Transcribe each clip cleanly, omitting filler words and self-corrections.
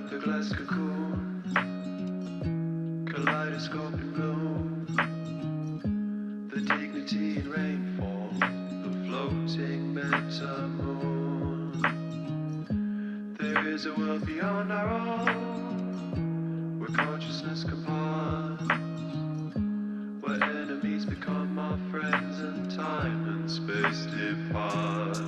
the glass cocoon, kaleidoscope in bloom, the dignity in rainfall, the floating meta-moon. There is a world beyond our own, where consciousness can pause, where enemies become our friends and time and space depart.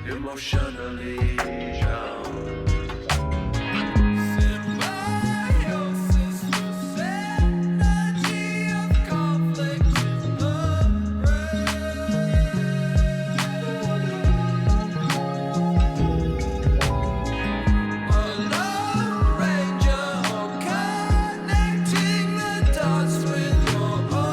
Emotionally drowned. Symbiosis, the energy of conflict in the brain. A lone ranger connecting the dots with your own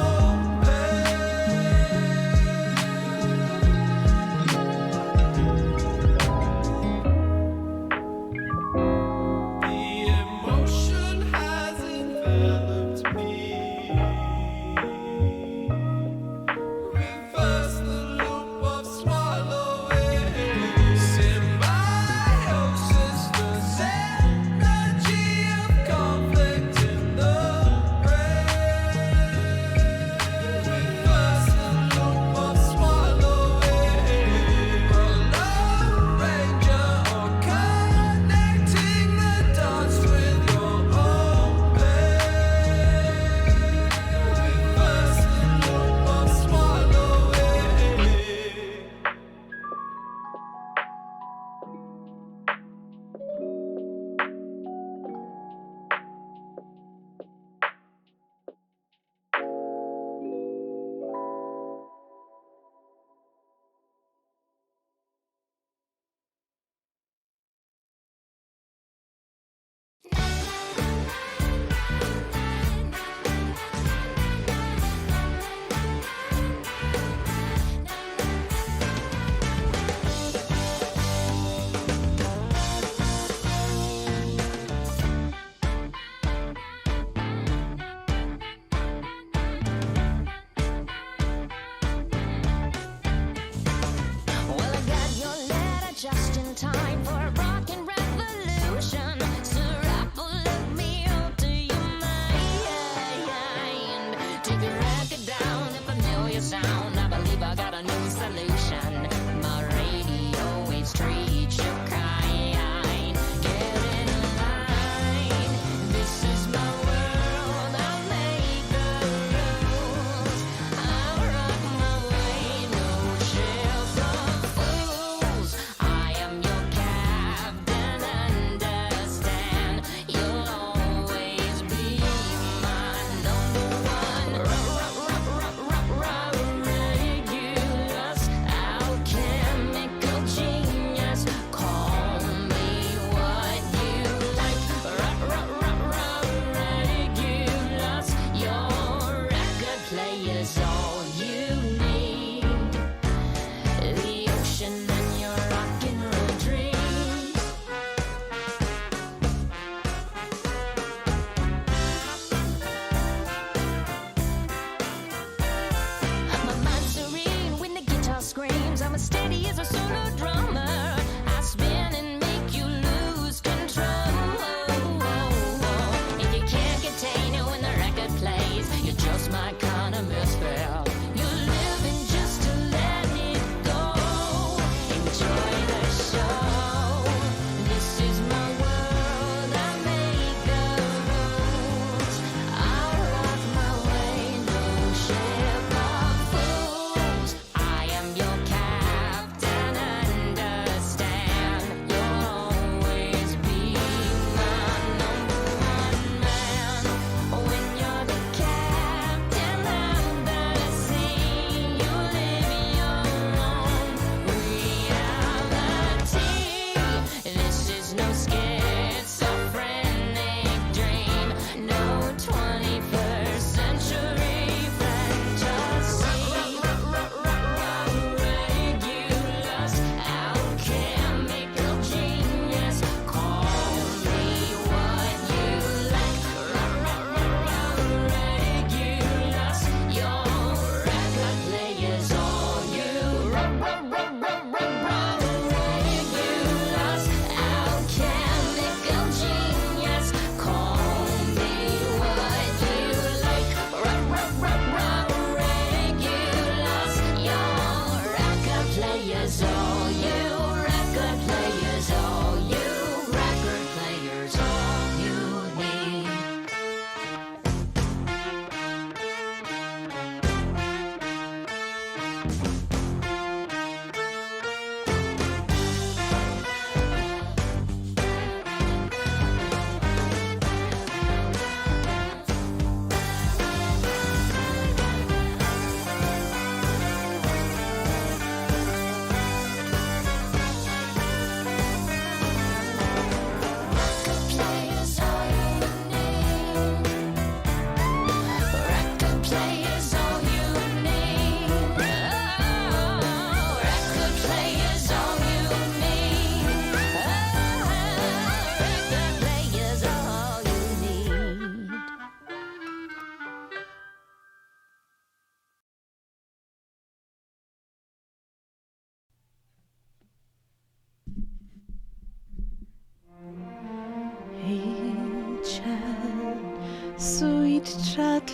Sweet chat,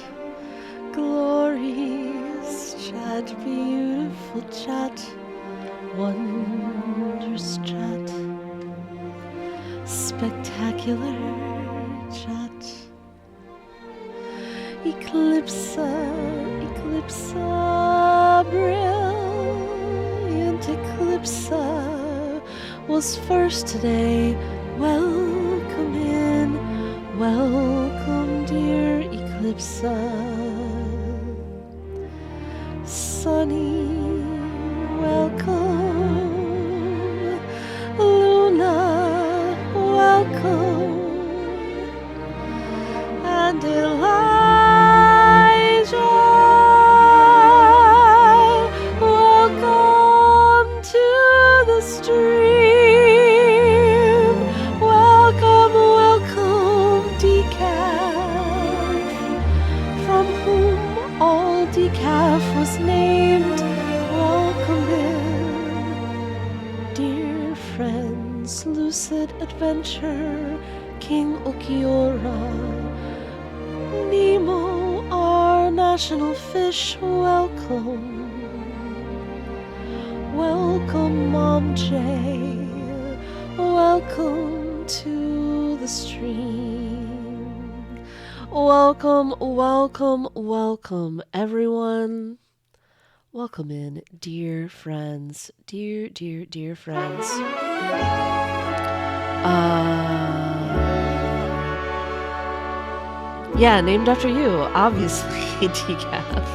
glorious chat, beautiful chat, wondrous chat, spectacular chat, Eclipsa, brilliant Eclipsa was first today. Welcome in, welcome dear Eclipsa. Sunny, welcome. Luna, welcome. And Elijah, welcome to the stream. Welcome, welcome, Decaf, from whom all Decaf was named. Welcome in, dear friends, Lucid Adventure, King Okiora, Nemo, our national fish, welcome. Welcome, Mom J. Welcome to the stream. Welcome, welcome, welcome, everyone. Welcome in, dear friends. Dear, dear, dear friends. Yeah, named after you, obviously, Decaf.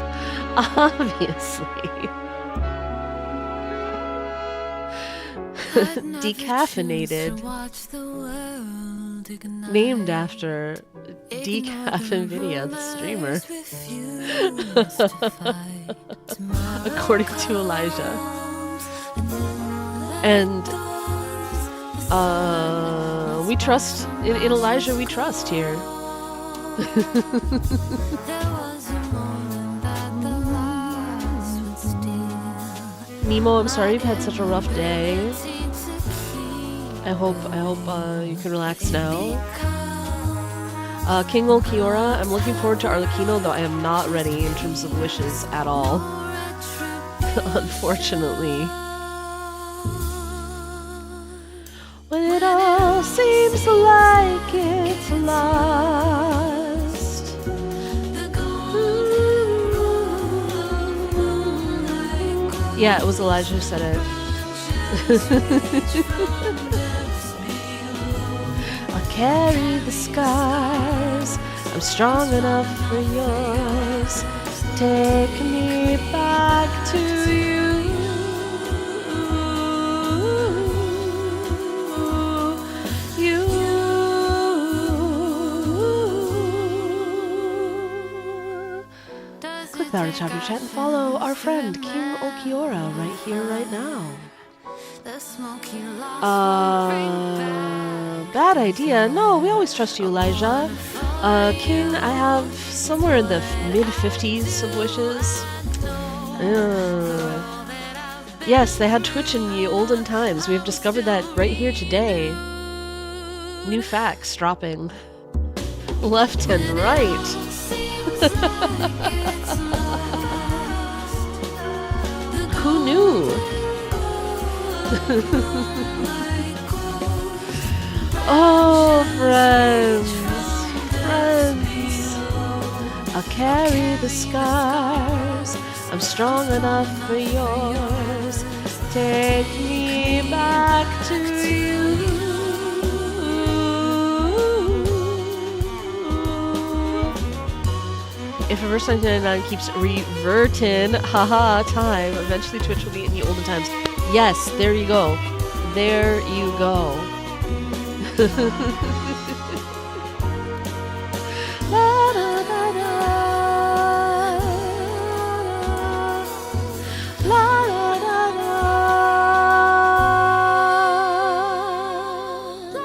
Obviously. Decaffeinated. Named after Decaf Nvidia, the streamer. According to Elijah. And we trust, in Elijah we trust here. Nemo, I'm sorry you've had such a rough day. I hope you can relax now. King Olkiora, I'm looking forward to Arlecchino, though I am not ready in terms of wishes at all. Unfortunately. When it all seems like it's lost. Yeah, it was Elijah who said it. I'll carry the scars. I'm strong enough for yours. Take me back to you. Click that on the top of your chat and follow our friend King Olkiora right here, right now. Bad idea. No, we always trust you, Elijah. King, I have somewhere in the mid-50s of wishes. Yes, they had Twitch in the olden times. We've discovered that right here today. New facts dropping. Left and right. Who knew? Oh, friends, friends, I'll carry the scars. I'm strong enough for yours. Take me back to you. If Reverse 1999 keeps reverting, haha, time, eventually Twitch will be in the olden times. Yes, there you go. There you go. La, da, da, da. La, da, da, da.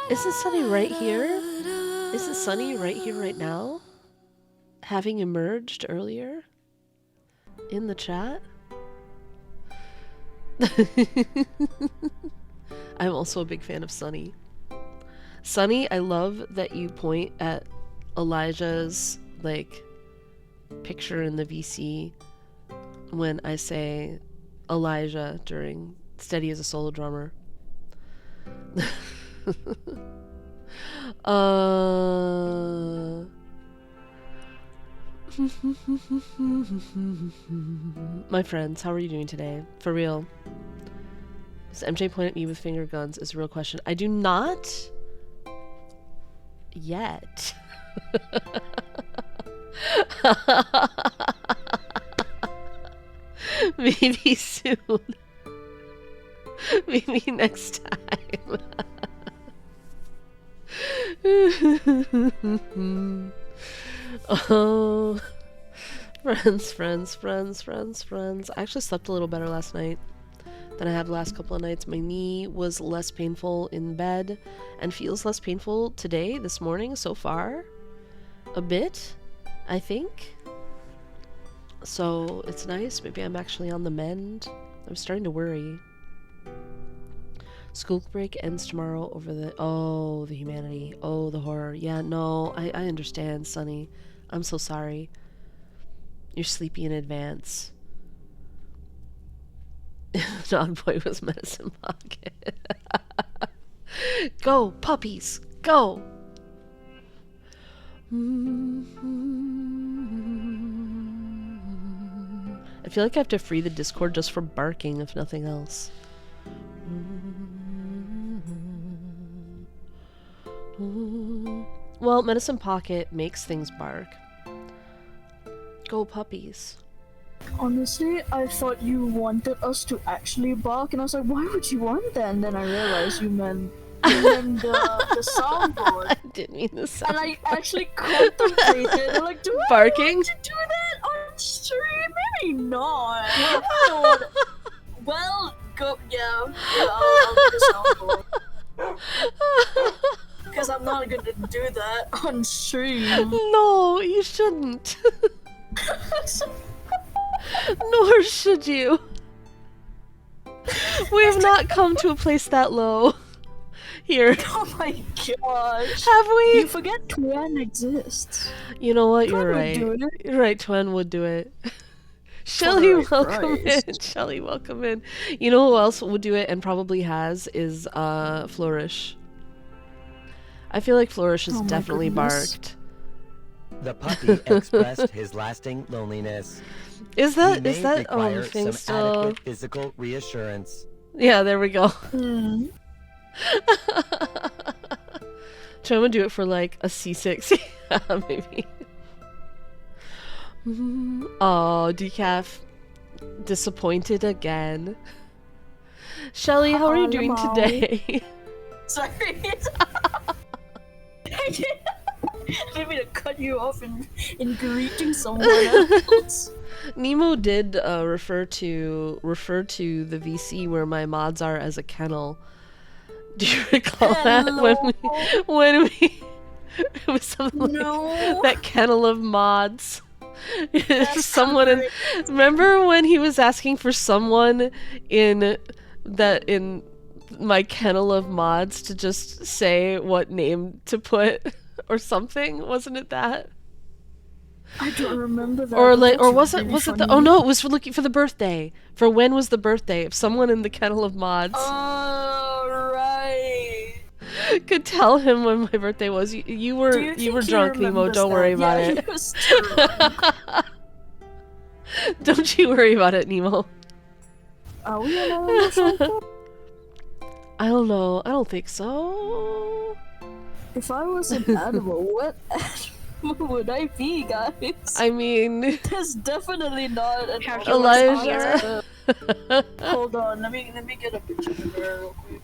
Isn't Sunny right here? Isn't Sunny right here, right now? Having emerged earlier in the chat? I'm also a big fan of Sunny. Sunny, I love that you point at Elijah's like picture in the VC when I say Elijah during Steady as a Solo Drummer. My friends, how are you doing today? For real. Does MJ point at me with finger guns is a real question. I do not yet. Maybe soon. Maybe next time. Oh, friends. I actually slept a little better last night than I have the last couple of nights. My knee was less painful in bed and feels less painful today, this morning, so far. A bit, I think. So it's nice. Maybe I'm actually on the mend. I'm starting to worry. School break ends tomorrow over the... Oh, the humanity. Oh, the horror. Yeah, no, I understand, Sunny. I'm so sorry. You're sleepy in advance. Dog boy was medicine pocket. Go, puppies, go! I feel like I have to free the Discord just for barking, if nothing else. Well, medicine pocket makes things bark. Go, puppies. Honestly, I thought you wanted us to actually bark, and I was like, why would you want that? And then I realized you meant the soundboard. I didn't mean the sound. And I actually contemplated, and like, do I Barking? want to do that on stream? Maybe not. Well, go, yeah, I'll do the soundboard. Because I'm not gonna do that on stream. No, you shouldn't. Nor should you. We have not come to a place that low. Here. Oh my gosh. Have we? You forget Twan exists. You know what? You're Twan would right. do it. You're right, Twan would do it. Shelly, right welcome price. in. Shelly, welcome in. You know who else would do it and probably has is Flourish. I feel like Flourish has Oh my definitely goodness. barked. The puppy expressed his lasting loneliness. Is He that may require thing some still? adequate physical reassurance. Yeah, there we go. Hmm. Try to do it for like a C6. Yeah, maybe. Oh, Decaf. Disappointed again. Shelly, how are you doing Hello. today? Sorry. I didn't mean to cut you off in greeting someone else. Nemo did refer to the VC where my mods are as a kennel. Do you recall that when we it was something like No. that kennel of mods? That's Someone in, great. remember when he was asking for someone in my kennel of mods to just say what name to put or something? Wasn't it that? I don't remember that. Or but like, that's or was it really the? funny. Oh no, it was for looking for the birthday. For when was the birthday? If someone in the kennel of mods Oh, right. could tell him when my birthday was, you Do were you think he drunk, Nemo. remembers Don't worry that? about Yeah, it. he was drunk. Don't you worry about it, Nemo. Are we on our show? I don't know. I don't think so. If I was an animal, what animal would I be, guys? I mean, That's definitely not an Have animal. you Elijah. Hold on, let me get a picture of her real quick.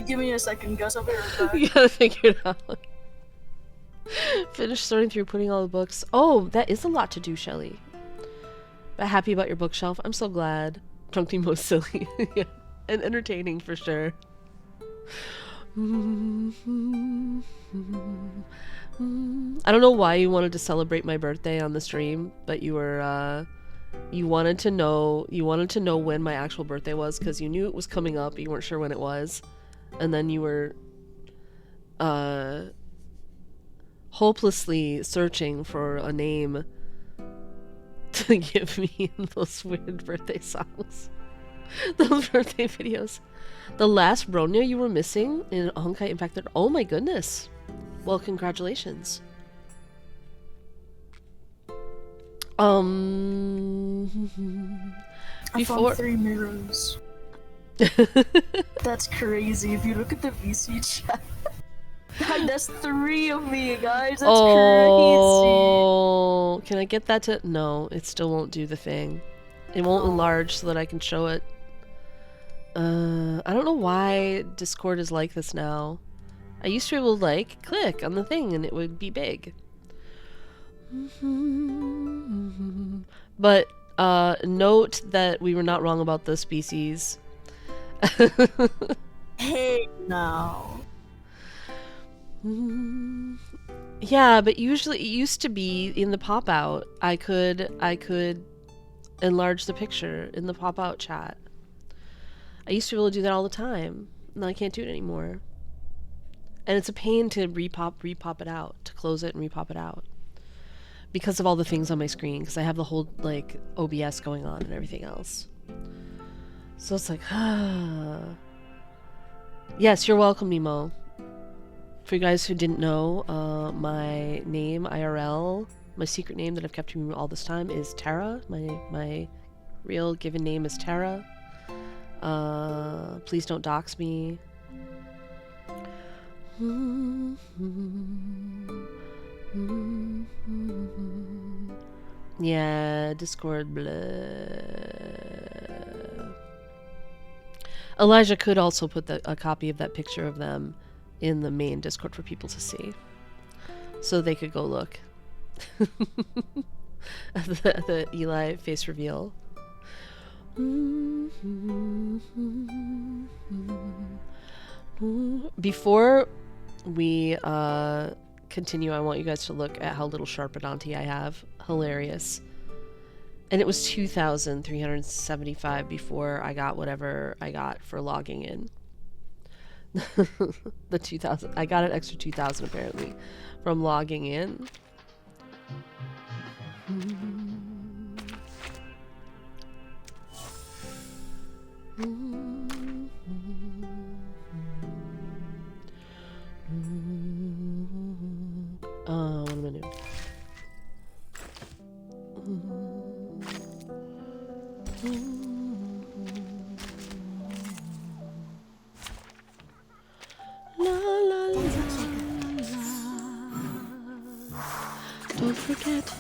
Give me a second, guys. I'll be right back. You gotta figure it out. Finish sorting through putting all the books. Oh, that is a lot to do, Shelly. But happy about your bookshelf. I'm so glad. Drunk Nemo is silly. Yeah. And entertaining for sure. I don't know why you wanted to celebrate my birthday on the stream, but you were you wanted to know when my actual birthday was because you knew it was coming up, but you weren't sure when it was. And then you were hopelessly searching for a name to give me those weird birthday songs. Those birthday videos. The last Bronya you were missing in Honkai Impacted. Oh my goodness. Well, congratulations. I found 3 mirrors. That's crazy. If you look at the VC chat, that's 3 of me, guys. That's Oh, can I get that to? No, it still won't do the thing. It won't enlarge so that I can show it. I don't know why Discord is like this now. I used to be able to like click on the thing and it would be big. But note that we were not wrong about the species. Hey, now. Yeah, but usually it used to be in the pop out. I could enlarge the picture in the pop out chat. I used to be able to do that all the time. Now I can't do it anymore. And it's a pain to repop it out, to close it and repop it out. Because of all the things on my screen, because I have the whole like OBS going on and everything else. So it's like, Yes, you're welcome, Nemo. For you guys who didn't know, my name, IRL, my secret name that I've kept from you all this time is Tara. My real given name is Tara. Please don't dox me. Yeah, Discord blah. Elijah could also put a copy of that picture of them in the main Discord for people to see. So they could go look. at the Eli face reveal. Before we continue, I want you guys to look at how little Sharpenanti I have. Hilarious. And it was 2,375 before I got whatever I got for logging in. The 2,000. I got an extra 2,000 apparently from logging in. What am I doing? La, la, la, la. Don't forget,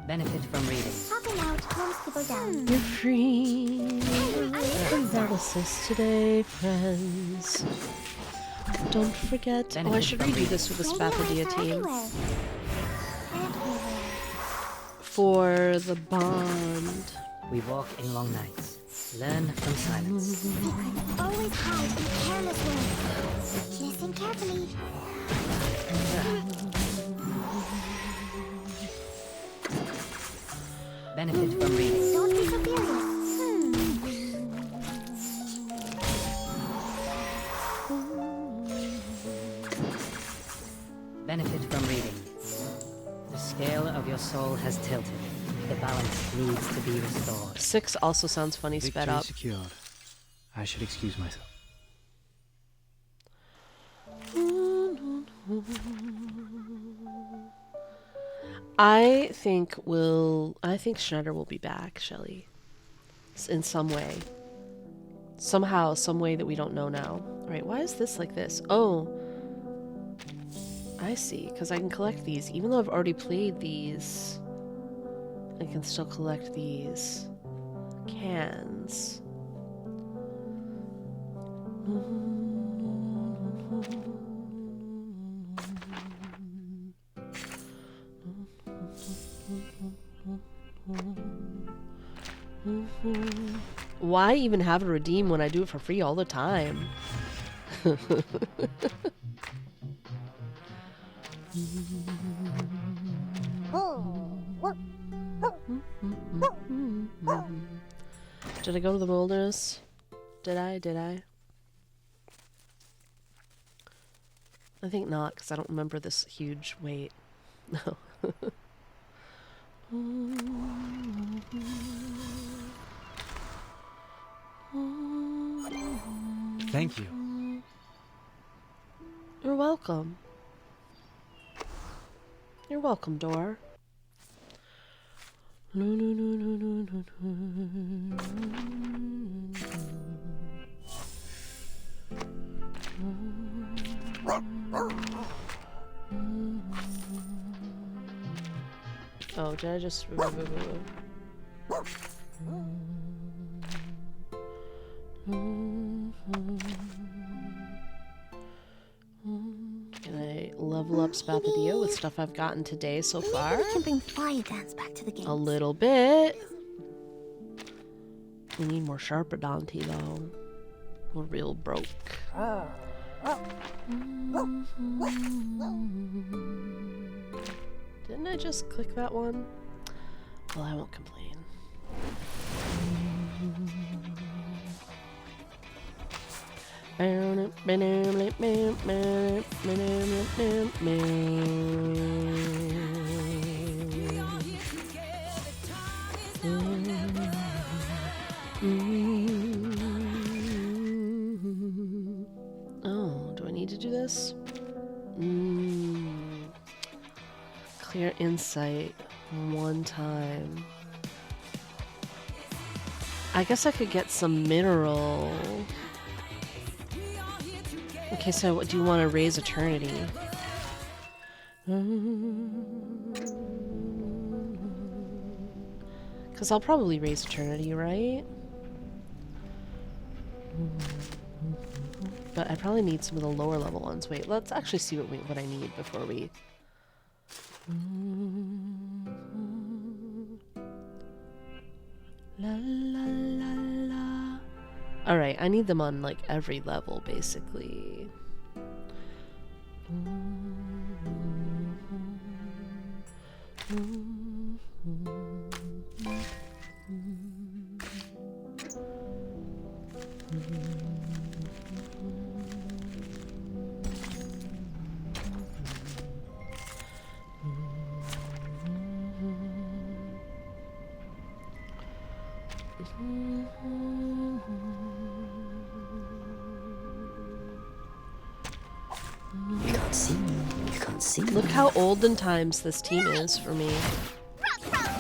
Benefit from reading. Helping out calms people down. you're free. Analysis today, friends. Don't forget. Oh, I should redo this with the Spathodea team. For the bond. We walk in long nights. Learn from silence. Always hide in careless ways. Listen carefully. Benefit from reading. Don't be so furious. Benefit from reading. The scale of your soul has tilted. The balance needs to be restored. 6 also sounds funny sped Victory up. secured. I should excuse myself. I think Shredder will be back, Shelly. In some way. Somehow, some way that we don't know now. Alright, why is this like this? Oh. I see, because I can collect these. Even though I've already played these, I can still collect these cans. Why even have a redeem when I do it for free all the time? Did I go to the wilderness? Did I? I think not, because I don't remember this huge wait. No. Thank you. You're welcome. You're welcome, Door. Oh, did I just... Can I level up Spathodea with stuff I've gotten today so far? Maybe we can bring fire dance back to the game. A little bit. We need more Sharpodonty though. We're real broke. Didn't I just click that one? Well, I won't complain. Oh, do I need to do this? Clear insight one time. I guess I could get some mineral. Okay, so do you want to raise eternity? Because I'll probably raise eternity, right? But I probably need some of the lower level ones. Wait, let's actually see what I need before we... La la la la. Alright, I need them on like every level basically. You can't see me. You can't see me. Look how olden times this team is for me.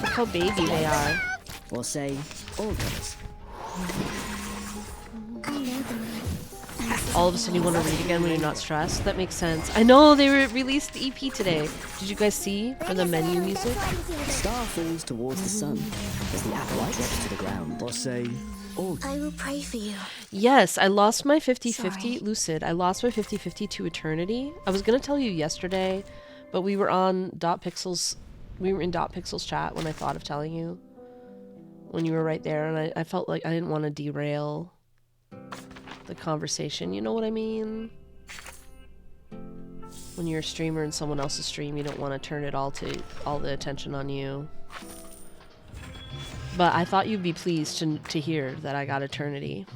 Look how baby they are. Or say, all girls. All of a sudden you want to read again when you're not stressed? That makes sense. I know they released the EP today. Did you guys see for the menu music? The star falls towards the sun as the apple drops to the ground. Or say, all I will pray for you. Yes, I lost my 50-50. Sorry. Lucid, I lost my 50-50 to eternity. I was going to tell you yesterday, but we were on .pixels. We were in .pixels chat when I thought of telling you. When you were right there, and I felt like I didn't want to derail the conversation. You know what I mean? When you're a streamer in someone else's stream, you don't want to turn it all the attention on you. But I thought you'd be pleased to hear that I got eternity.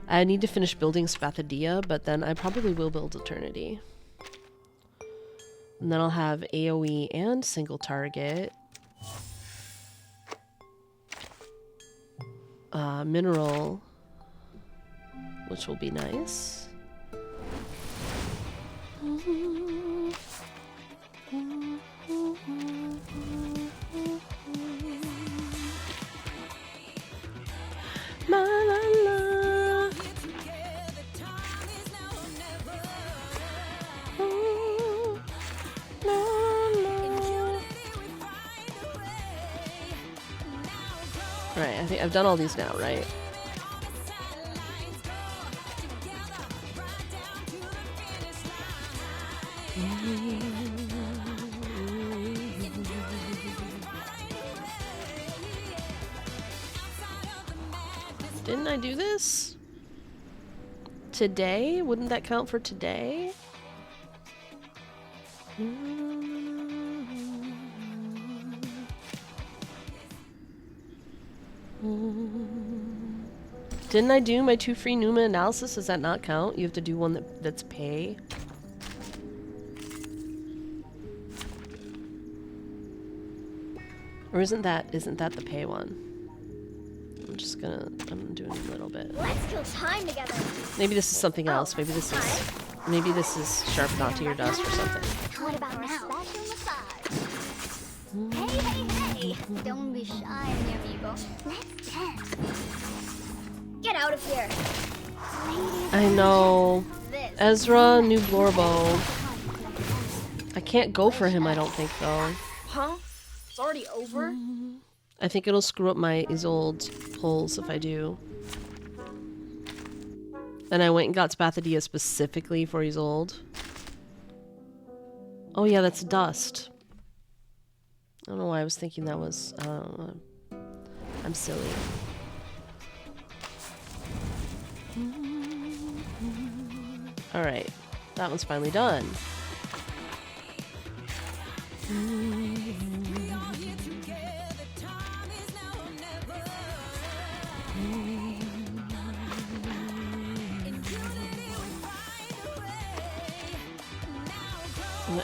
I need to finish building Spathodea, but then I probably will build eternity. And then I'll have AoE and single target. Mineral, which will be nice. La, la, la. Right, I think I've done all these now, right? Didn't I do this? Today? Wouldn't that count for today? Didn't I do my 2 free Numa analysis? Does that not count? You have to do one that's pay. Or isn't that the pay one? I'm doing a little bit. Let's kill time together. Maybe this is something else. Maybe this is Sharp Not to Your Dust or something. What about now? Hey! Don't be shy, mi amigo. Let's dance. Get out of here. I know. This. Ezra, new Blorbo. I can't go for him, I don't think, though. Huh? It's already over? I think it'll screw up my Isolde pulls if I do. And I went and got Spathodea specifically for Isolde. Oh yeah, that's dust. I don't know why I was thinking that was... I'm silly. Alright, that one's finally done.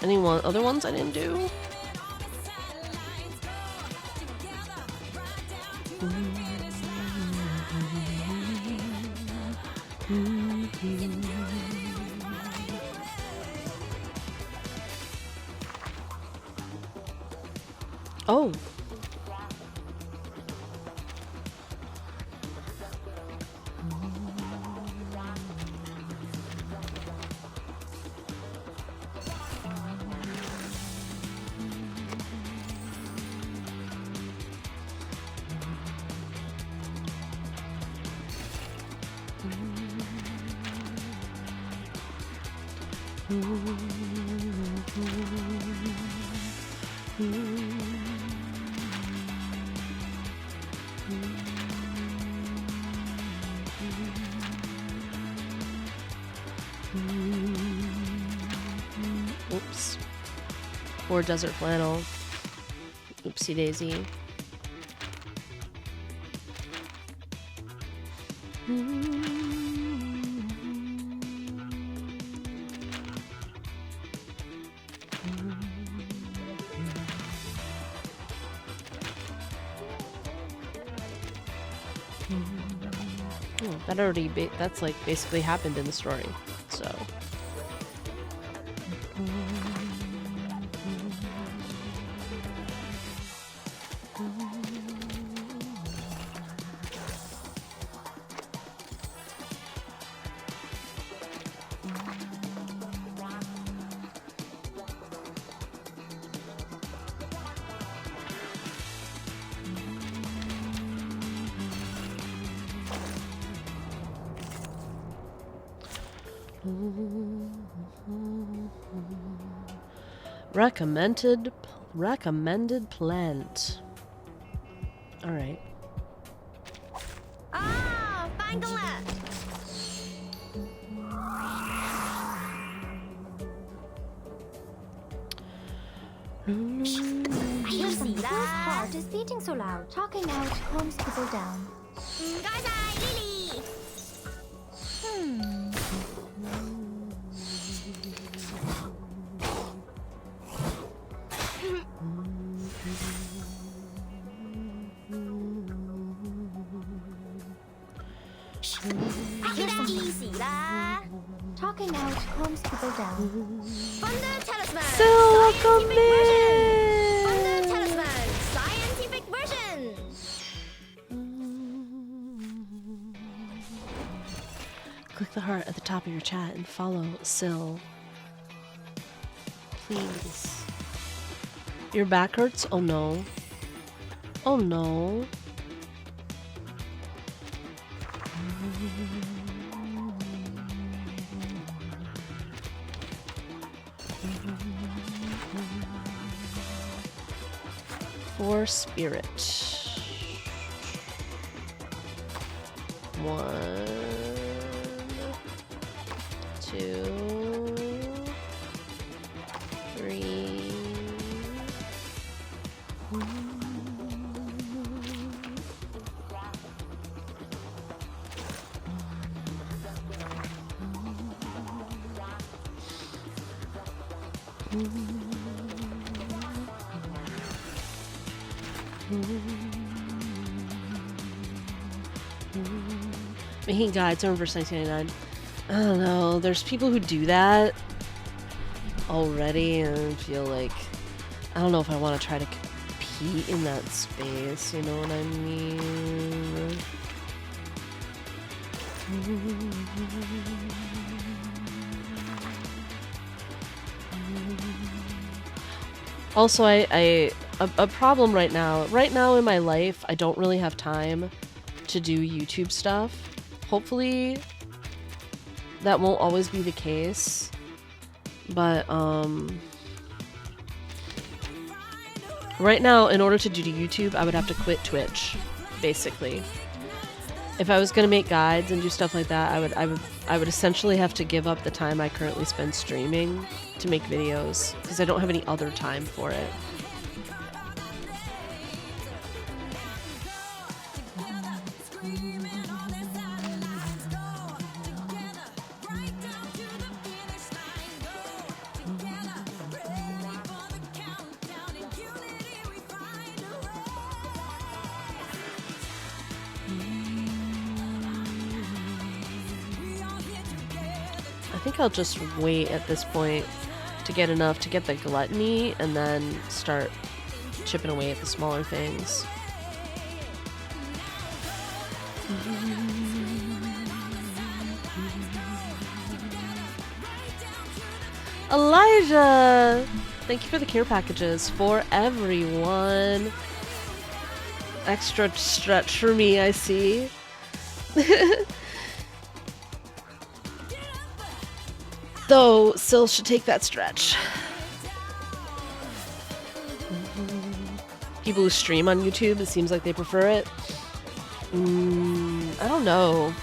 Any other ones I didn't do? Oh. Oops. Or desert flannel. Oopsie daisy. That already that's like basically happened in the story, so. Recommended plant. All right. Ah, Bangala. Listen, whose heart is beating so loud? Talking out calms people down. Gaza, Lily. Talking out calms people down. Thunder Talisman! Sil, welcome Thunder in! Talisman! Scientific version! Click the heart at the top of your chat and follow Sil. Please. Your back hurts? Oh no. Oh no. For spirit. 1, 2, 3. Making guides over verse 1999. I don't know. There's people who do that already, and I feel like I don't know if I want to try to compete in that space. You know what I mean? Also, a problem right now. Right now in my life, I don't really have time to do YouTube stuff. Hopefully, that won't always be the case. But, right now, in order to do YouTube, I would have to quit Twitch, basically. If I was gonna make guides and do stuff like that, I would essentially have to give up the time I currently spend streaming to make videos, because I don't have any other time for it. I think I'll just wait at this point to get enough to get the gluttony and then start chipping away at the smaller things. Elijah! Thank you for the care packages for everyone. Extra stretch for me, I see. Though, Sil should take that stretch. People who stream on YouTube, it seems like they prefer it. I don't know.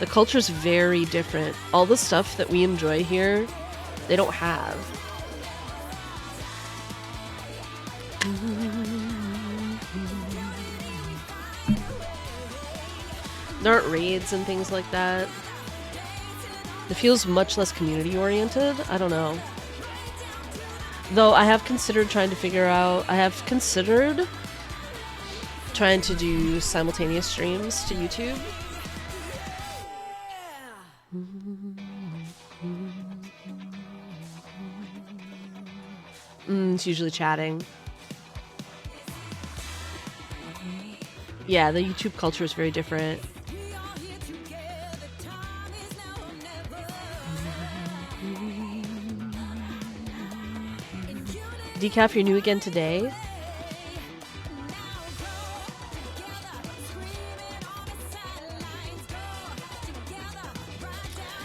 The culture's very different. All the stuff that we enjoy here, they don't have. There aren't raids and things like that. It feels much less community-oriented. I don't know. Though I have considered trying to figure out... I have considered trying to do simultaneous streams to YouTube. It's usually chatting. Yeah, the YouTube culture is very different. Decaf, you're new again today?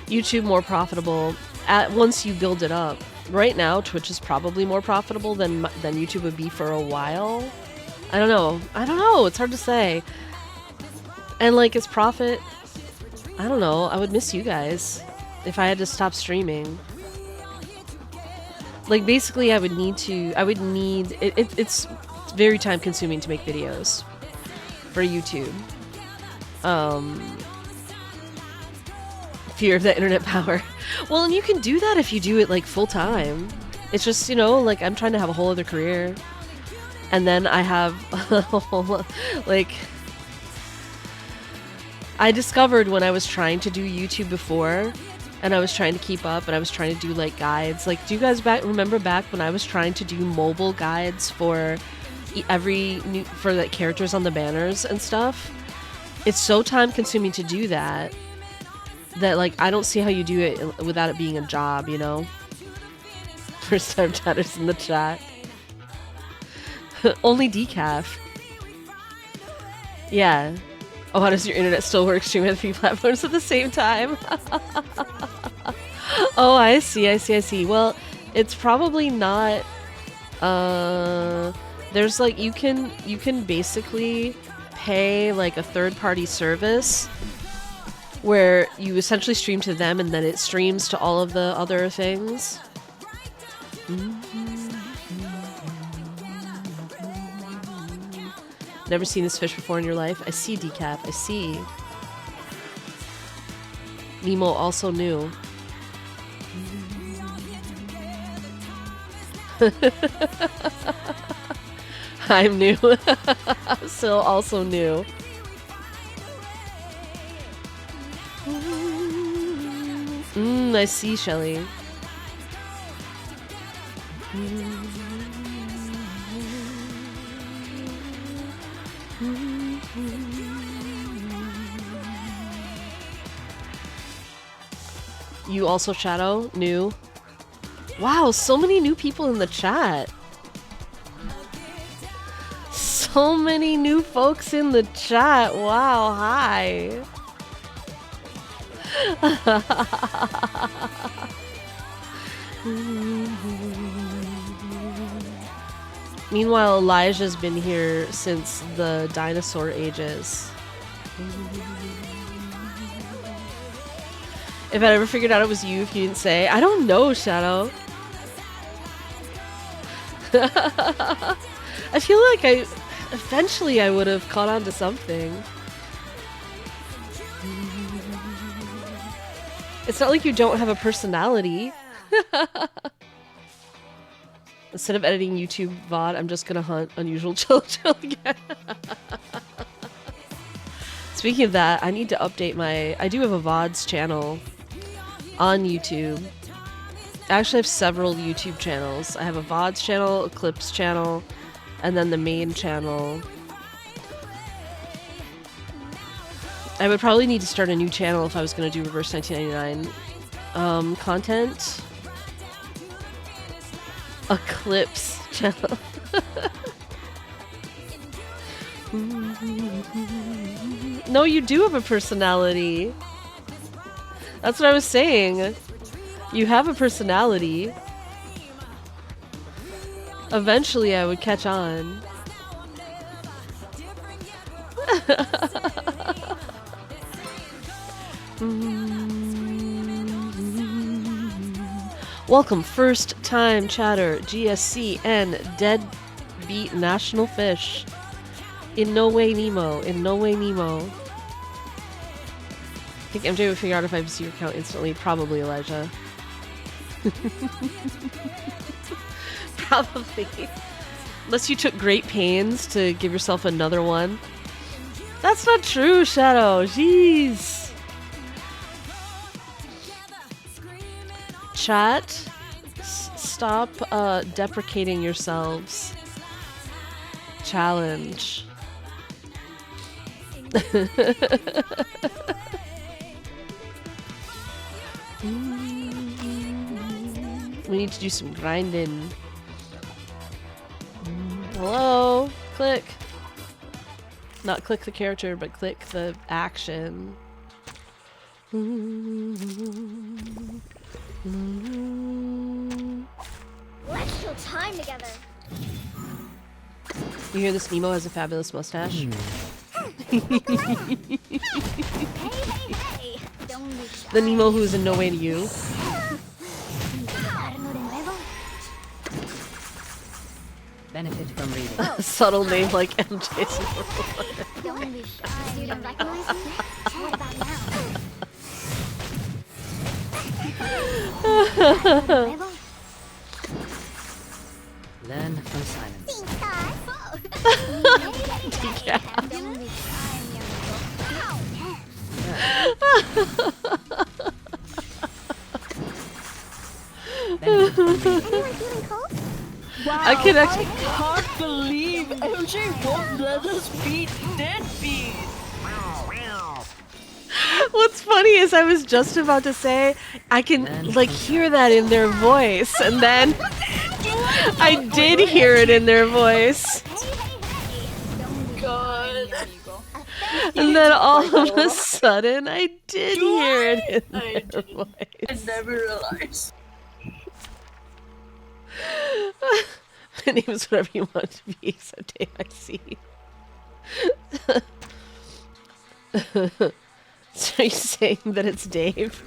YouTube more profitable once you build it up. Right now, Twitch is probably more profitable than YouTube would be for a while. I don't know. It's hard to say. And like, its profit, I don't know. I would miss you guys if I had to stop streaming. Like, basically, it's very time consuming to make videos for YouTube. Fear of the internet power. Well, and you can do that if you do it like full time. It's just, you know, like, I'm trying to have a whole other career. And then I have like, I discovered when I was trying to do YouTube before, and I was trying to keep up, and I was trying to do like guides. Like, do you guys remember back when I was trying to do mobile guides for for the characters on the banners and stuff? It's so time consuming to do that like I don't see how you do it without it being a job, you know? First time chatters in the chat. Only decaf. Yeah. Oh, how does your internet still work streaming on 3 platforms at the same time? Oh, I see. Well, it's probably not. There's like you can basically pay like a third-party service where you essentially stream to them and then it streams to all of the other things. Never seen this fish before in your life? I see, decaf. I see. Nemo also new. I'm new. Still also new. I see, Shelly. You also Shadow? New? Wow, so many new people in the chat. So many new folks in the chat. Wow, hi. Meanwhile, Elijah's been here since the dinosaur ages. If I ever figured out it was you, if you didn't say, I don't know, Shadow. I feel like eventually I would have caught on to something. It's not like you don't have a personality. Instead of editing YouTube VOD, I'm just gonna hunt unusual children again. Speaking of that, I need to update I do have a VODs channel on YouTube. I actually have several YouTube channels. I have a VODs channel, a Clips channel, and then the main channel. I would probably need to start a new channel if I was going to do Reverse 1999 content. A Clips channel. No, you do have a personality. That's what I was saying. You have a personality. Eventually I would catch on. Welcome, first time chatter, GSC and Deadbeat National Fish. In no way Nemo, in no way Nemo. I think MJ would figure out if I see your account instantly. Probably, Elijah. Probably. Unless you took great pains to give yourself another one. That's not true, Shadow. Jeez. Chat, stop deprecating yourselves. Challenge. We need to do some grinding. Hello? Click. Not click the character, but click the action. Let's kill time together. You hear this Nemo has a fabulous mustache? Hey, don't be shy. The Nemo who is in no way to you. Benefit from reading. Subtle name like MJ's. Don't be shy. You don't recognize me? What about now? Learn from silence. Yeah. Don't be shy, young Wow, I can actually. can't believe MJ won't let us beat Deadbeat. What's funny is I was just about to say I can like hear that in their voice, and then I did hear it in their voice, God. and then all of a sudden I did hear it in I their did. I voice. never realized. My name is whatever you want it to be, except AIC. So are you saying that it's Dave?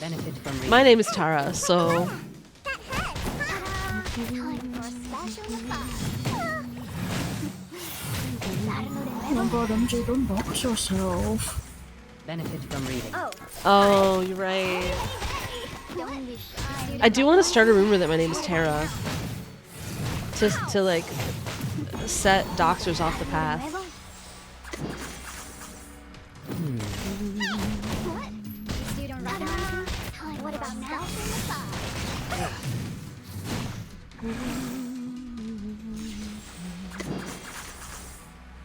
Benefit from reading. My name is Tara, so Time for a special massage. Oh my god, MJ, don't box yourself. Benefit from reading. oh, you're right. Don't be shy. I do want to start a rumor that my name is Tara, to like set doxers off the path. What? You don't recognize me? What about now?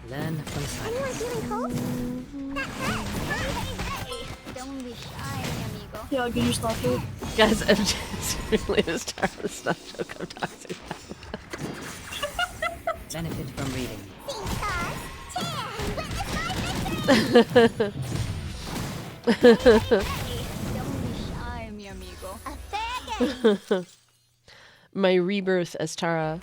Learn from silence. Anyone feeling cold? Don't be shy, mi amigo. Yeah, can you stop it? Guys, MJ's real name is Tara. It's not a joke. I'm doxing Benefit from reading. Don't be shy, mi amigo. A fair game. my rebirth as Tara.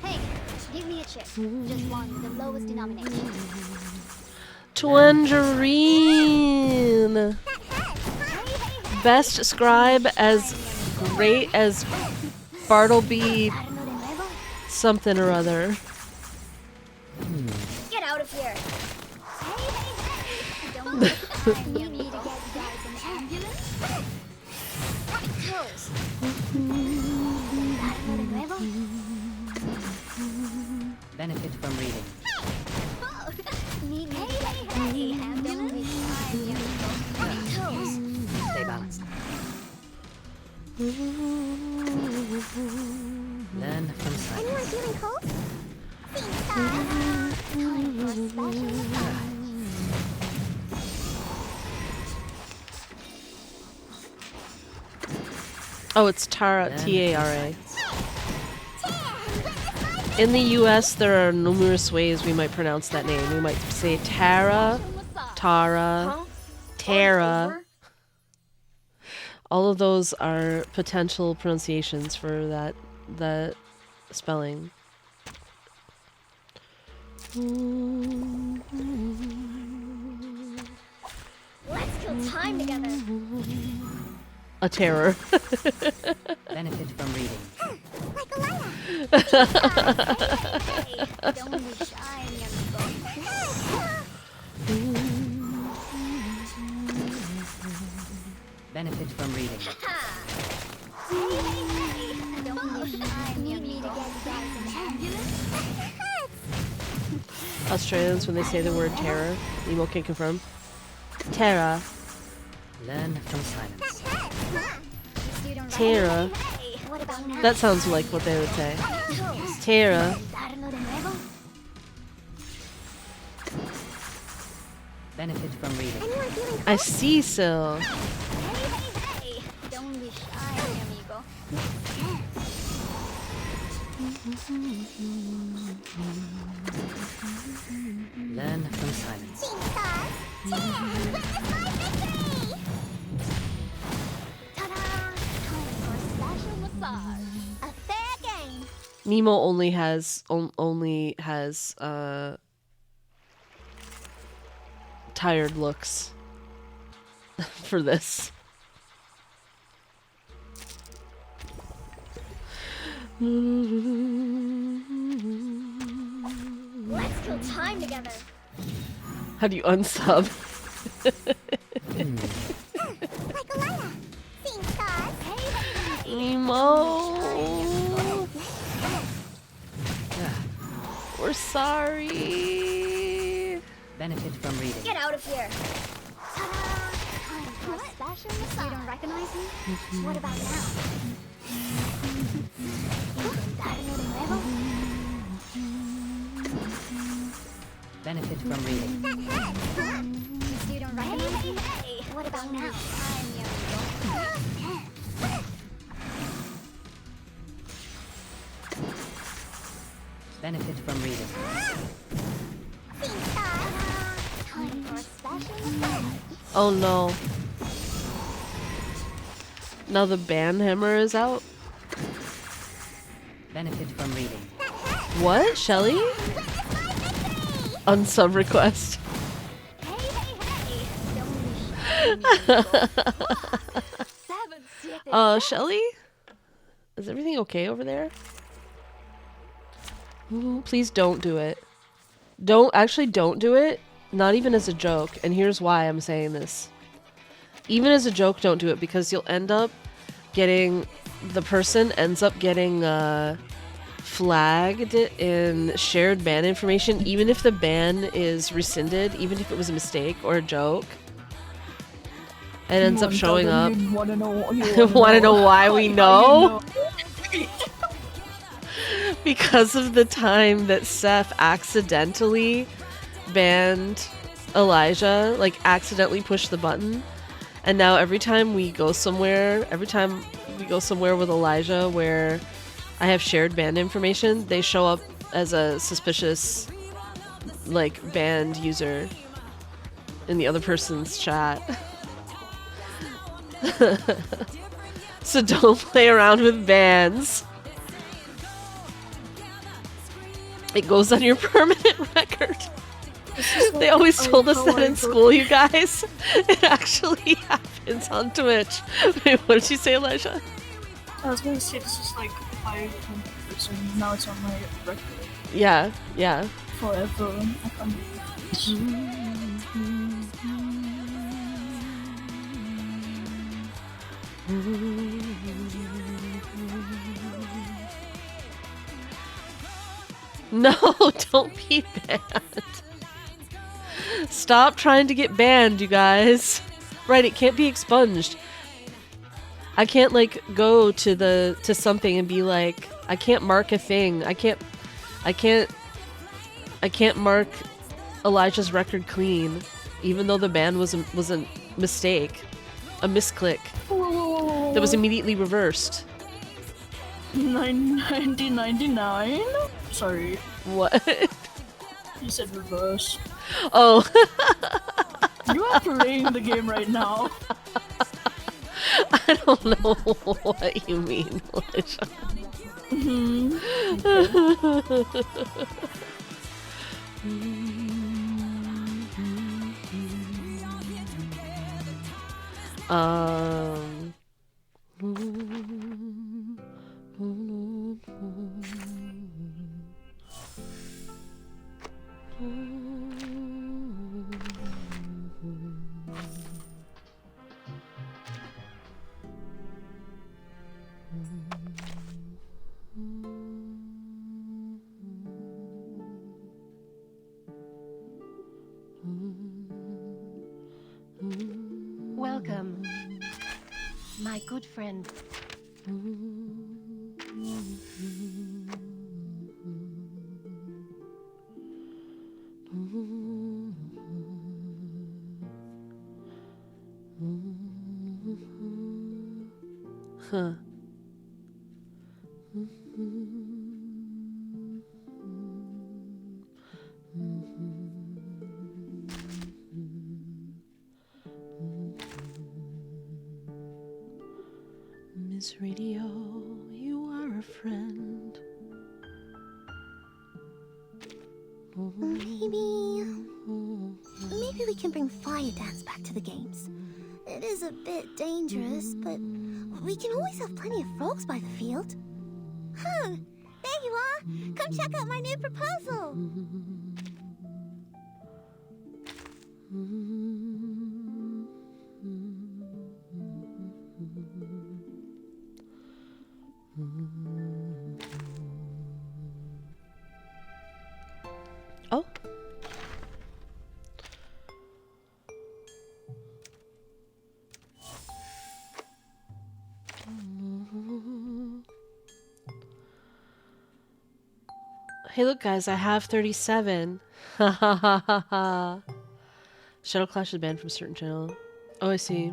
Hey, give me a chip. Just one with the lowest denomination. Twangerine! Best scribe as great as Bartleby something or other. Get out of here. Don't you need to get guys an ambulance? Toes. Benefit from reading. Need me to get guys an ambulance? Toes. Stay balanced. Learn from silence. Anyone feeling cold? Time for a special massage. Oh, it's Tara, T-A-R-A. In the US, there are numerous ways we might pronounce that name. We might say Tara, Tara, Tara. All of those are potential pronunciations for that spelling. Let's kill time together. A terror. Benefit from reading. Like a light. Don't be shy, mi amigo. Benefit from reading. Don't be shy, mi amigo. To get guys an ambulance? Australians, when they say the word terror, Emo can confirm. Terra. Learn from silence. Terra. What about now? That sounds like what they would say. Terra. Darlo de nuevo? Benefit from reading. Anyone feeling I see, Sil. Don't be shy, mi amigo. Learn from silence. Ta-da! Time for a special massage. A fair game. Nemo only has tired looks for this. Let's kill time together. How do you unsub? We're sorry. Benefit from reading. Get out of here. Ta-da! Time for a special massage. You don't recognize me? What about now? Benefit from reading. That hurts, huh? You don't recognize me? Hey. What about now? I'm your Benefit from reading. Time for a special massage. Oh no. Now the band hammer is out. Benefit from reading. What? Shelly? Unsub request. Hey, hey, hey. Don't be shy. Shelly? Is everything okay over there? Ooh, please don't do it. Don't do it. Not even as a joke. And here's why I'm saying this. Even as a joke, don't do it, because you'll end up getting, the person ends up getting flagged in shared ban information, even if the ban is rescinded, even if it was a mistake or a joke. It ends up showing up. You wanna know why we know? Because of the time that Seth accidentally banned Elijah, like accidentally pushed the button. And now every time we go somewhere with Elijah where I have shared banned information, they show up as a suspicious, like, banned user in the other person's chat. So don't play around with bans. It goes on your permanent record. They always told us that in school, you guys. It actually happens on Twitch. Wait, what did you say, Elijah? I was gonna say this is like 500%. Now it's on my record Yeah, yeah. forever. I can't No, don't be banned. Stop trying to get banned, you guys. Right, it can't be expunged. I can't, like, go to something and be like, I can't mark a thing. I can't mark Elijah's record clean, even though the ban was a mistake, a misclick that was immediately reversed. 1999? Sorry, What? you said reverse. Oh. You are playing the game right now. I don't know what you mean, Elijah. Welcome, my good friend. Huh. Miss Radio, you are a friend. Maybe we can bring Fire Dance back to the games. It is a bit dangerous, but we can always have plenty of frogs by the field. Huh, there you are! Come check out my new proposal! Hey, look, guys, I have 37. Ha ha ha ha ha. Shadow Clash is banned from certain channel. Oh, I see.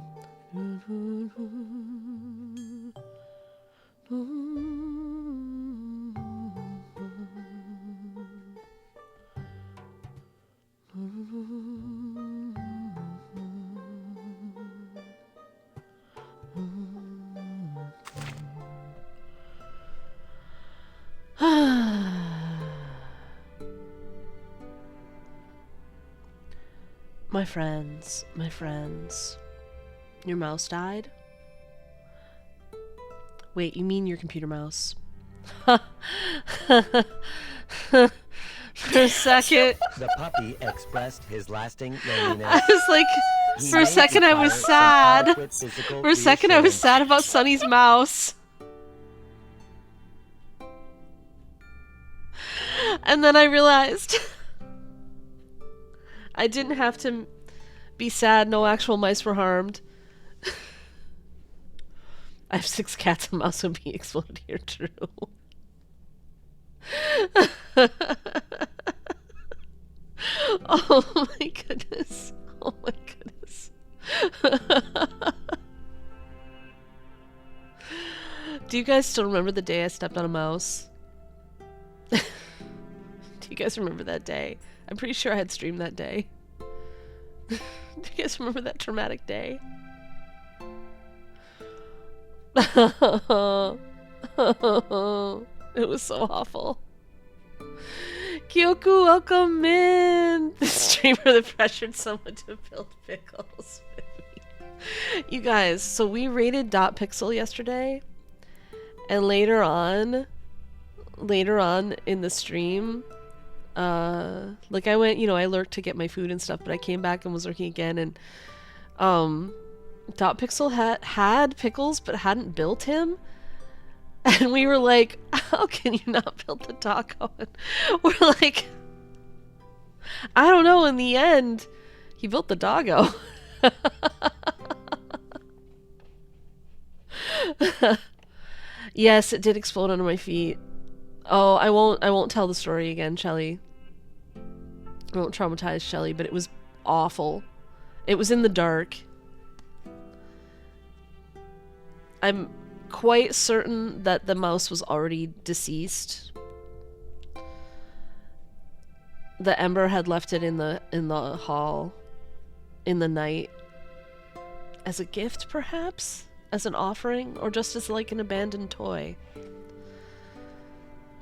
My friends. Your mouse died? Wait, you mean your computer mouse? For a second. The puppy expressed his lasting I loneliness. was like, He for a may second I was require some sad. adequate physical For a second I was reassurance. sad about Sunny's mouse. And then I realized I didn't have to be sad, no actual mice were harmed. I have 6 cats and mouse would be exploded here, true. Oh my goodness. Oh my goodness. Do you guys still remember the day I stepped on a mouse? Do you guys remember that day? I'm pretty sure I had streamed that day. Do you guys remember that traumatic day? It was so awful. Kyoku, welcome in! The streamer that pressured someone to build pickles with me. You guys, so we rated Dot Pixel yesterday, and later on in the stream, like I went, I lurked to get my food and stuff, but I came back and was lurking again, and Dot Pixel had pickles but hadn't built him. And we were like, how can you not build the doggo? And we're like, I don't know. In the end, he built the doggo. Yes, it did explode under my feet. Oh, I won't tell the story again, Shelly. I won't traumatize Shelly, but it was awful. It was in the dark. I'm quite certain that the mouse was already deceased. The Ember had left it in the hall in the night as a gift, perhaps, as an offering, or just as like an abandoned toy.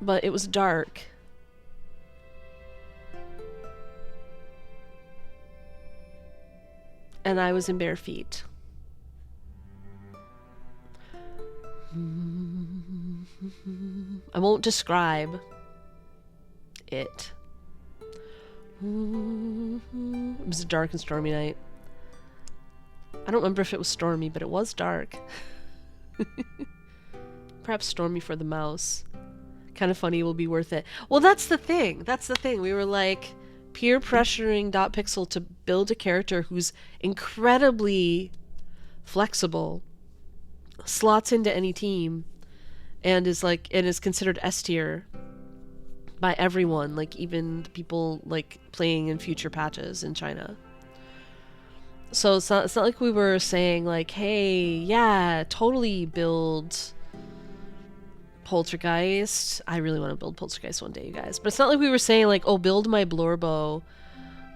But it was dark. And I was in bare feet. I won't describe it. It was a dark and stormy night. I don't remember if it was stormy, but it was dark. Perhaps stormy for the mouse. Kind of funny, will be worth it. Well, that's the thing. That's the thing. We were like peer pressuring Dot Pixel to build a character who's incredibly flexible, slots into any team, and is considered S tier by everyone, like even the people like playing in future patches in China. So it's not like we were saying like, hey, yeah, totally build Poltergeist. I really want to build Poltergeist one day, you guys. But it's not like we were saying like, oh, build my Blorbo,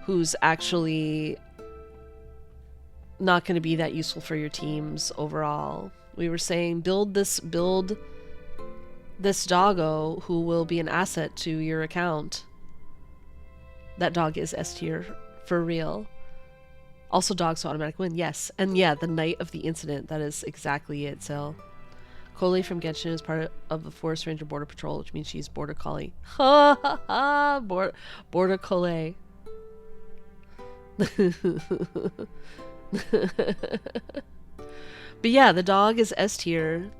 who's actually not going to be that useful for your teams overall. We were saying build this doggo who will be an asset to your account. That dog is S tier for real. Also dogs automatic win, yes. And yeah, the night of the incident, that is exactly it. So Coley from Genshin is part of the Forest Ranger Border Patrol, which means she's Border Collie. Ha ha ha! Border Collie. But yeah, the dog is S tier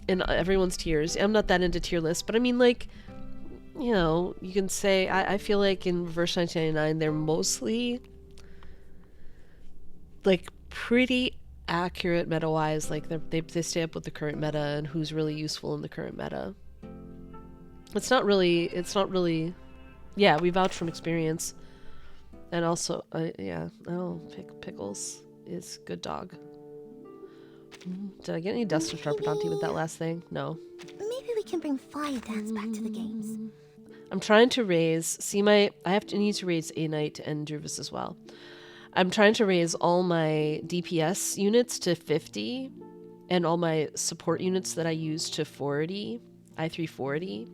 in everyone's tiers. I'm not that into tier lists, but I mean, like, you can say, I feel like in Reverse 1999, they're mostly, like, pretty accurate meta-wise. Like, they stay up with the current meta and who's really useful in the current meta. It's not really. Yeah, we vouch from experience. And also, yeah, Pickles is good dog. Did I get any dust and Sharpodonty with that last thing? No. Maybe we can bring Fire Dance back to the games. I'm trying to raise, need to raise A Knight and Druvis as well. I'm trying to raise all my DPS units to 50 and all my support units that I use to 40, I3 40,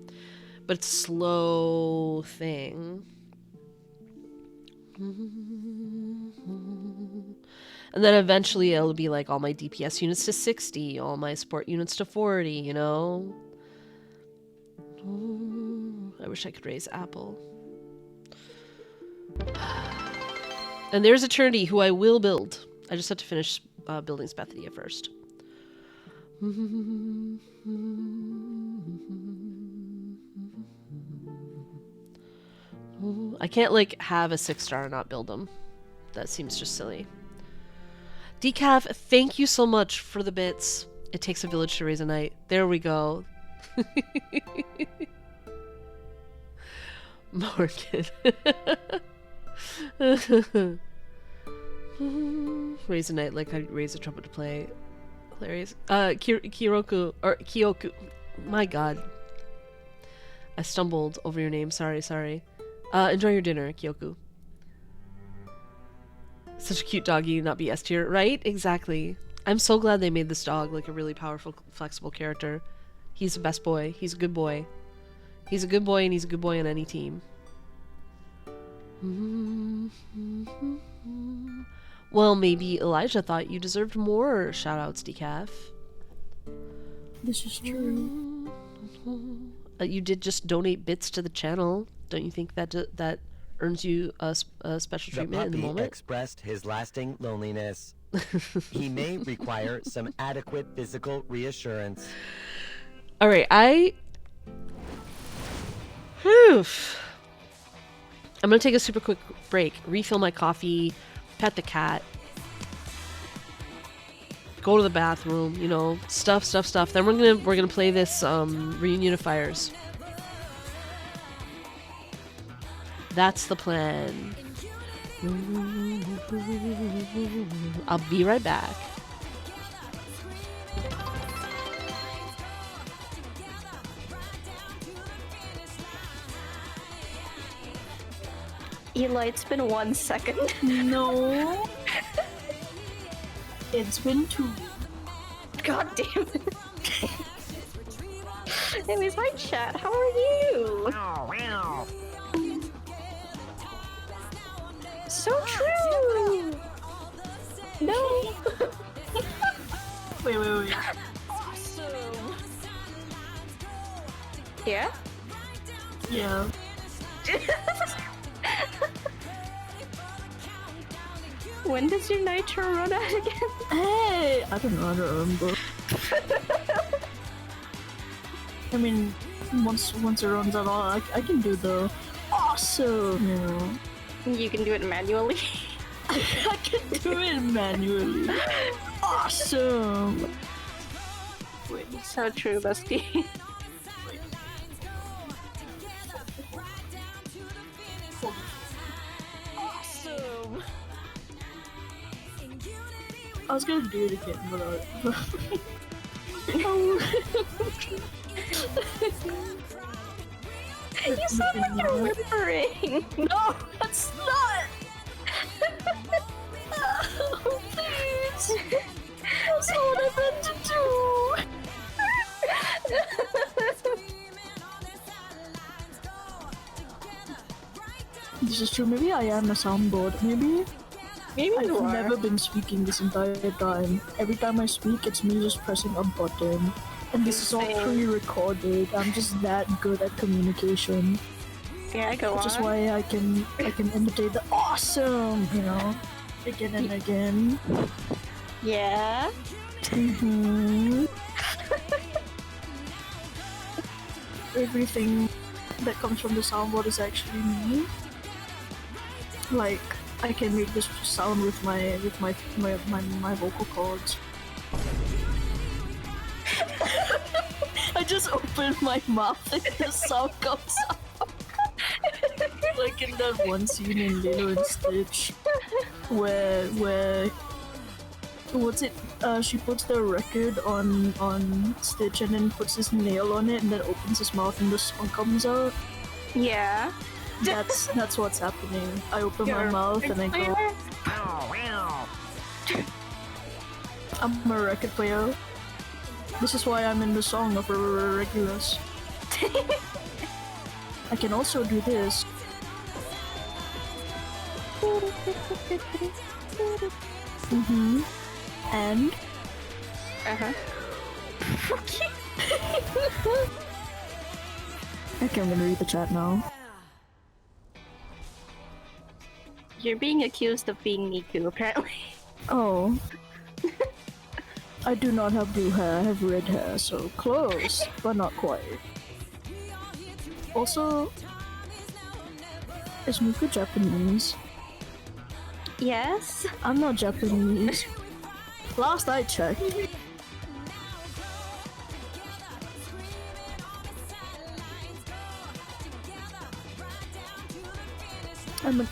but it's a slow thing. And then eventually it'll be like all my DPS units to 60, all my support units to 40, you know? I wish I could raise Apple. And there's Eternity, who I will build. I just have to finish building Spathodea first. I can't, like, have a 6-star and not build them. That seems just silly. Decaf, thank you so much for the bits. It takes a village to raise a knight. There we go. Morgan. Raise a knight like I raise a trumpet to play. Hilarious. Kiroku, or Kyoku. My god. I stumbled over your name. Sorry. Enjoy your dinner, Kyoku. Such a cute doggy, not be S tier, right? Exactly. I'm so glad they made this dog like a really powerful, flexible character. He's the best boy. He's a good boy. He's a good boy, and he's a good boy on any team. Well, maybe Elijah thought you deserved more shoutouts, Decaf. This is true. You did just donate bits to the channel. Don't you think that that earns you a special treatment in the moment? Expressed his lasting loneliness. He may require some adequate physical reassurance. All right, I'm gonna take a super quick break, refill my coffee, pet the cat, go to the bathroom, you know, stuff. Then we're gonna play this Reunion of Fires. That's the plan. I'll be right back. Eli, it's been 1 second. No. It's been 2. God damn it. Anyways, hi chat, how are you? So true! No! Wait. Awesome! Yeah? Yeah. When does your nitro run out again? Hey! I don't remember. I mean, once it runs out, I can do the awesome, you know. You can do it manually. I can do it manually. Awesome. Wait, so true, bestie. Awesome. I was gonna do it again, but You sound like you're whimpering. No, that's not. Oh, please. That's not what I meant to do. This is true. Maybe I am a soundboard. Maybe Maybe you I've are. never been speaking this entire time. Every time I speak, it's me just pressing a button. And this is all pre-recorded. I'm just that good at communication. Yeah, go on. Which is why I can imitate the awesome, you know, again and again. Yeah. Everything that comes from the soundboard is actually me. Like, I can make this sound with my vocal cords. I just open my mouth and the sound comes out. Like in that one scene in Lilo and Stitch, where what's it? She puts the record on Stitch and then puts his nail on it and then opens his mouth and the song comes out. Yeah. That's what's happening. I open my mouth and I go. I'm a record player. This is why I'm in the song of Regulus. I can also do this. Mm-hmm. And? Uh-huh. Okay, I'm gonna read the chat now. You're being accused of being Miku, apparently. Oh. I do not have blue hair, I have red hair, so close, but not quite. Also, is Miku Japanese? Yes? I'm not Japanese. Last I checked. I'm an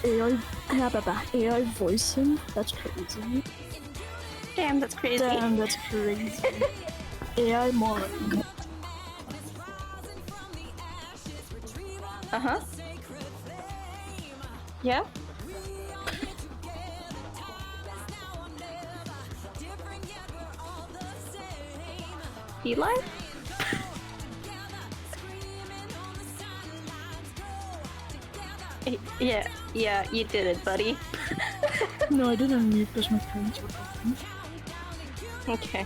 AI voicing? That's crazy. Damn, that's crazy. Damn, that's crazy. AI more. Uh-huh. Yeah? Eli? Yeah, you did it, buddy. No, I didn't mute because my parents were talking. Okay.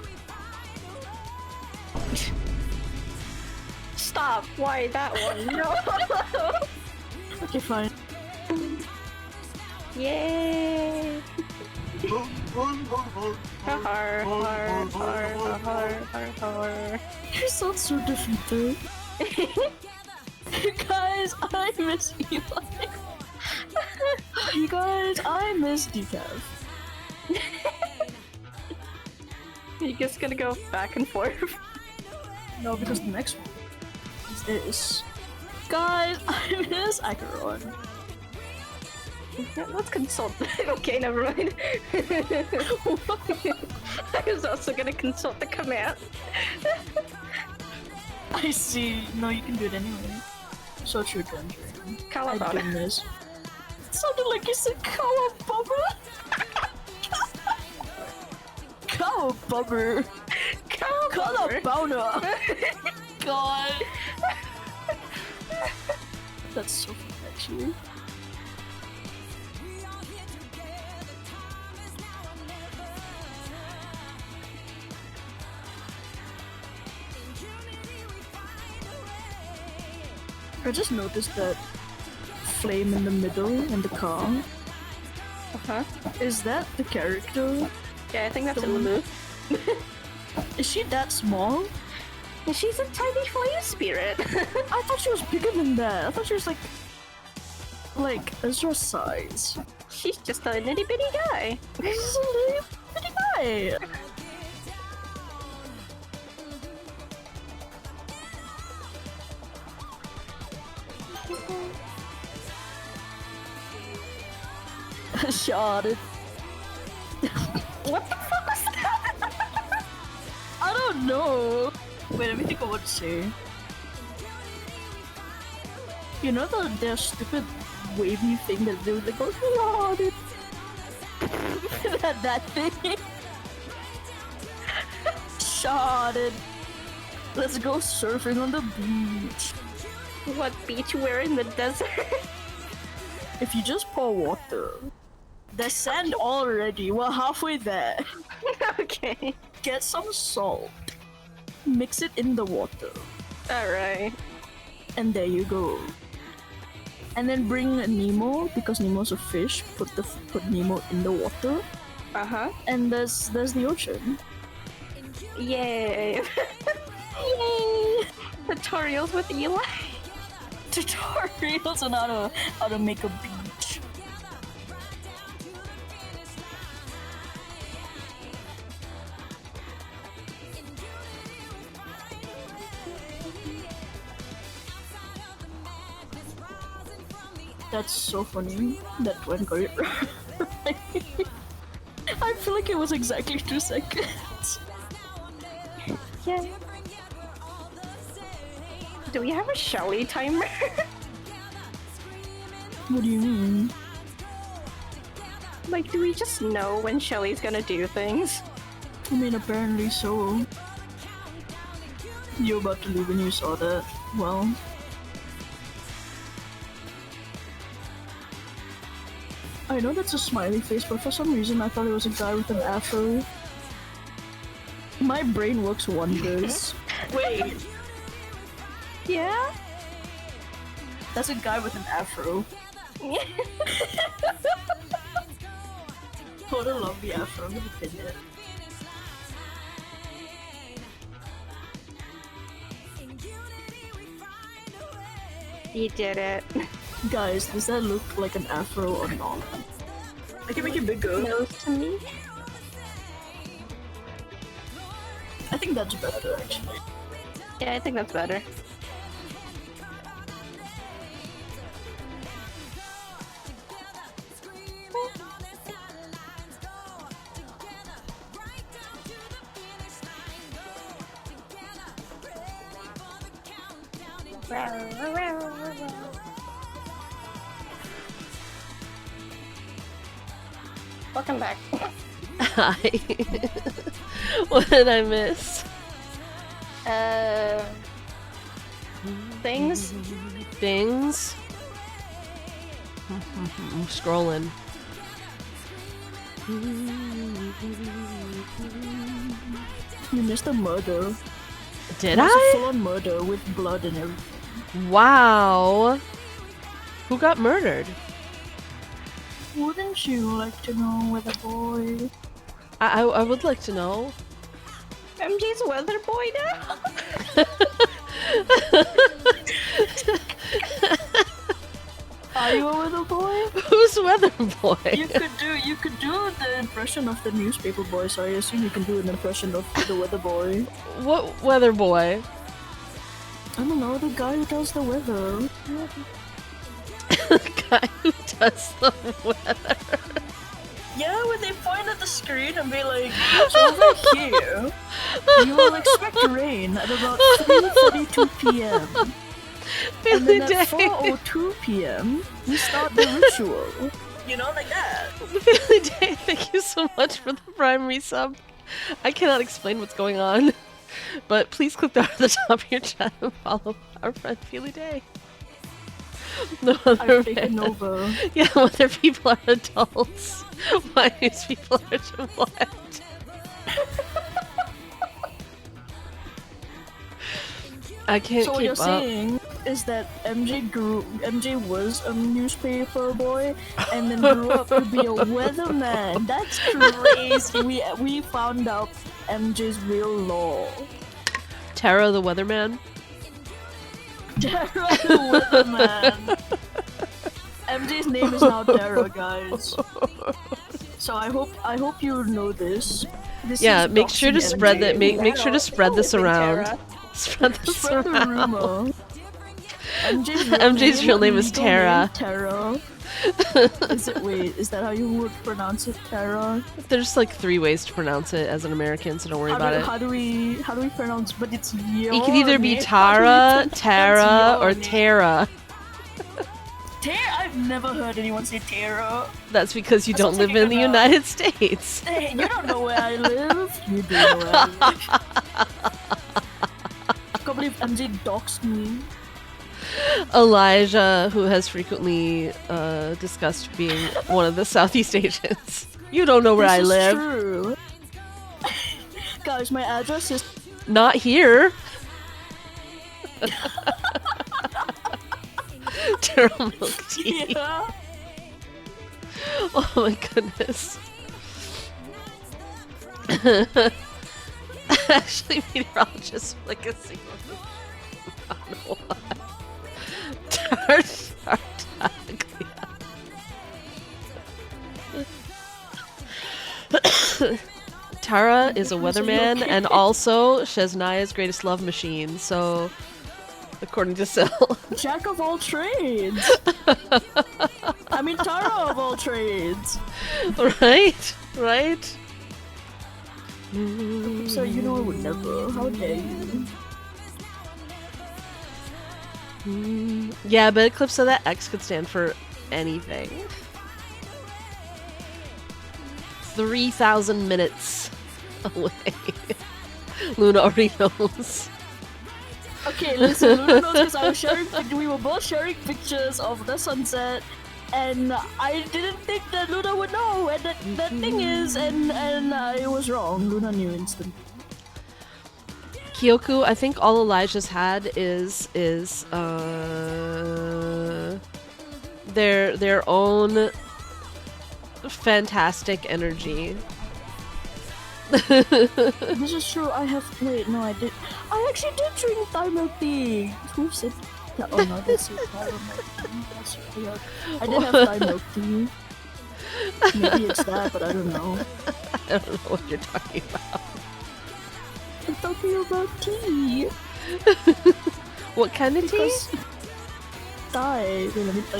Stop! Why that one? No! Okay, fine. Yay! You sound so defeated. Guys, I miss Eli. You guys, I miss Decaf. You're just gonna go back and forth. No, because the next one is this. Guys, I miss Acheron. Let's consult. Okay, never mind. I was also gonna consult the command. I see. No, you can do it anyway. So true, Dungeon. I Kawabana. did this. It sounded like you said Kawabubber. Kawabubber. Kawabubber. God. That's so funny, actually. I just noticed that flame in the middle in the car. Uh-huh. Is that the character? Yeah, I think that's Lulu. Is she that small? She's a tiny flame spirit. I thought she was bigger than that. I thought she was like Ezra size. She's just a itty bitty guy. This is a little bitty guy. Shot it. What the fuck was that? I don't know. Wait, let me think of what to say. You know their stupid wavy thing that they would like go shot it. that thing. Shot it. Let's go surfing on the beach. What beach? We're in the desert. If you just pour water. There's sand already. We're halfway there. Okay. Get some salt. Mix it in the water. Alright. And there you go. And then bring Nemo, because Nemo's a fish. Put Nemo in the water. Uh-huh. And there's the ocean. Yay. Yay! Tutorials with Eli. Tutorials on how to make a beach. That's so funny. That went great. I feel like it was exactly 2 seconds. Yeah. Do we have a Shelly timer? What do you mean? Like, do we just know when Shelly's gonna do things? I mean, apparently so. You were about to leave when you saw that. Well. I know that's a smiley face, but for some reason I thought it was a guy with an afro. My brain works wonders. Wait. Yeah? That's a guy with an afro. What a lovely afro. I'm gonna pin it. You did it. Guys, does that look like an afro or not? I can make it bigger. Nose to me? I think that's better, actually. Yeah, I think that's better. Welcome back. Hi. What did I miss? Things? Things? I'm scrolling. You missed a murder. Did It was a I? full-on murder with blood and everything. Wow. Who got murdered? Wouldn't you like to know with a boy? I would like to know. MJ's weather boy now? Are you a weather boy? Who's weather boy? You could do the impression of the newspaper boy, so I assume you can do an impression of the weather boy. What weather boy? I don't know, the guy who does the weather. The guy who does the weather. Yeah, when they point at the screen and be like, it's over here. You will expect rain at about 3:32 p.m. And then at 4:02 p.m. we start the ritual. You know, like that. Billy Day, thank you so much for the prime resub. I cannot explain what's going on, but please click the at the top of your chat and follow our friend Feely Day. No other I've taken over. Yeah, whether people are adults, why these people are Gillette. I can't So what keep you're up. saying is that MJ was a newspaper boy and then grew up to be a weatherman. That's crazy. We found out MJ's real lore. Tara the Weatherman. Tara the weatherman. MJ's name is now Tara, guys. So I hope you know this. Yeah, is make sure to doxing spread MJ. that. Make sure to spread this around. Tara. Spread this Spread the around. rumor. MJ's real name is legal Tara. name, Tara. Is that how you would pronounce it, Tara? There's like 3 ways to pronounce it as an American, so don't worry about it. How do we pronounce? But it's your It could either be name. Tara, That's Tara, your or name. Tara. I've never heard anyone say Tara. That's because you That don't sounds live like in the a- United States. Hey, you don't know where I live. You do know where I live. I can't believe MJ doxed me. Elijah, who has frequently discussed being one of the Southeast Asians. You don't know where I This is live. True. Guys, my address is Not here. Turtle milk tea. yeah. Oh my goodness. Actually, meteorologist like a single. I don't know why. Tara is a weatherman and also Shesnaya's greatest love machine, so according to Syl. Jack of all trades. I mean, Tara of all trades. Right? Right? So you know I would never. How dare you? Yeah, but Eclipse of that X could stand for anything. 3,000 minutes away. Luna already knows. Okay, listen, Luna knows because I was sharing. We were both sharing pictures of the sunset, and I didn't think that Luna would know. And the thing is, and I was wrong. Luna knew instantly. Kyoku, I think all Elijah's had is their own fantastic energy. This is true. I have. Wait, no, I did. I actually did drink Thai milk tea. Who said that? Oh no, that's it. Thai milk tea. That's weird. I did have Thai milk tea. Maybe it's that, but I don't know. I don't know what you're talking about. I'm talking about tea. What kind of tea? Thai.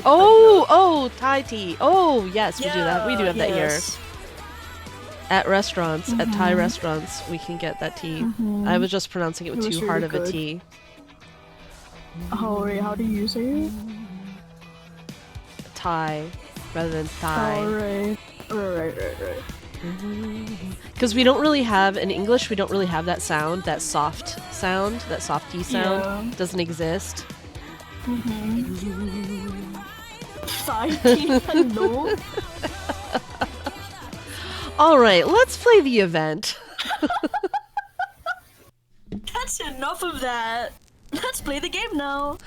Oh, Thai tea. Oh, yes, we do that. We do have that here. Yes. At restaurants, at Thai restaurants, we can get that tea. I was just pronouncing it with It was too hard really of a good. T. Oh, wait, how do you say it? Thai, rather than Thai. Right. Because we don't really have, in English, we don't really have that sound, that soft sound, that soft T sound. Yeah. Doesn't exist. Thai tea, no. Alright, let's play the event. That's enough of that. Let's play the game now.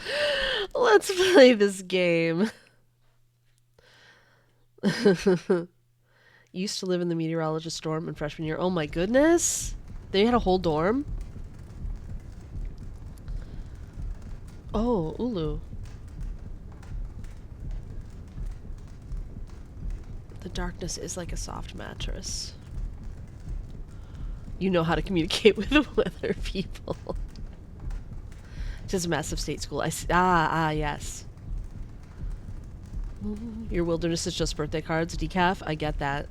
Let's play this game. Used to live in the meteorologist dorm in freshman year. Oh my goodness. They had a whole dorm? Oh, Ulu. The darkness is like a soft mattress. You know how to communicate with other people. Just a massive state school. Yes. Your wilderness is just birthday cards, decaf. I get that.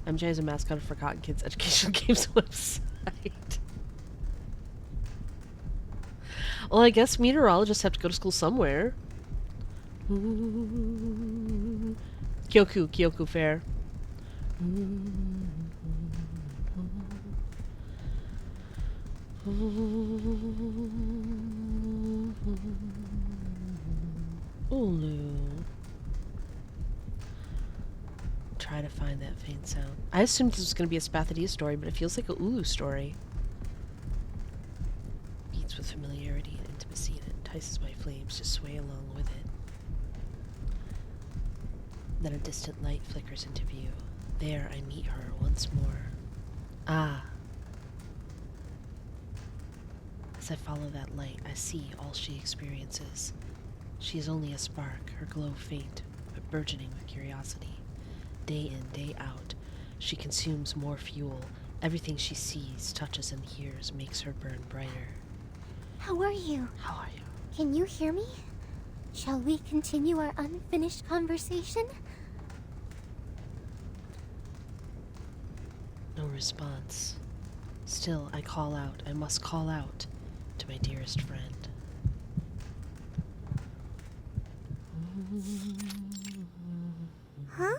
MJ is a mascot of Forgotten Kids Educational Games website. Well, I guess meteorologists have to go to school somewhere. Kyoku Fair. Ulu. Try to find that faint sound. I assumed this was going to be a Spathodea story, but it feels like a Ulu story. Beats with familiarity and intimacy, and it entices my flames to sway along with it. Then a distant light flickers into view. There I meet her once more. Ah. As I follow that light, I see all she experiences. She is only a spark, her glow faint, but burgeoning with curiosity. Day in, day out, she consumes more fuel. Everything she sees, touches, and hears makes her burn brighter. How are you? How are you? Can you hear me? Shall we continue our unfinished conversation? No response. Still, I call out. I must call out to my dearest friend. Huh?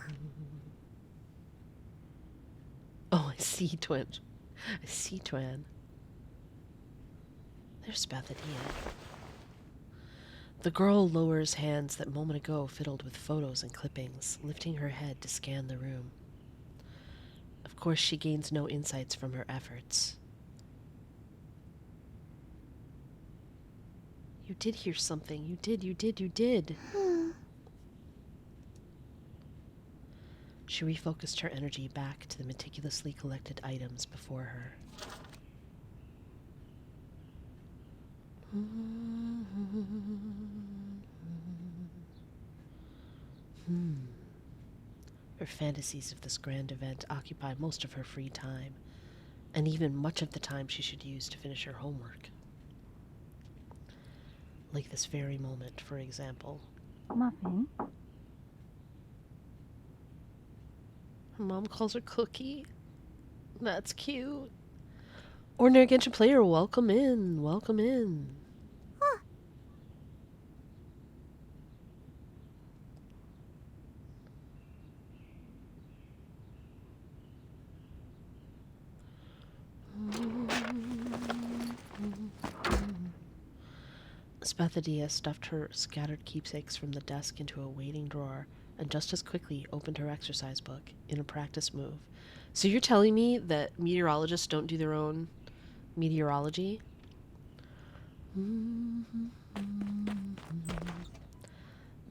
Oh, I see, Twin. I see, Twan. There's Spathodea. The girl lowers hands that moment ago fiddled with photos and clippings, lifting her head to scan the room. Of course, she gains no insights from her efforts. You did hear something. You did. She refocused her energy back to the meticulously collected items before her. Her fantasies of this grand event occupy most of her free time, and even much of the time she should use to finish her homework. Like this very moment, for example. Muffin? Her mom calls her Cookie. That's cute. Ordinary Genshin player, welcome in. Welcome in. Spathodea stuffed her scattered keepsakes from the desk into a waiting drawer and just as quickly opened her exercise book in a practice move. So you're telling me that meteorologists don't do their own meteorology? Then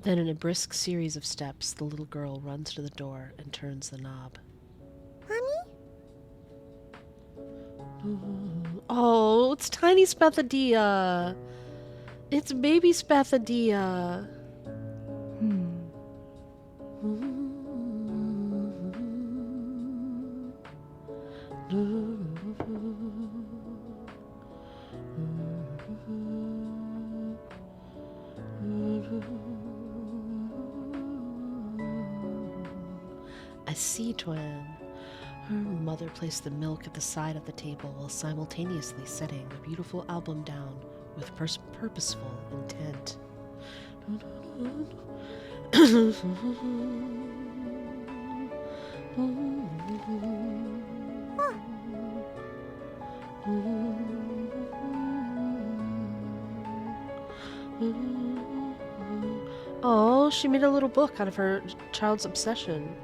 in a brisk series of steps, the little girl runs to the door and turns the knob. Honey? Oh, it's tiny Spathodea. It's baby Spathodea. I see, Twan. Her mother placed the milk at the side of the table while simultaneously setting a beautiful album down with purposeful intent. Oh, she made a little book out of her child's obsession.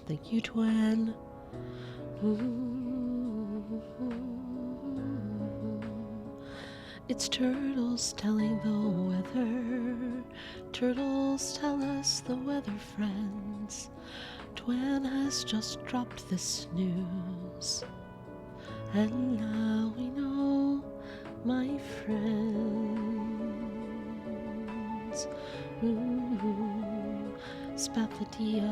Thank you, Twan. It's turtles telling the weather. Turtles tell us the weather, friends. Twan has just dropped this news. And now we know, my friends. Spathodea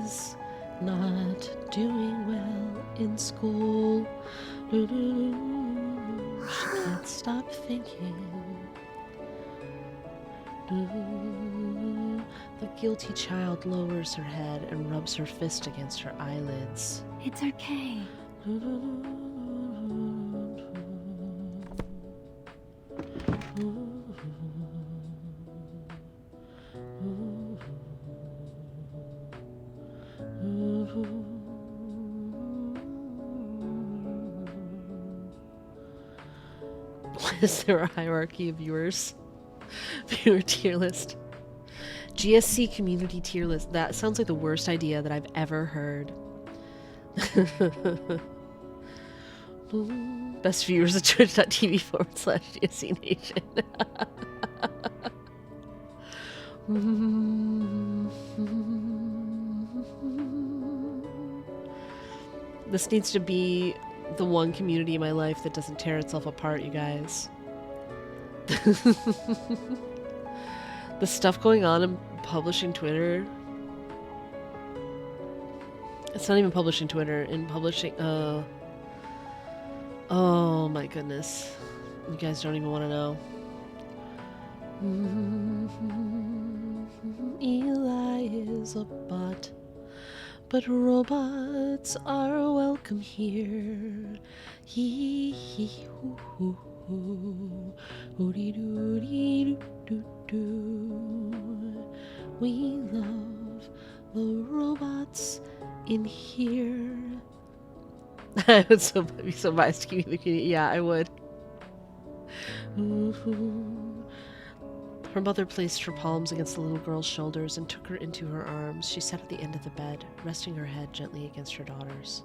is not doing well in school. She can't stop thinking. The guilty child lowers her head and rubs her fist against her eyelids. It's okay. Is there a hierarchy of viewers? Viewer tier list. GSC community tier list. That sounds like the worst idea that I've ever heard. Best viewers at twitch.tv/GSC Nation. This needs to be the one community in my life that doesn't tear itself apart, you guys. The stuff going on in publishing Twitter. It's not even publishing Twitter, in publishing oh my goodness. You guys don't even want to know. Eli is a bot, but robots are welcome here. Hee hee hoo hoo hoo. Hooty dooty doo doo. We love the robots in here. I would be so biased to community. Yeah, I would. Her mother placed her palms against the little girl's shoulders and took her into her arms. She sat at the end of the bed, resting her head gently against her daughter's.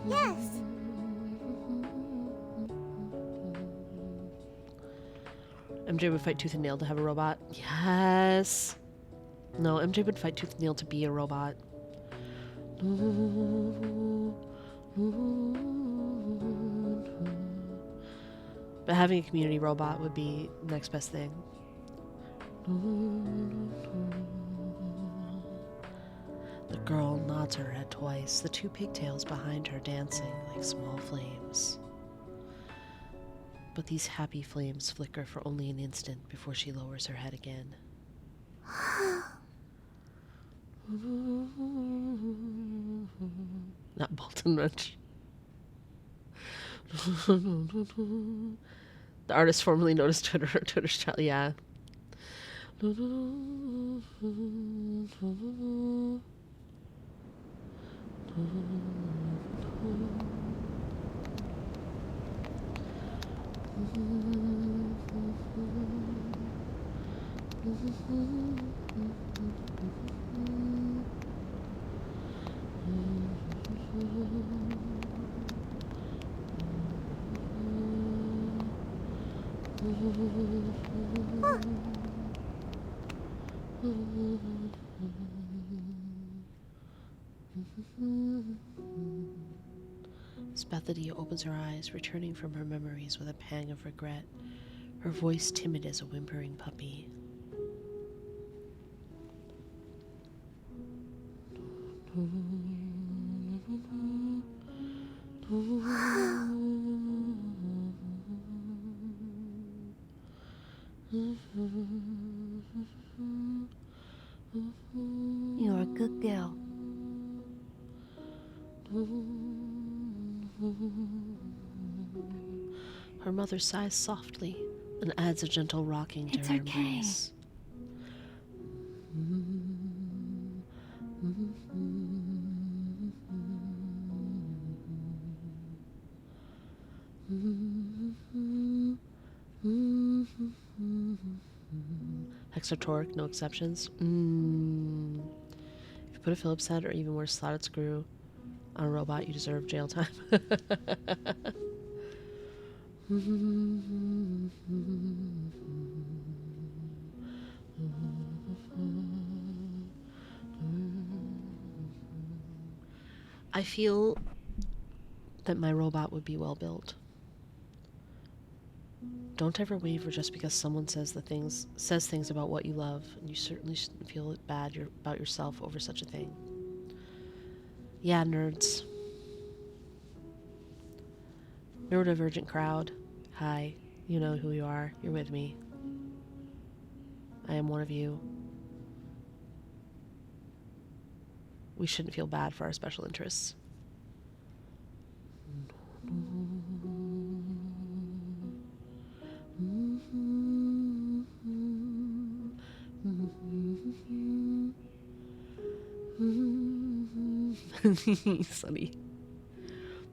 Yes. MJ would fight tooth and nail to have a robot. Yes. No, MJ would fight tooth and nail to be a robot. But having a community robot would be the next best thing. The girl nods her head twice, the two pigtails behind her dancing like small flames. But these happy flames flicker for only an instant before she lowers her head again. Not Bolton Wrench. The artist formerly known as Twitter's child. Yeah. Spathodea opens her eyes, returning from her memories with a pang of regret, her voice timid as a whimpering puppy. You're a good girl. Her mother sighs softly and adds a gentle rocking to her embrace. Hexatoric, no exceptions. If you put a Phillips head or even worse, slotted screw on a robot, you deserve jail time. I feel that my robot would be well built. Don't ever waver just because someone says things about what you love, and you certainly shouldn't feel bad about yourself over such a thing. Yeah, nerds. Neurodivergent crowd. Hi. You know who you are. You're with me. I am one of you. We shouldn't feel bad for our special interests. Sunny.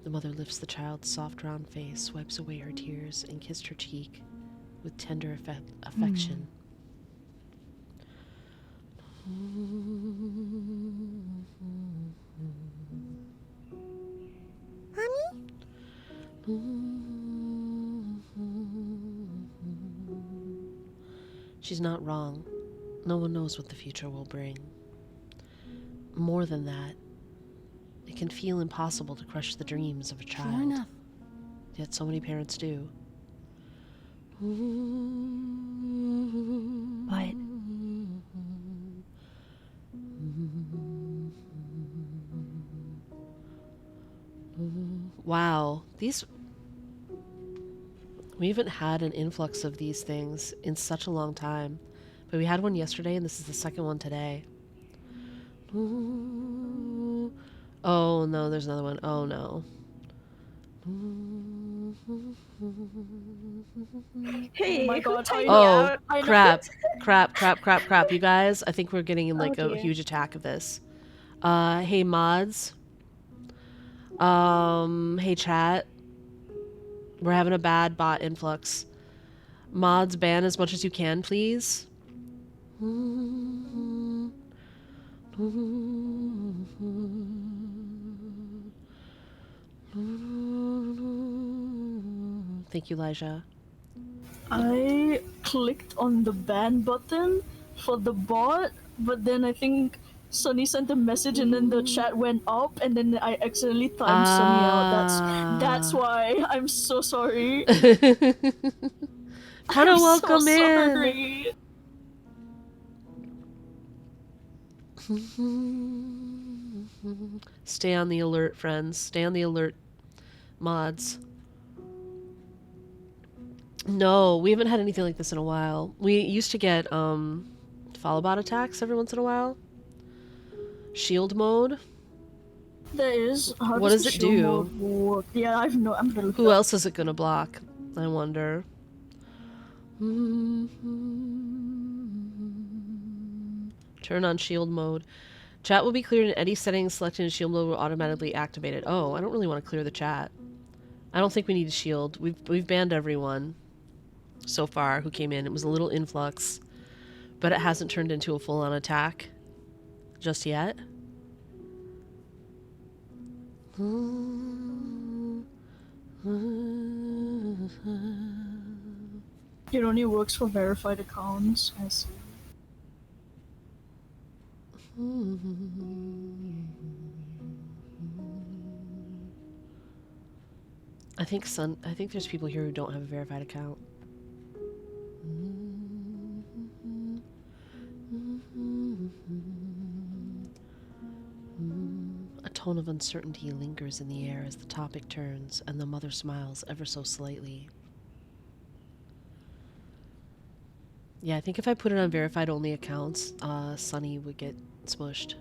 The mother lifts the child's soft round face, wipes away her tears, and kissed her cheek with tender affection. Honey? She's not wrong. No one knows what the future will bring. More than that, it can feel impossible to crush the dreams of a child. Fair enough. Yet so many parents do. But wow, these We haven't had an influx of these things in such a long time. But we had one yesterday, and this is the second one today. Oh, no, there's another one. Oh, no. Hey, Oh my who god, timed me Oh, out? I know crap. it. Crap. You guys, I think we're getting in, like, Oh, a dear. huge attack of this. Hey, mods. Hey, chat. We're having a bad bot influx. Mods, ban as much as you can, please. Thank you, Elijah. I clicked on the ban button for the bot, but then I think Sunny sent a message and then the chat went up and then I accidentally timed Sunny out. That's why. I'm so sorry. Kind I'm of so welcome in. sorry. Stay on the alert, friends. Stay on the alert, mods. No, we haven't had anything like this in a while. We used to get follow bot attacks every once in a while. Shield mode. There is. How What does does the it shield do? mode work? Yeah, I'm gonna look Who it up. else is it gonna block? I wonder. Turn on shield mode. Chat will be cleared in any settings selected in shield mode will automatically activate it. Oh, I don't really want to clear the chat. I don't think we need a shield. We've banned everyone so far who came in. It was a little influx, but it hasn't turned into a full-on attack just yet. It only works for verified accounts. I see. I think there's people here who don't have a verified account. A tone of uncertainty lingers in the air as the topic turns, and the mother smiles ever so slightly. Yeah, I think if I put it on verified only accounts, Sunny would get smushed.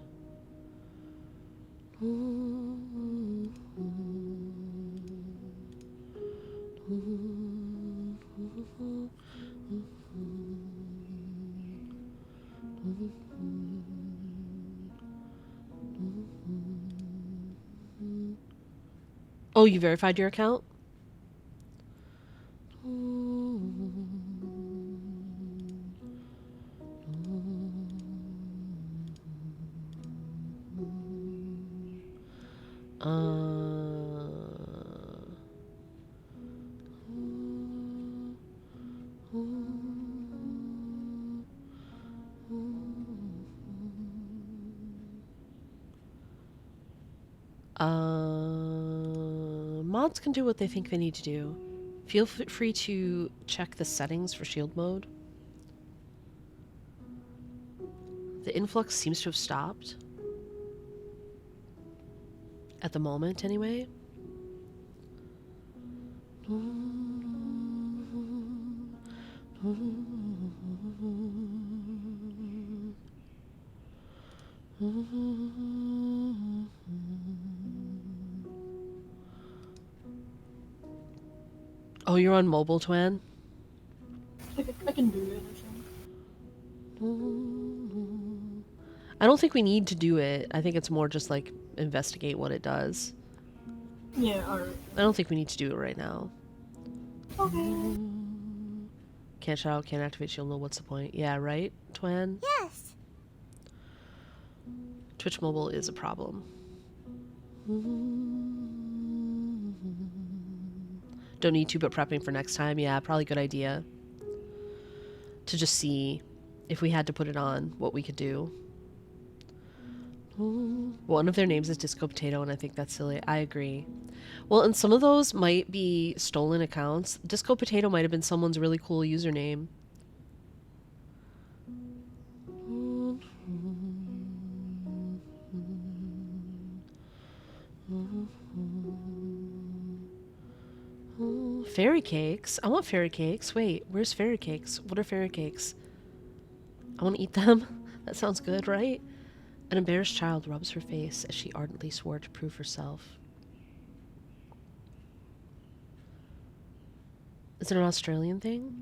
Oh, you verified your account? Mods can do what they think they need to do. Feel free to check the settings for shield mode. The influx seems to have stopped. At the moment, anyway. Oh, you're on mobile, Twan? I can do it, I think. I don't think we need to do it. I think it's more just like investigate what it does. Yeah, alright. I don't think we need to do it right now. Okay. Can't shout out, can't activate shield mode. What's the point? Yeah, right, Twan? Yes. Twitch mobile is a problem. Don't need to, but prepping for next time. Yeah, probably a good idea. To just see if we had to put it on, what we could do. One of their names is Disco Potato, and I think that's silly. I agree. Well, and some of those might be stolen accounts. Disco Potato might have been someone's really cool username. Fairy cakes? I want fairy cakes. Wait, where's fairy cakes? What are fairy cakes? I want to eat them. That sounds good, right? An embarrassed child rubs her face as she ardently swore to prove herself. Is it an Australian thing?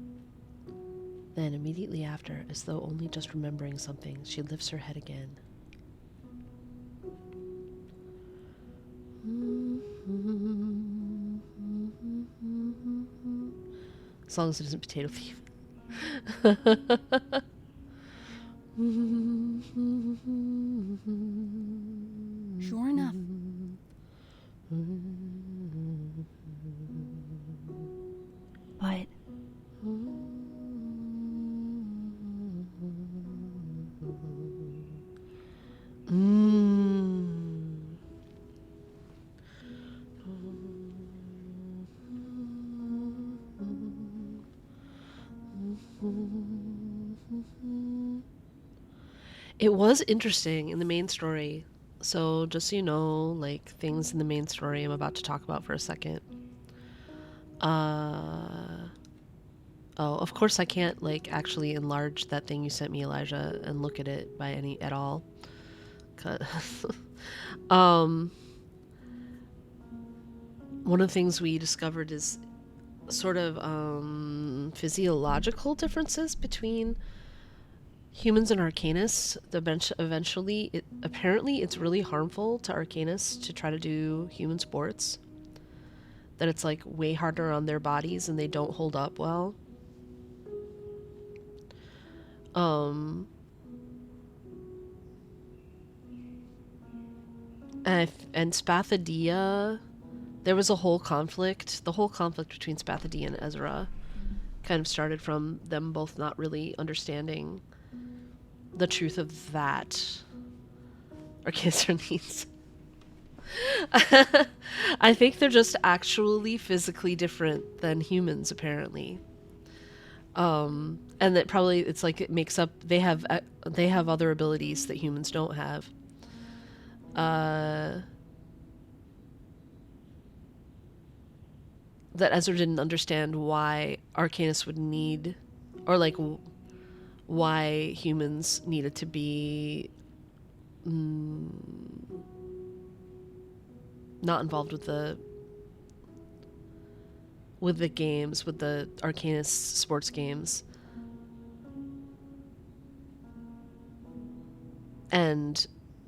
Then, immediately after, as though only just remembering something, she lifts her head again. As long as it isn't potato thief. Sure enough. But It was interesting in the main story. So just so you know, like things in the main story I'm about to talk about for a second. Oh, of course I can't like actually enlarge that thing you sent me, Elijah, and look at it by any at all. One of the things we discovered is sort of physiological differences between humans and Arcanists. Eventually, apparently it's really harmful to Arcanists to try to do human sports. That it's like way harder on their bodies and they don't hold up well. And Spathodea, there was a whole conflict. The whole conflict between Spathodea and Ezra kind of started from them both not really understanding the truth of that. Or cancer needs. I think they're just actually physically different than humans, apparently. And that probably it's like it makes up. They have other abilities that humans don't have. That Ezra didn't understand why Arcanists would need, or like why humans needed to be not involved with the games, with the Arcanist sports games. And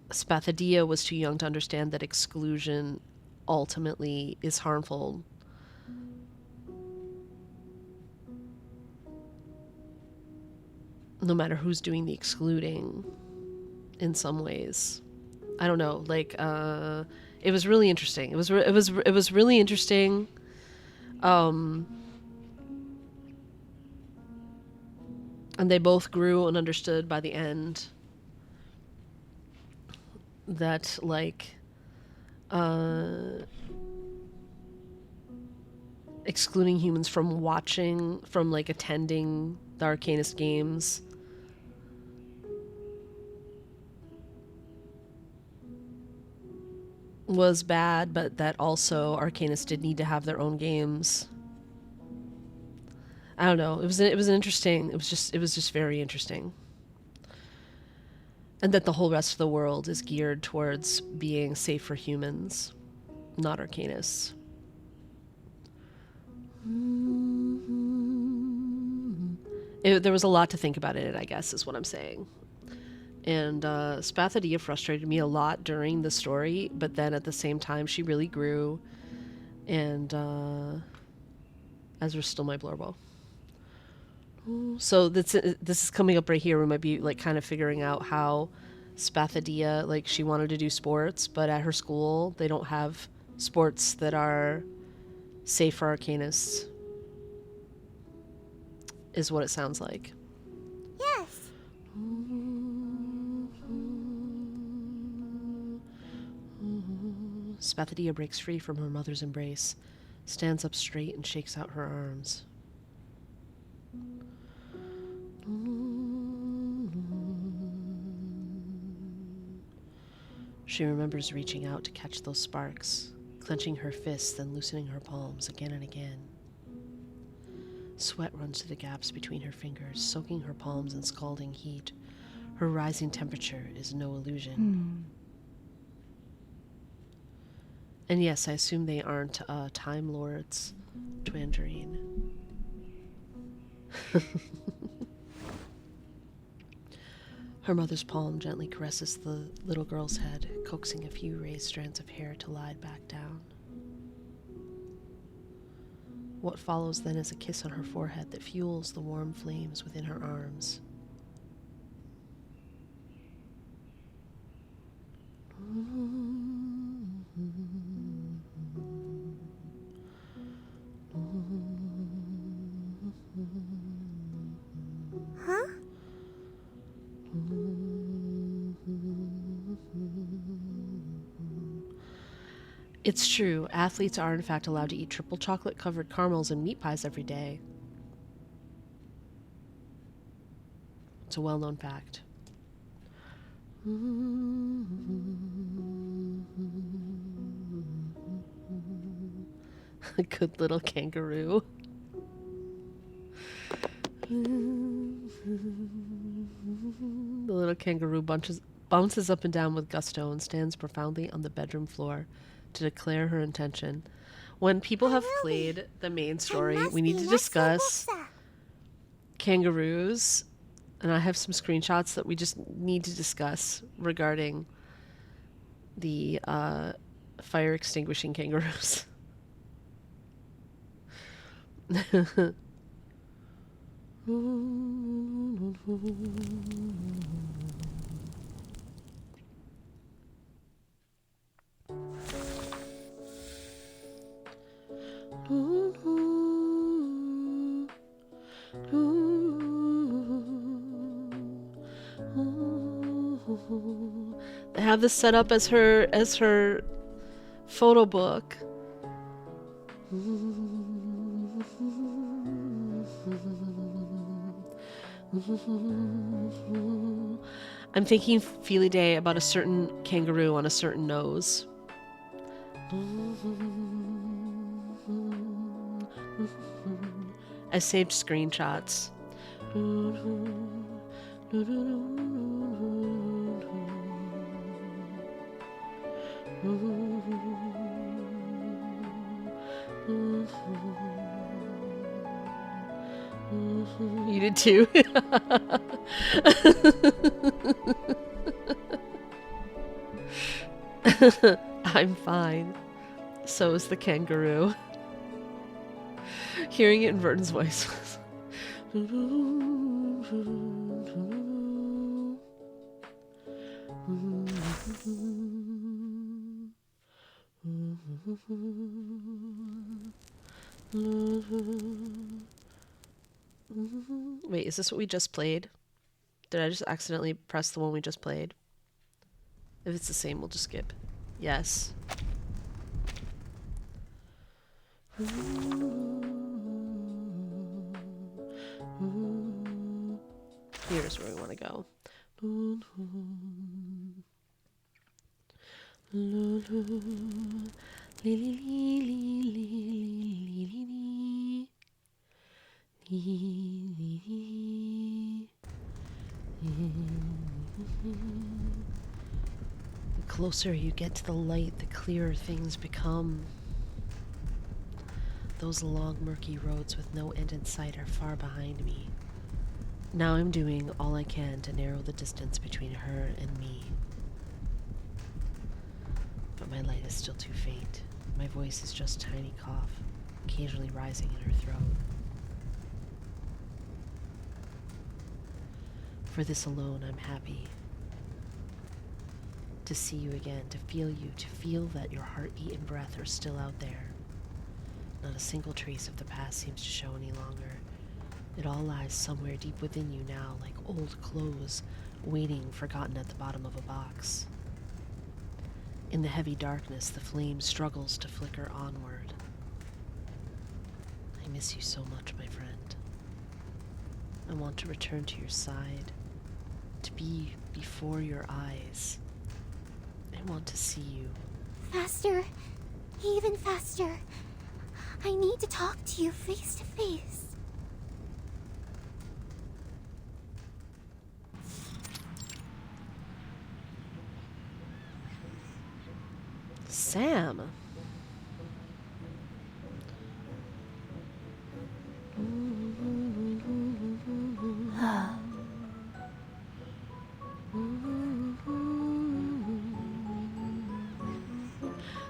Spathodea was too young to understand that exclusion ultimately is harmful. No matter who's doing the excluding in some ways. I don't know, like it was really interesting. It was really interesting. And they both grew and understood by the end that like excluding humans from watching, from like attending the Arcanist games was bad, but that also Arcanists did need to have their own games. I don't know. It was an interesting. It was just very interesting. And that the whole rest of the world is geared towards being safe for humans, not Arcanists. There was a lot to think about in it, I guess, is what I'm saying. And Spathodea frustrated me a lot during the story, but then at the same time, she really grew. And Ezra's still my Blurbo. So this is coming up right here. We might be like kind of figuring out how Spathodea, like she wanted to do sports, but at her school they don't have sports that are safe for Arcanists. Is what it sounds like. Yes. Spathodea breaks free from her mother's embrace, stands up straight and shakes out her arms. She remembers reaching out to catch those sparks, clenching her fists, then loosening her palms again and again. Sweat runs through the gaps between her fingers, soaking her palms in scalding heat. Her rising temperature is no illusion. And yes, I assume they aren't Time Lords, Twangerine. Her mother's palm gently caresses the little girl's head, coaxing a few raised strands of hair to glide back down. What follows then is a kiss on her forehead that fuels the warm flames within her arms. Huh? It's true, athletes are in fact allowed to eat triple chocolate covered caramels and meat pies every day. It's a well-known fact. A good little kangaroo. The little kangaroo bounces up and down with gusto and stands profoundly on the bedroom floor to declare her intention. When people have played the main story, we need to discuss kangaroos, and I have some screenshots that we just need to discuss regarding the fire extinguishing kangaroos. They have this set up as her photo book. I'm thinking Feely Day about a certain kangaroo on a certain nose. I saved screenshots. You did too. I'm fine. So is the kangaroo. Hearing it in Verton's voice. Wait, is this what we just played? Did I just accidentally press the one we just played? If it's the same, we'll just skip. Yes. Here's where we want to go. The closer you get to the light, the clearer things become. Those long, murky roads with no end in sight are far behind me. Now I'm doing all I can to narrow the distance between her and me. But my light is still too faint. My voice is just a tiny cough, occasionally rising in her throat. For this alone, I'm happy. To see you again, to feel you, to feel that your heartbeat and breath are still out there. Not a single trace of the past seems to show any longer. It all lies somewhere deep within you now, like old clothes, waiting forgotten at the bottom of a box. In the heavy darkness, the flame struggles to flicker onward. I miss you so much, my friend. I want to return to your side, to be before your eyes. I want to see you. Faster. Even faster. I need to talk to you face to face. Sam.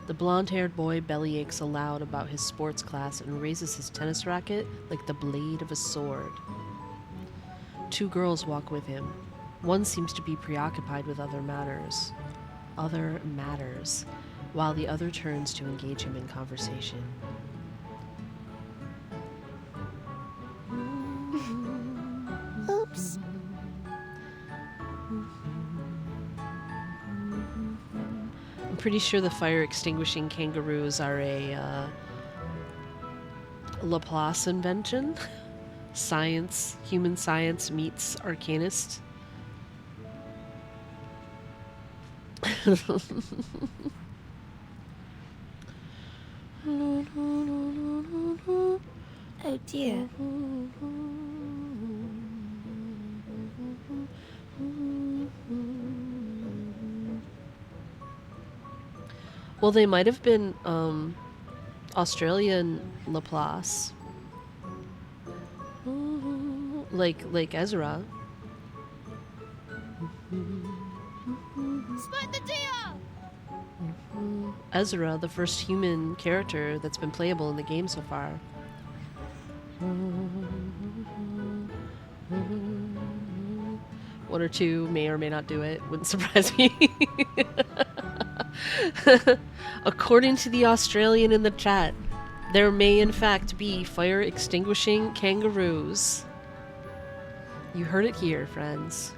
The blonde-haired boy bellyaches aloud about his sports class and raises his tennis racket like the blade of a sword. Two girls walk with him. One seems to be preoccupied with other matters, while the other turns to engage him in conversation. Oops. I'm pretty sure the fire extinguishing kangaroos are a Laplace invention. Science, human science meets arcanist. Oh dear. Well, they might have been Australian Laplace. Like Ezra. Spathodea! Ezra, the first human character that's been playable in the game so far. One or two may or may not do it. Wouldn't surprise me. According to the Australian in the chat, there may in fact be fire extinguishing kangaroos. You heard it here, friends.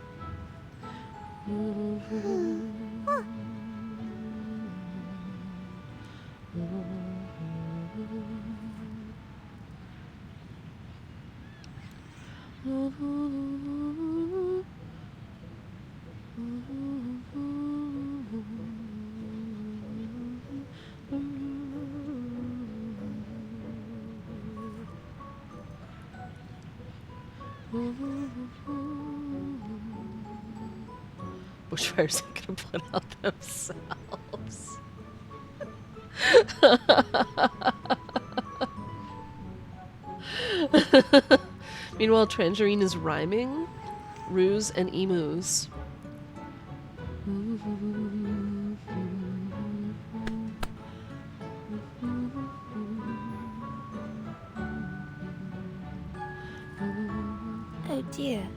Bushfires are gonna put out themselves. Meanwhile, Tangerine is rhyming ruse and emus. Oh dear.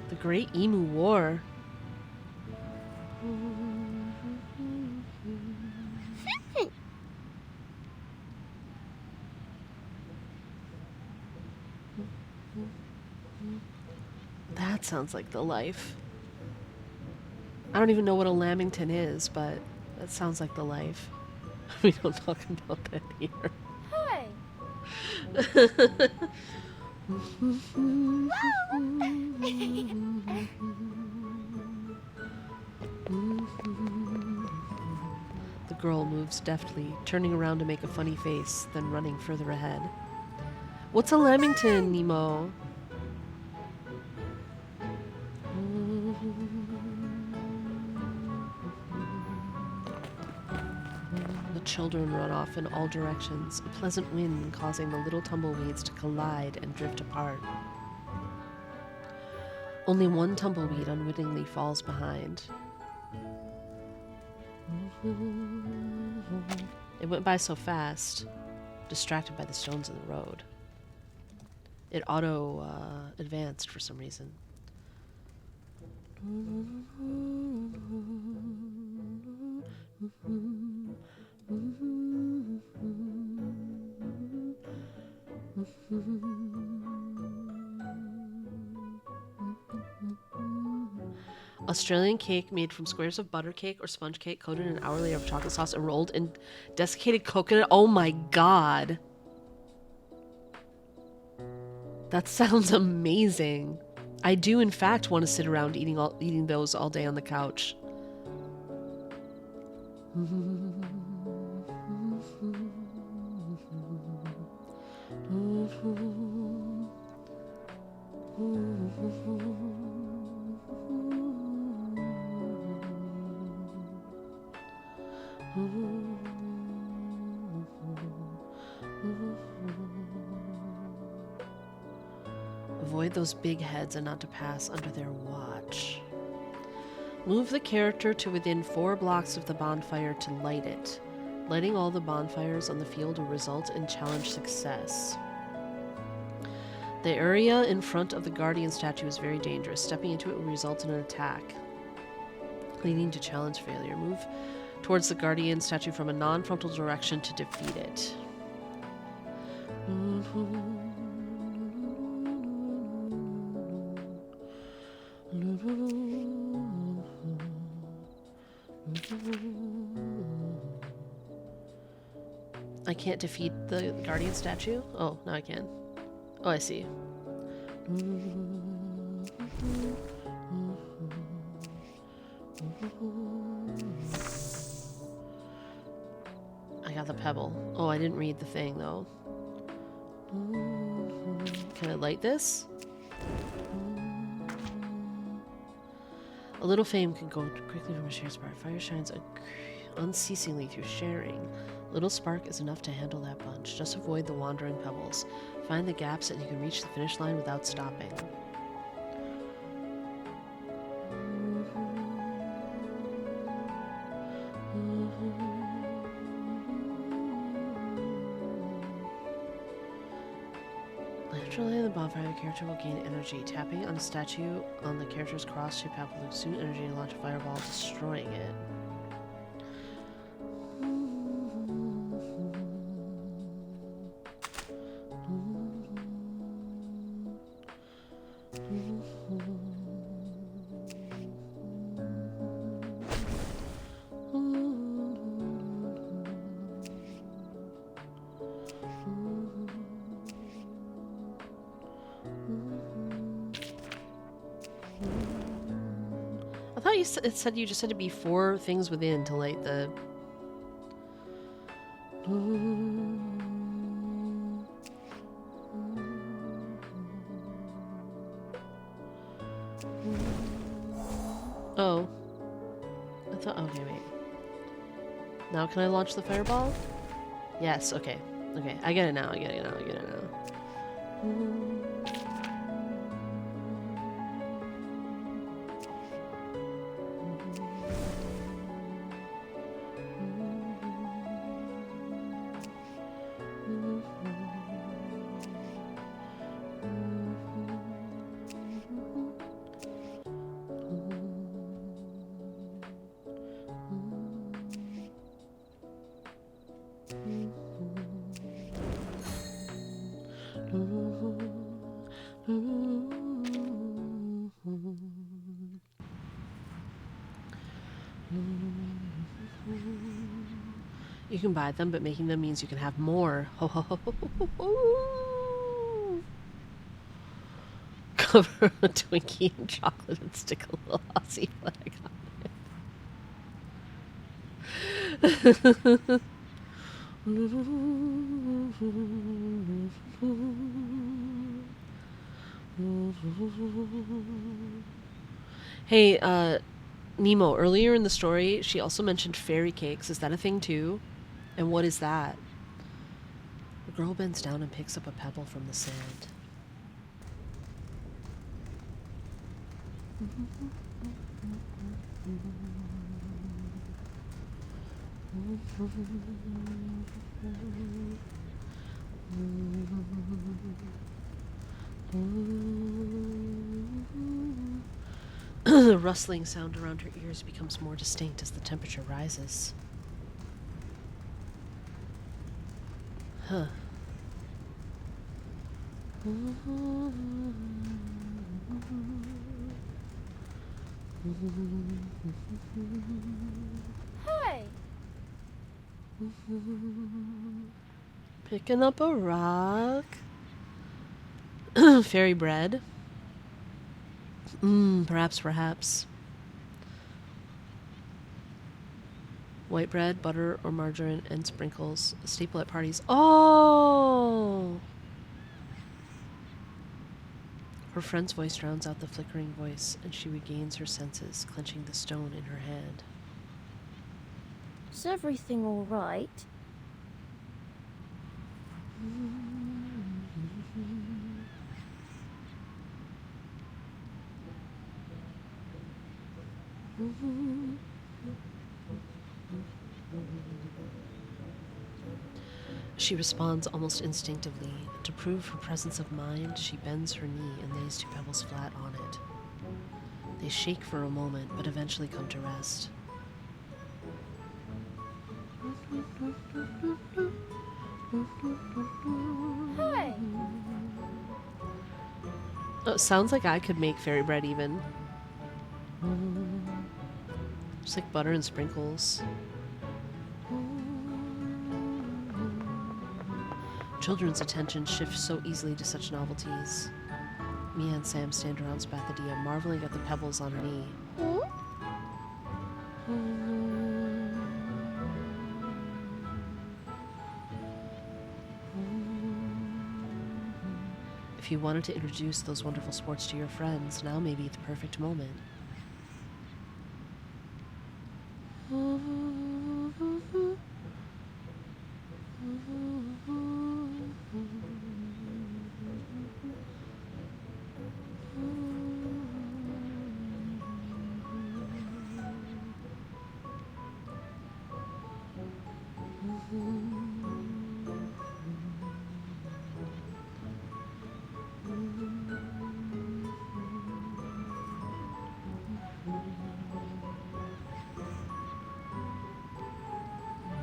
The Great Emu War. That sounds like the life. I don't even know what a Lamington is, but that sounds like the life. We don't talk about that here. Hey! The girl moves deftly, turning around to make a funny face, then running further ahead. What's a Lamington, Nemo? The children run off in all directions, a pleasant wind causing the little tumbleweeds to collide and drift apart. Only one tumbleweed unwittingly falls behind. It went by so fast, distracted by the stones in the road. It auto-advanced for some reason. Australian cake made from squares of butter cake or sponge cake coated in an outer layer of chocolate sauce and rolled in desiccated coconut. Oh my god. That sounds amazing. I do in fact want to sit around eating those all day on the couch. Avoid those big heads and not to pass under their watch. Move the character to within 4 blocks of the bonfire to light it. Lighting all the bonfires on the field will result in challenge success. The area in front of the guardian statue is very dangerous. Stepping into it will result in an attack, leading to challenge failure. Move towards the guardian statue from a non-frontal direction to defeat it. I can't defeat the guardian statue? Oh, now I can. Oh, I see. I got the pebble. Oh, I didn't read the thing, though. Can I light this? A little flame can go quickly from a shared spark. Fire shines unceasingly through sharing. A little spark is enough to handle that bunch. Just avoid the wandering pebbles. Find the gaps and you can reach the finish line without stopping. Literally, the bonfire, the character will gain energy. Tapping on a statue on the character's cross shape path will consume energy and launch a fireball, destroying it. I thought it said you just had to be 4 things within to light the... Oh. I thought... Okay, wait. Now can I launch the fireball? Yes, okay. Okay, I get it now, I get it now, I get it now. You can buy them, but making them means you can have more. Ho ho ho ho ho ho. Cover a Twinkie in chocolate and stick a little Aussie flag on it. Hey, Nemo, earlier in the story, she also mentioned fairy cakes. Is that a thing too? And what is that? The girl bends down and picks up a pebble from the sand. The rustling sound around her ears becomes more distinct as the temperature rises. Huh. Hey! Picking up a rock. Fairy bread. Perhaps. White bread, butter, or margarine, and sprinkles. A staple at parties. Oh! Her friend's voice drowns out the flickering voice, and she regains her senses, clenching the stone in her hand. Is everything all right? She responds almost instinctively. To prove her presence of mind, she bends her knee and lays 2 pebbles flat on it. They shake for a moment, but eventually come to rest. Hey! Oh, it sounds like I could make fairy bread even. Just like butter and sprinkles. Children's attention shifts so easily to such novelties. Mia and Sam stand around Spathodea, marveling at the pebbles on her knee. If you wanted to introduce those wonderful sports to your friends, now may be the perfect moment.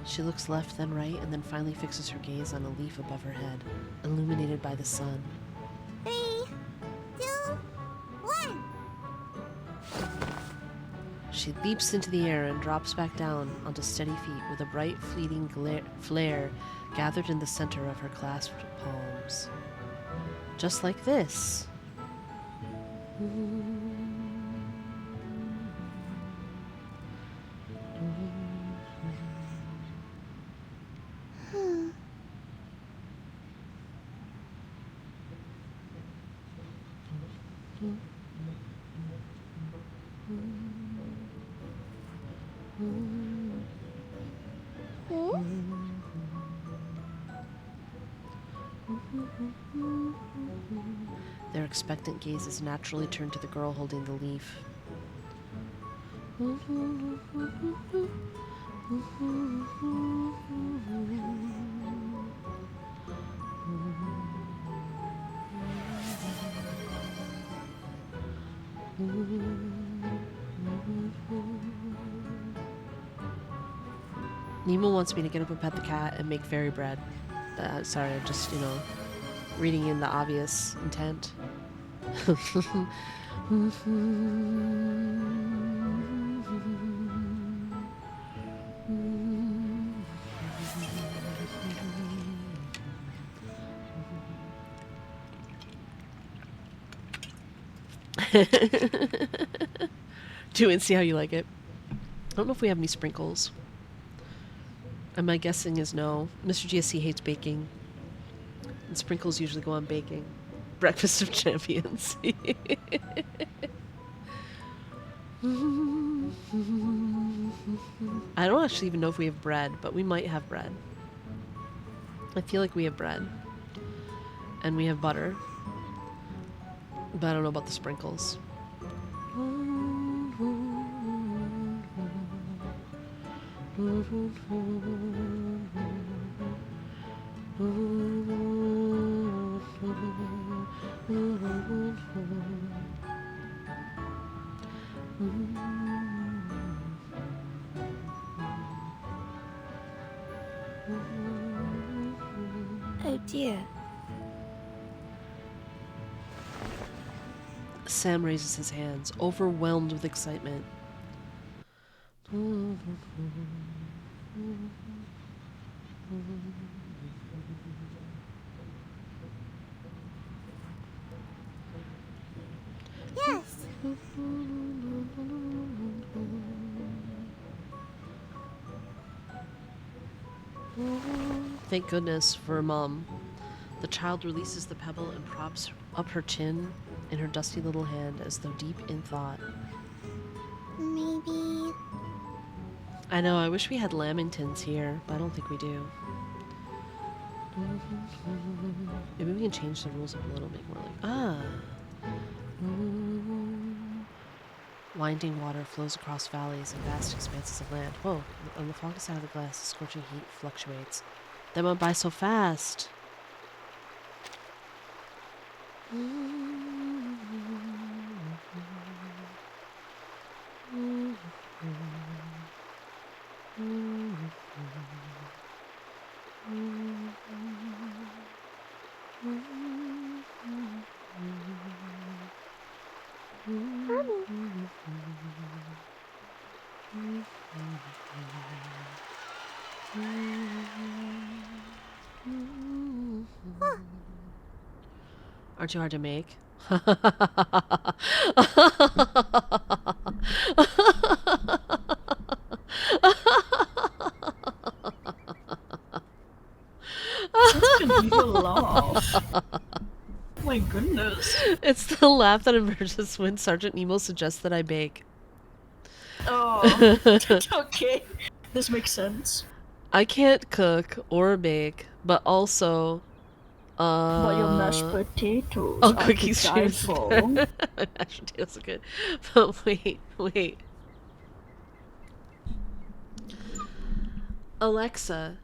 She looks left, then right, and then finally fixes her gaze on a leaf above her head, illuminated by the sun. 3, 2, 1. She leaps into the air and drops back down onto steady feet with a bright, fleeting flare gathered in the center of her clasped palms. Just like this. Their expectant gazes naturally turn to the girl holding the leaf. Nemo wants me to get up and pet the cat and make fairy bread. Sorry, I'm just, reading in the obvious intent. Do it and see how you like it. I don't know if we have any sprinkles. And my guessing is no. Mr. GSC hates baking. And sprinkles usually go on baking. Breakfast of Champions. I don't actually even know if we have bread, but we might have bread. I feel like we have bread. And we have butter. But I don't know about the sprinkles. Oh dear. Sam raises his hands, overwhelmed with excitement. Yes. Thank goodness for Mom. The child releases the pebble and props up her chin in her dusty little hand as though deep in thought. Maybe... I know, I wish we had lamingtons here, but I don't think we do. Maybe we can change the rules up a little, make more like... Ah! Winding water flows across valleys and vast expanses of land. Whoa, on the foggy side of the glass, the scorching heat fluctuates. That went by so fast! Aren't you hard to make? Such an evil laugh. My goodness. It's the laugh that emerges when Sergeant Nemo suggests that I bake. Oh, okay. This makes sense. I can't cook or bake, but also But your mashed potatoes oh, are cookies to die for. My mashed potatoes are good. But wait. Alexa,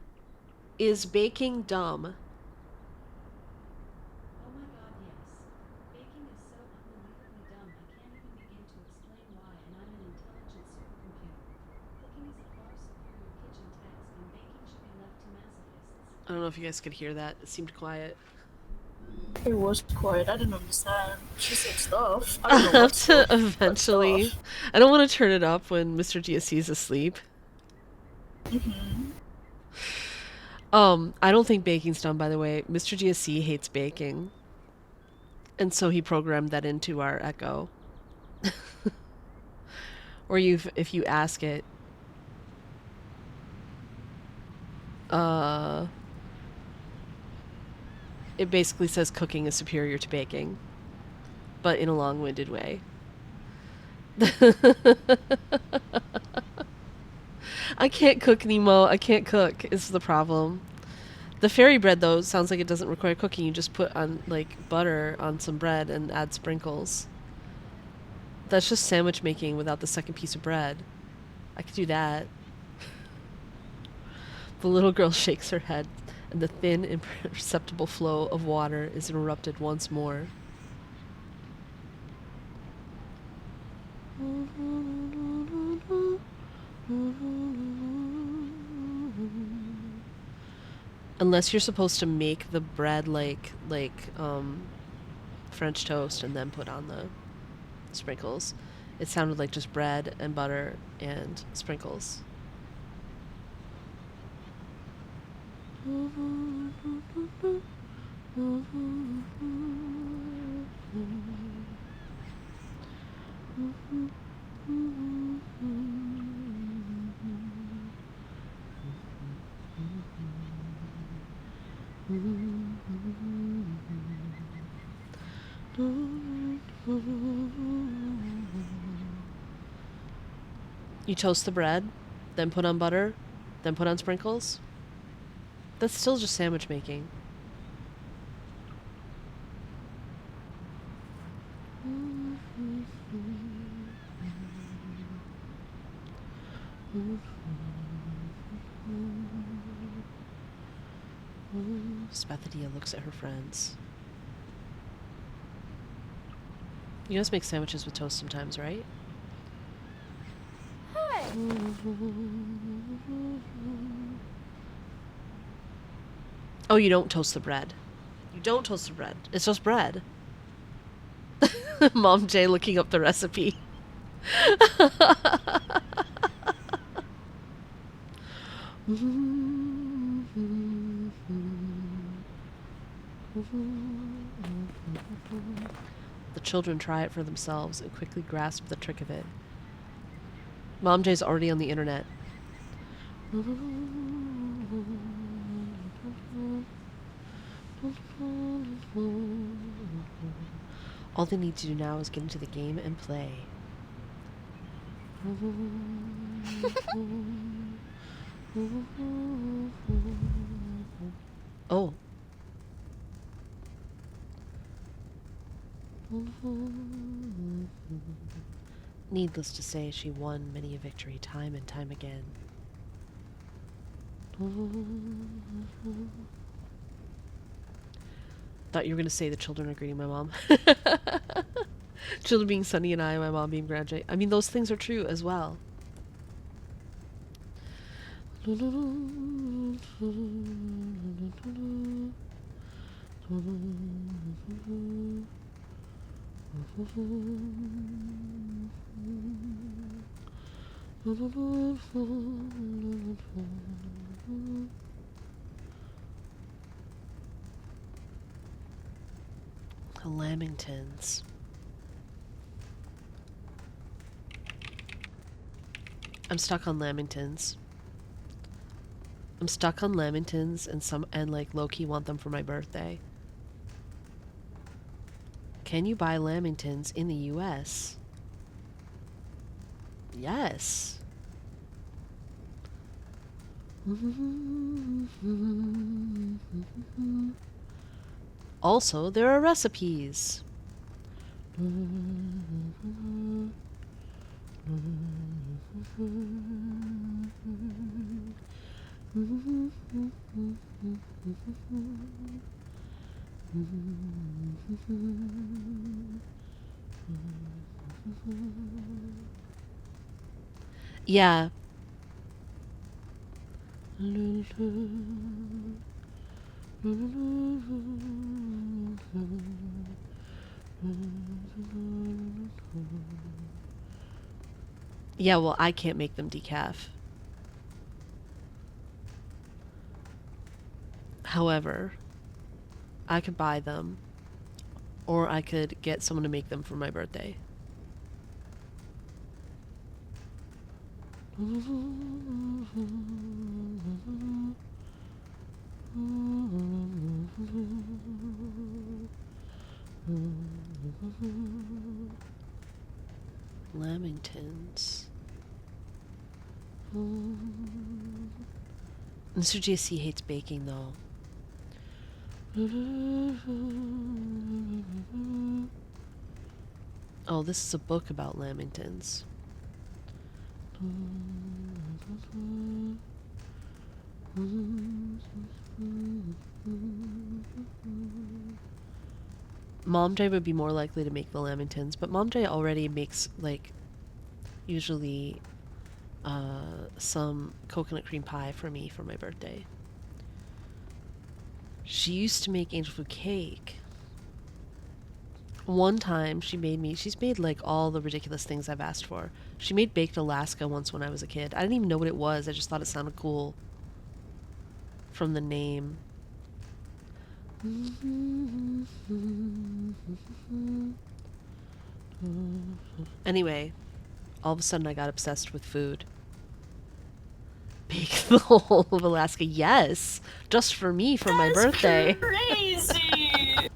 is baking dumb? I don't know if you guys could hear that. It seemed quiet. It was quiet. I didn't understand. She said stuff. I I'll don't know have what stuff, to eventually. stuff. I don't want to turn it up when Mr. DSC is asleep. I don't think baking's done, by the way. Mr. GSC hates baking. And so he programmed that into our Echo. Or if you ask it, it basically says cooking is superior to baking, but in a long-winded way. I can't cook, Nemo. I can't cook is the problem. The fairy bread, though, sounds like it doesn't require cooking. You just put on, like, butter on some bread and add sprinkles. That's just sandwich making without the second piece of bread. I could do that. The little girl shakes her head, and the thin, imperceptible flow of water is interrupted once more. Unless you're supposed to make the bread like French toast and then put on the sprinkles. It sounded like just bread and butter and sprinkles. You toast the bread, then put on butter, then put on sprinkles. That's still just sandwich making. Spathodea looks at her friends. You guys make sandwiches with toast sometimes, right? Oh, you don't toast the bread. You don't toast the bread. It's just bread. Mom J looking up the recipe. The children try it for themselves and quickly grasp the trick of it. Mom J's already on the internet. All they need to do now is get into the game and play. Oh. Needless to say, she won many a victory time and time again. Thought you were going to say the children are greeting my mom. Children being Sunny and I, my mom being Grandjay. I mean, those things are true as well. Lamingtons. I'm stuck on Lamingtons. I'm stuck on Lamingtons and like low-key want them for my birthday. Can you buy Lamingtons in the US? Yes. Also, there are recipes. Yeah. Yeah, well, I can't make them decaf. However, I could buy them, or I could get someone to make them for my birthday. Lamingtons. Mr. JC hates baking though. Oh, this is a book about Lamingtons. Mom J would be more likely to make the Lamingtons, but Mom J already makes, like, usually some coconut cream pie for me for my birthday. She used to make angel food cake. One time she's made like all the ridiculous things I've asked for. She made baked Alaska once when I was a kid. I didn't even know what it was. I just thought it sounded cool from the name. Anyway, all of a sudden I got obsessed with food. Bake the whole of Alaska. Yes! Just for me for my birthday. Crazy!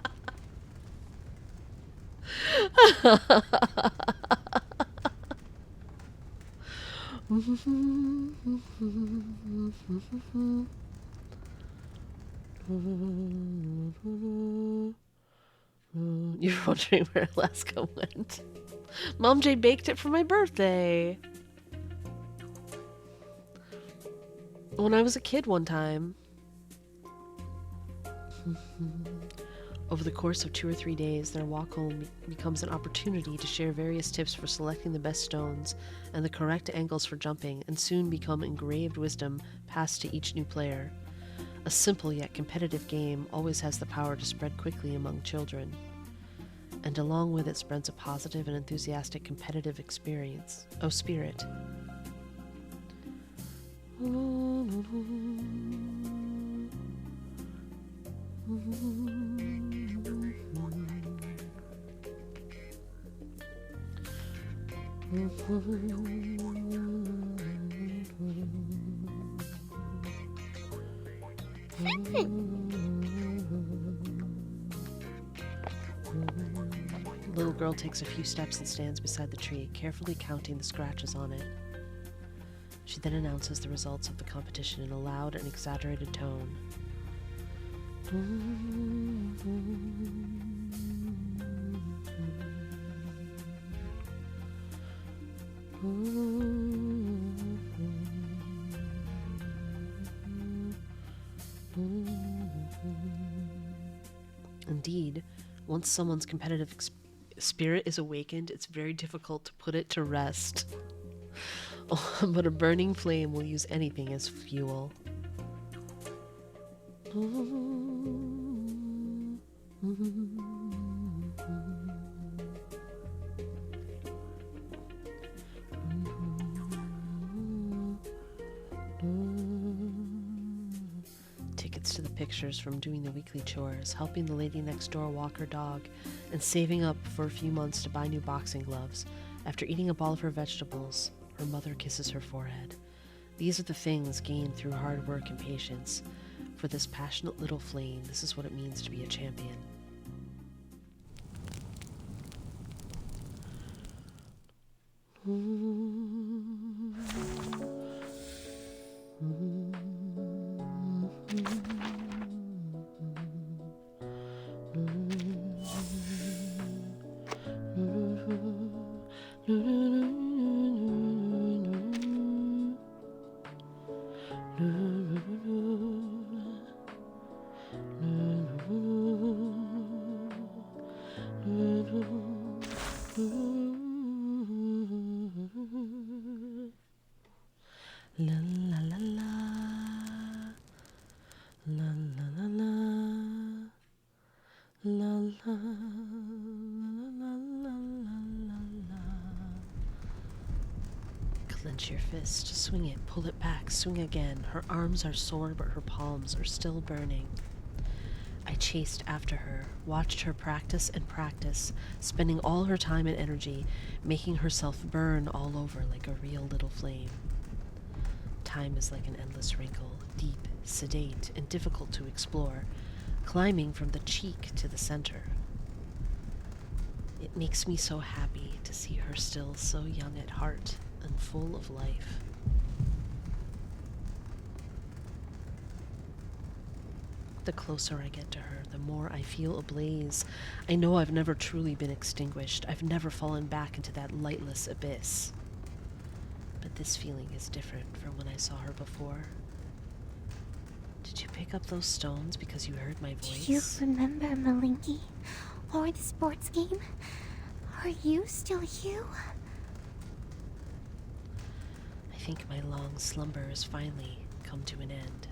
You're wondering where Alaska went. Mom J baked it for my birthday. When I was a kid one time. Over the course of 2 or 3 days, their walk home becomes an opportunity to share various tips for selecting the best stones and the correct angles for jumping, and soon become engraved wisdom passed to each new player. A simple yet competitive game always has the power to spread quickly among children, and along with it spreads a positive and enthusiastic competitive spirit. little girl takes a few steps and stands beside the tree, carefully counting the scratches on it. She then announces the results of the competition in a loud and exaggerated tone. Indeed, once someone's competitive spirit is awakened, it's very difficult to put it to rest. But a burning flame will use anything as fuel. Tickets to the pictures from doing the weekly chores, helping the lady next door walk her dog, and saving up for a few months to buy new boxing gloves. After eating up all of her vegetables, her mother kisses her forehead. These are the things gained through hard work and patience. For this passionate little flame, this is what it means to be a champion. La la la la, la la la la, la la la la la la. Clench your fist, swing it, pull it back, swing again. Her arms are sore, but her palms are still burning. I chased after her, watched her practice and practice, spending all her time and energy, making herself burn all over like a real little flame. Time is like an endless wrinkle, deep, sedate, and difficult to explore, climbing from the cheek to the center. It makes me so happy to see her still so young at heart and full of life. The closer I get to her, the more I feel ablaze. I know I've never truly been extinguished. I've never fallen back into that lightless abyss. But this feeling is different from when I saw her before. Did you pick up those stones because you heard my voice? Do you remember Malinky? Or the sports game? Are you still you? I think my long slumber has finally come to an end.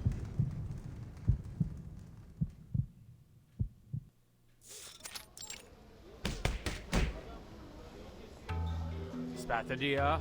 Spathodea.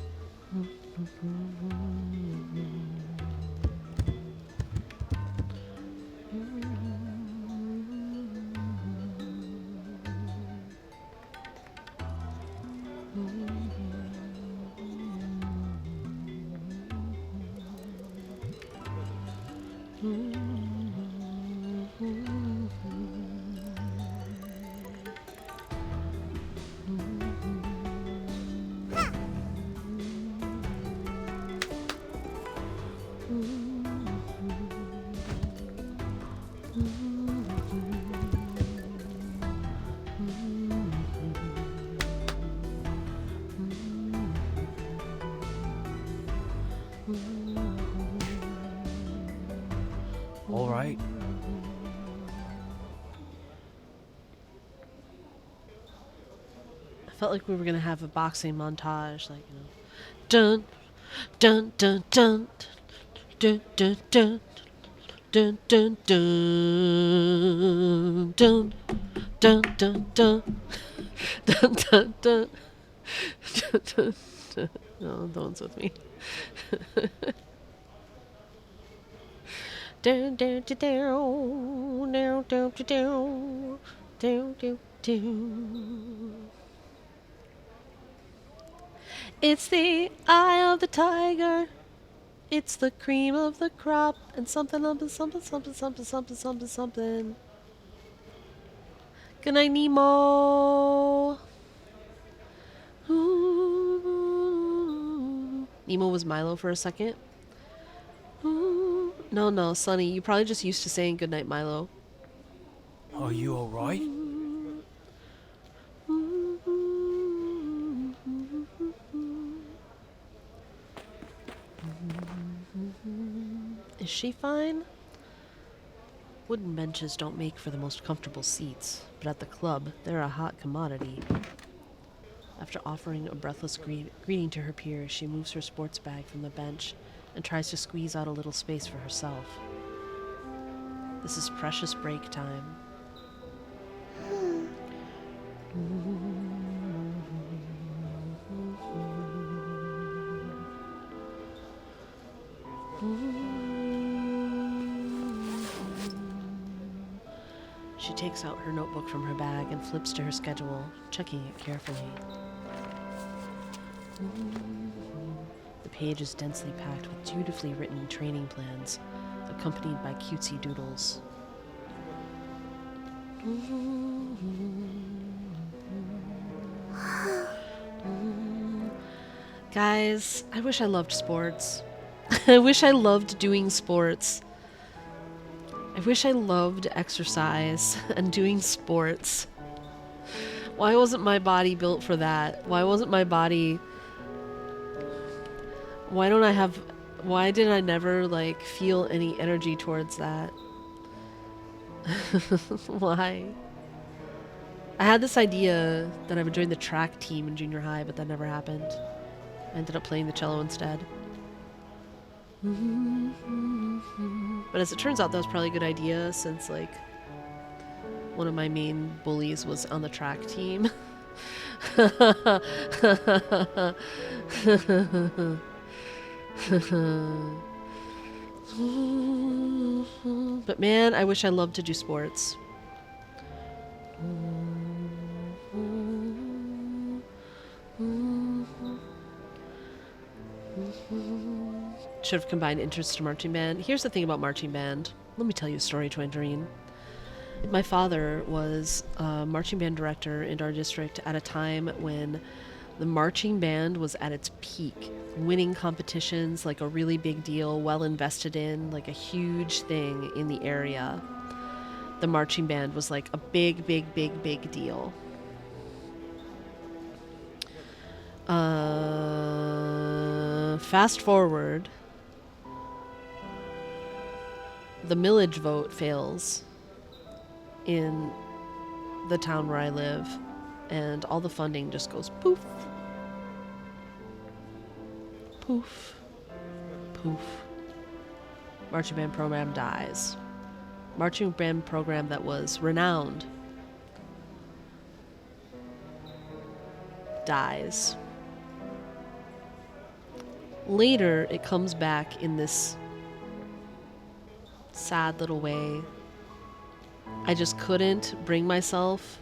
All right. I felt like we were gonna have a boxing montage, like, you know, dun, dun, dun, dun, dun, dun, dun, dun, dun, dun, dun, dun, dun, dun, dun, dun, dun, dun, dun. No, the one's with me. Down, down, down, down, down, down, down, down, down. It's the eye of the tiger. It's the cream of the crop, and something, something, something, something, something, something, something, something. Good night, Nemo. Emo was Milo for a second. No, Sonny, you probably just used to saying goodnight, Milo. Are you alright? Is she fine? Wooden benches don't make for the most comfortable seats, but at the club, they're a hot commodity. After offering a breathless greeting to her peers, she moves her sports bag from the bench and tries to squeeze out a little space for herself. This is precious break time. She takes out her notebook from her bag and flips to her schedule, checking it carefully. The page is densely packed with dutifully written training plans, accompanied by cutesy doodles. Guys, I wish I loved sports. I wish I loved doing sports. I wish I loved exercise and doing sports. Why wasn't my body built for that? Why wasn't my body... Why did I never, like, feel any energy towards that? Why? I had this idea that I would join the track team in junior high, but that never happened. I ended up playing the cello instead. But as it turns out, that was probably a good idea, since, like, one of my main bullies was on the track team. But man, I wish I loved to do sports. Should have combined interests to marching band. Here's the thing about marching band. Let me tell you a story, Twantarine. My father was a marching band director in our district at a time when the marching band was at its peak. Winning competitions, like a really big deal, well invested in, like a huge thing in the area. The marching band was like a big deal. Fast forward. The millage vote fails in the town where I live, and all the funding just goes poof. Poof. Poof. Marching band program dies. Marching band program that was renowned dies. Later, it comes back in this sad little way. I just couldn't bring myself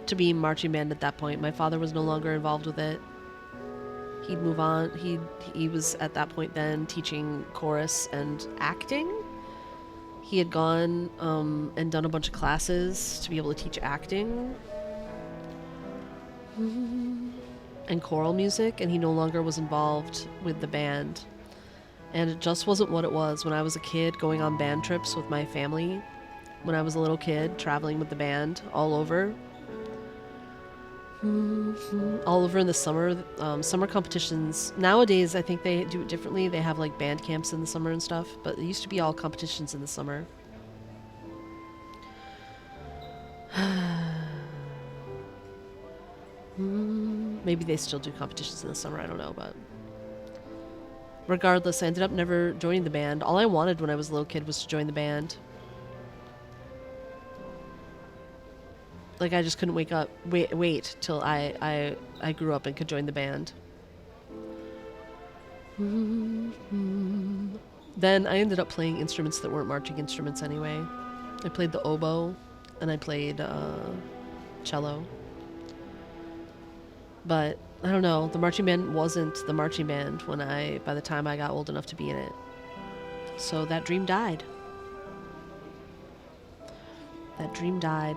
to be in marching band at that point. My father was no longer involved with it. He'd move on. He was at that point then teaching chorus and acting. He had gone and done a bunch of classes to be able to teach acting and choral music, and he no longer was involved with the band. And it just wasn't what it was when I was a kid going on band trips with my family. When I was a little kid, traveling with the band all over. All over in the summer. Summer competitions. Nowadays, I think they do it differently. They have like band camps in the summer and stuff. But it used to be all competitions in the summer. Maybe they still do competitions in the summer. I don't know, but... Regardless, I ended up never joining the band. All I wanted when I was a little kid was to join the band. Like, I just couldn't wait till I grew up and could join the band. Then I ended up playing instruments that weren't marching instruments anyway. I played the oboe, and I played cello. But, I don't know, the marching band wasn't the marching band by the time I got old enough to be in it. So that dream died. That dream died.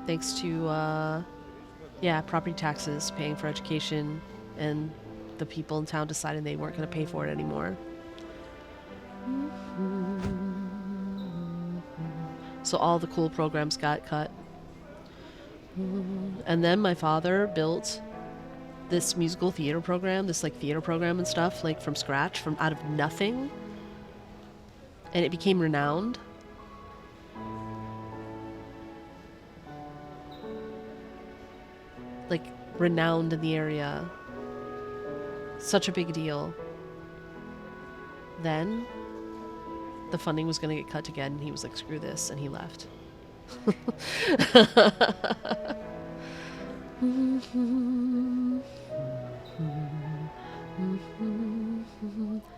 Thanks to, property taxes, paying for education, and the people in town deciding they weren't going to pay for it anymore. So all the cool programs got cut. And then my father built this musical theater program, this like theater program and stuff, like from scratch, from out of nothing. And it became renowned. Like renowned in the area. Such a big deal. Then the funding was going to get cut again, and he was like, screw this, and he left.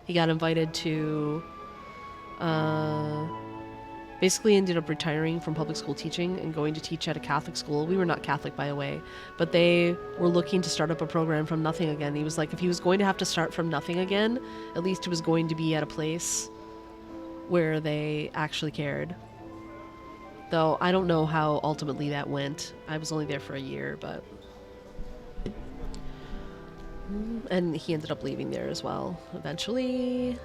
He got invited to basically ended up retiring from public school teaching and going to teach at a Catholic school. We were not Catholic, by the way, but they were looking to start up a program from nothing again. He was like, if he was going to have to start from nothing again, at least it was going to be at a place where they actually cared. Though I don't know how ultimately that went. I was only there for a year, but... And he ended up leaving there as well, eventually.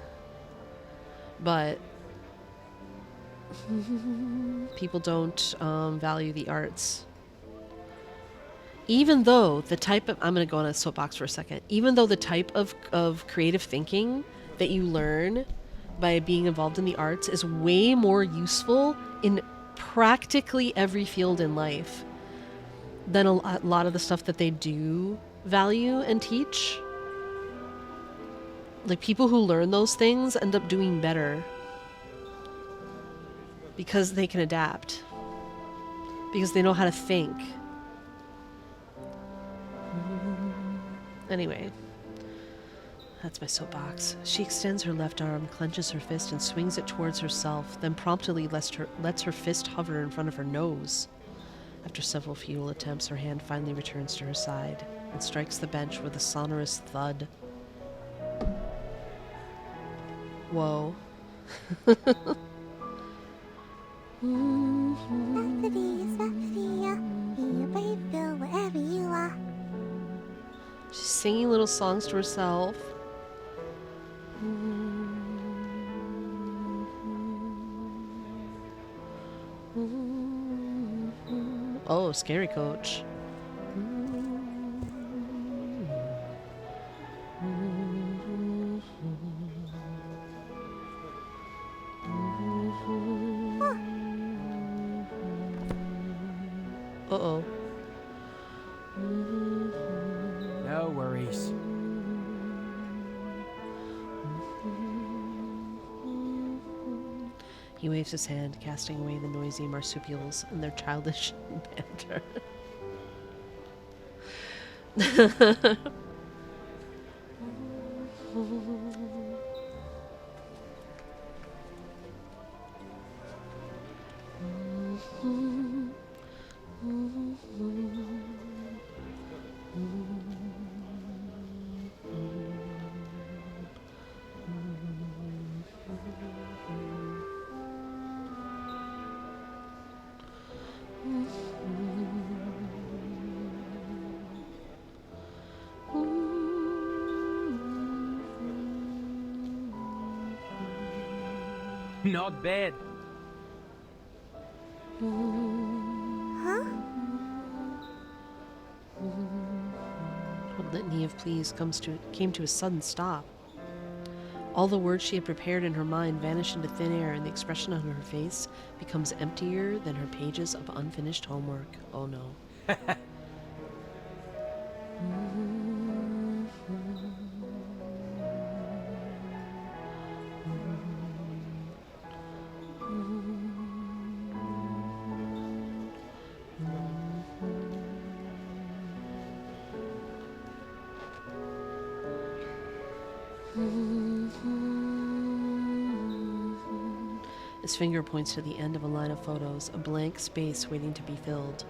But... people don't value the arts. Even though the type of... I'm going to go on a soapbox for a second. Even though the type of creative thinking that you learn by being involved in the arts is way more useful in practically every field in life than a lot of the stuff that they do value and teach. Like, people who learn those things end up doing better because they can adapt, because they know how to think. Anyway, that's my soapbox. She extends her left arm, clenches her fist, and swings it towards herself, then promptly lets her fist hover in front of her nose. After several futile attempts, her hand finally returns to her side and strikes the bench with a sonorous thud. Whoa. Wherever you are. She's singing little songs to herself. Oh, scary coach. Uh-oh. No worries. He waves his hand, casting away the noisy marsupials and their childish banter. Not bad. Huh? Her litany of pleas came to a sudden stop. All the words she had prepared in her mind vanish into thin air, and the expression on her face becomes emptier than her pages of unfinished homework. Oh no. His finger points to the end of a line of photos, a blank space waiting to be filled.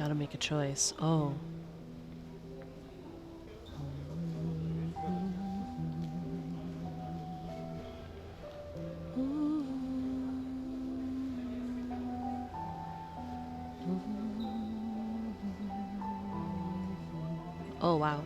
Gotta make a choice. Oh. Oh, wow.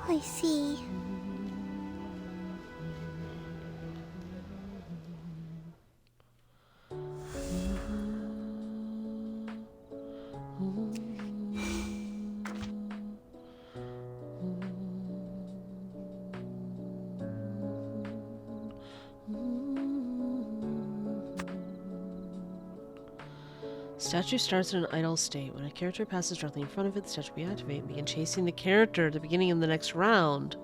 I see. Statue starts in an idle state. When a character passes directly in front of it, the statue will reactivate and begin chasing the character at the beginning of the next round.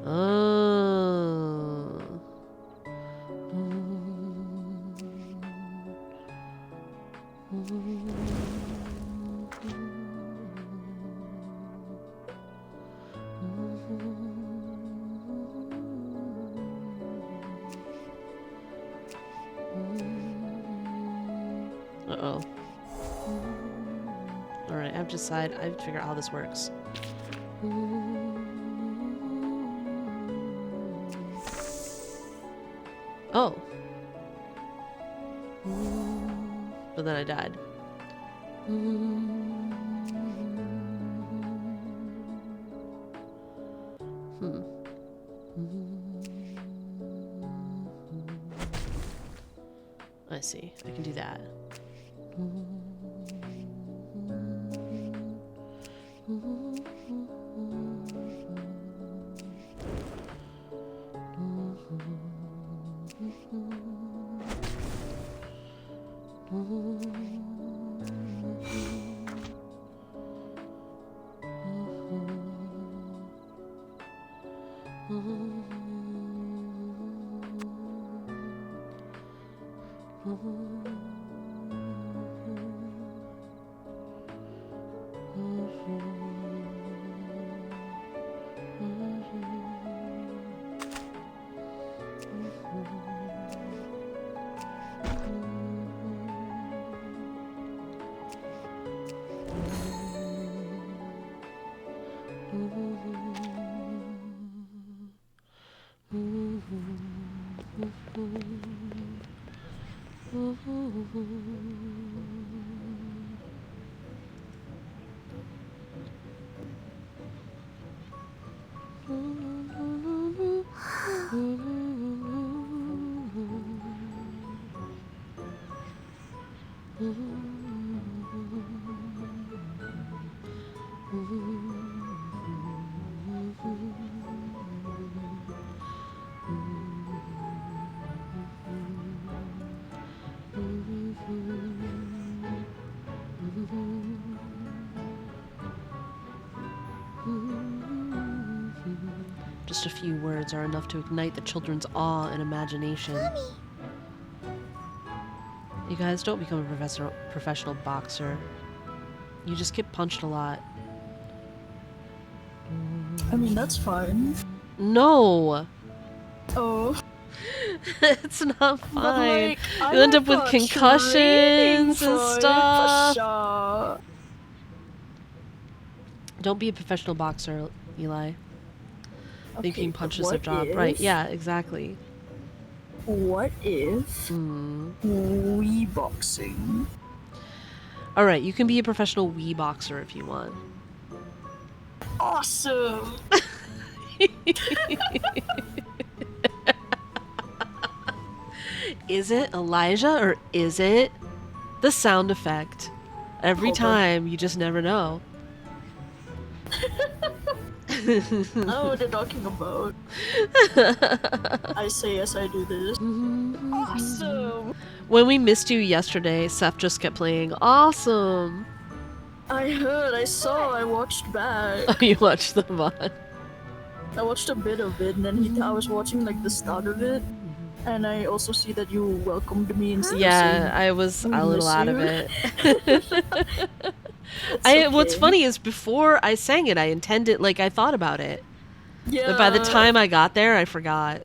Oh. Uh-oh. Alright, I have to decide. I have to figure out how this works. Oh. But then I died. I see. I can do that. Just a few words are enough to ignite the children's awe and imagination. Mommy. You guys don't become a professional boxer. You just get punched a lot. I mean, that's fine. No! Oh. It's not fine. Like, you end up with concussions and stuff. Don't be a professional boxer, Eli. Thinking punches their job. Right, yeah, exactly. What if Wii boxing? Alright, you can be a professional Wii boxer if you want. Awesome! Is it Elijah or is it the sound effect? Every time, you just never know. I don't know what they're talking about. I say yes, I do this. Awesome! When we missed you yesterday, Seth just kept playing awesome. I heard, I saw, I watched back. Oh, you watched the VOD. I watched a bit of it, and then I was watching like the start of it, and I also see that you welcomed me instead of saying, Yeah, I was "We a little miss out of you." it. It's What's okay. funny is before I sang it, I intended, like, I thought about it. Yeah. But by the time I got there, I forgot.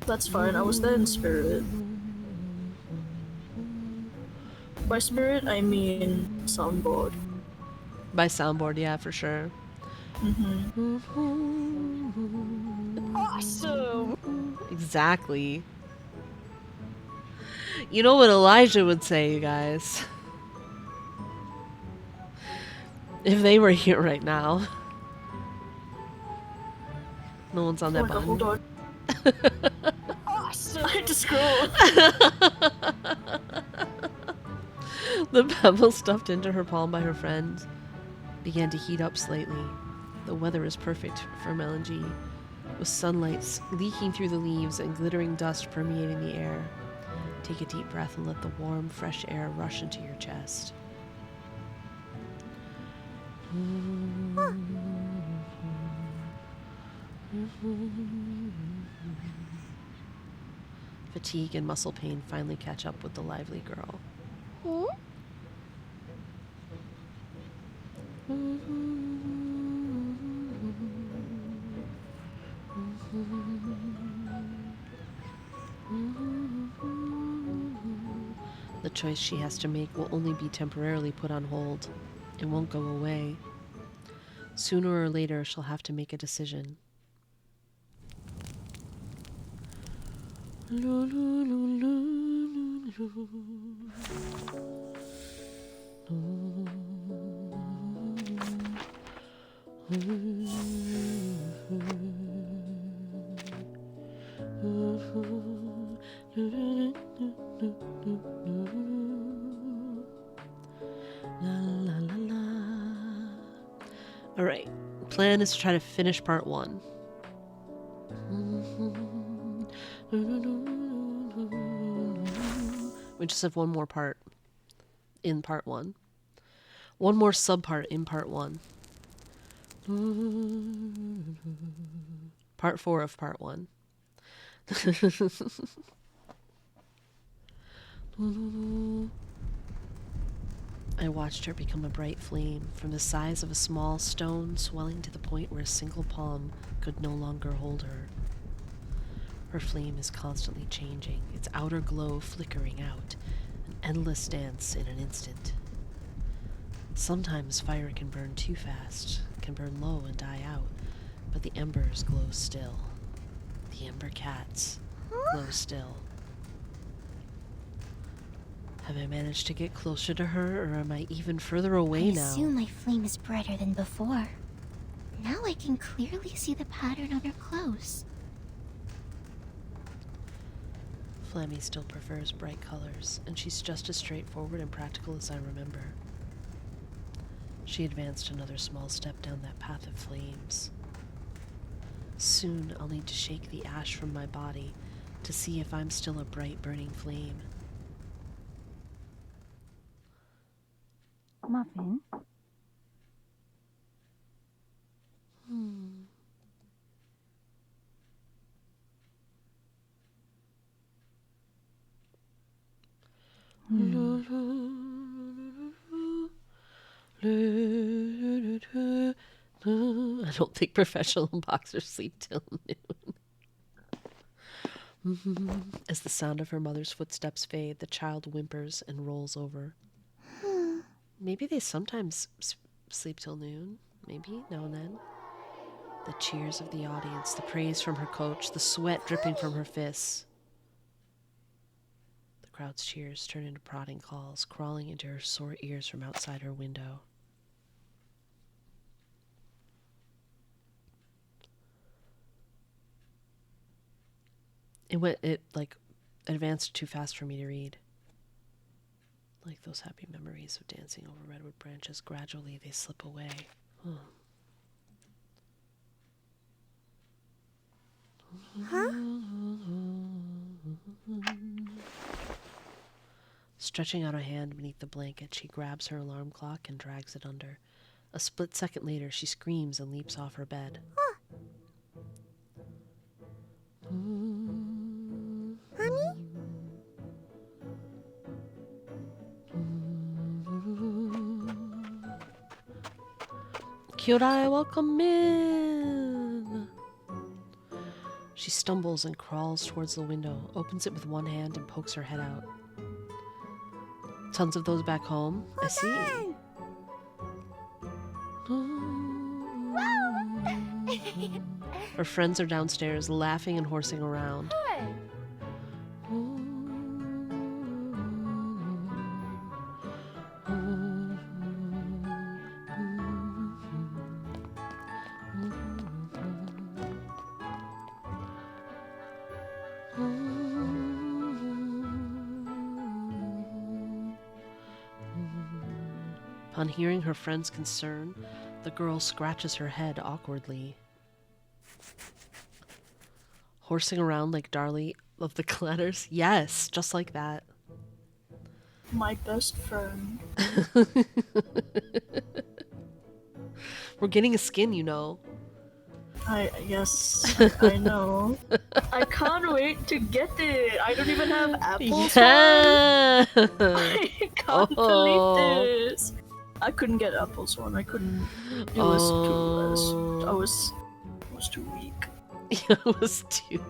That's fine. I was there in spirit. By spirit, I mean soundboard. By soundboard, yeah, for sure. Awesome. Exactly. You know what Elijah would say, you guys. If they were here right now. No one's on that button. Hold on. Awesome. I had to scroll. The pebble stuffed into her palm by her friend began to heat up slightly. The weather is perfect for melange, with sunlight leaking through the leaves and glittering dust permeating the air. Take a deep breath and let the warm, fresh air rush into your chest. Fatigue and muscle pain finally catch up with the lively girl. The choice she has to make will only be temporarily put on hold. It won't go away. Sooner or later, she'll have to make a decision. Alright, plan is to try to finish part 1. We just have one more part in part 1. One more subpart in part 1. Part 4 of part 1. I watched her become a bright flame, from the size of a small stone swelling to the point where a single palm could no longer hold her. Her flame is constantly changing, its outer glow flickering out, an endless dance in an instant. Sometimes fire can burn too fast, can burn low and die out, but the embers glow still. The ember cats glow still. Have I managed to get closer to her, or am I even further away now? I assume my flame is brighter than before. Now I can clearly see the pattern on her clothes. Flammy still prefers bright colors, and she's just as straightforward and practical as I remember. She advanced another small step down that path of flames. Soon I'll need to shake the ash from my body to see if I'm still a bright burning flame. Muffin? I don't think professional boxers sleep till noon. As the sound of her mother's footsteps fade, the child whimpers and rolls over. Maybe they sometimes sleep till noon. Maybe, now and then. The cheers of the audience, the praise from her coach, the sweat dripping from her fists. The crowd's cheers turn into prodding calls, crawling into her sore ears from outside her window. It advanced too fast for me to read. Like those happy memories of dancing over redwood branches, gradually they slip away. Stretching out a hand beneath the blanket, she grabs her alarm clock and drags it under. A split second later, she screams and leaps off her bed. Huh, Honey? Kyodai, welcome in! She stumbles and crawls towards the window, opens it with one hand and pokes her head out. Tons of those back home. I see. Her friends are downstairs, laughing and horsing around. Upon hearing her friend's concern, the girl scratches her head awkwardly. Horsing around like Darlie of the Clatters? Yes, just like that. My best friend. We're getting a skin, you know. Yes, I know. I can't wait to get it. I don't even have apples. Yeah. I can't believe this. I couldn't get apples one. I couldn't. It was too. I was too weak. It was too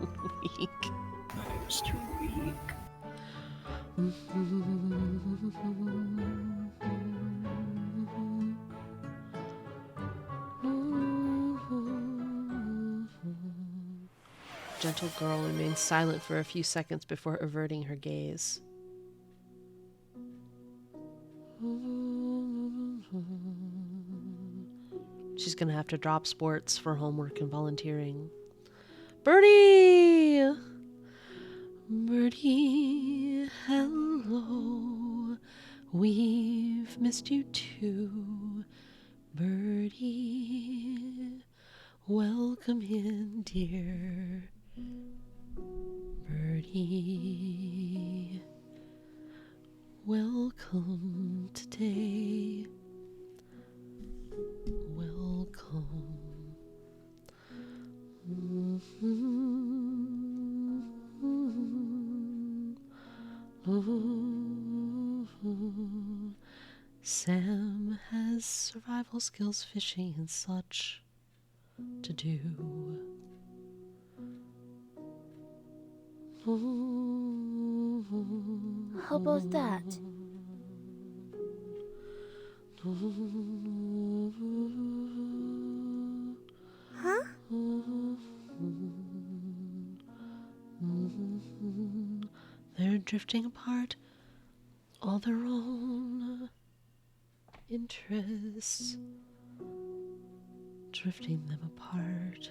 weak. I was too weak. Gentle girl remains silent for a few seconds before averting her gaze. She's gonna have to drop sports for homework and volunteering. Birdie! Birdie, hello. We've missed you too. Birdie, welcome in, dear. Birdie, welcome today. Welcome. Sam has survival skills, fishing, and such to do. How about that? Huh? They're drifting apart, all their own interests, drifting them apart.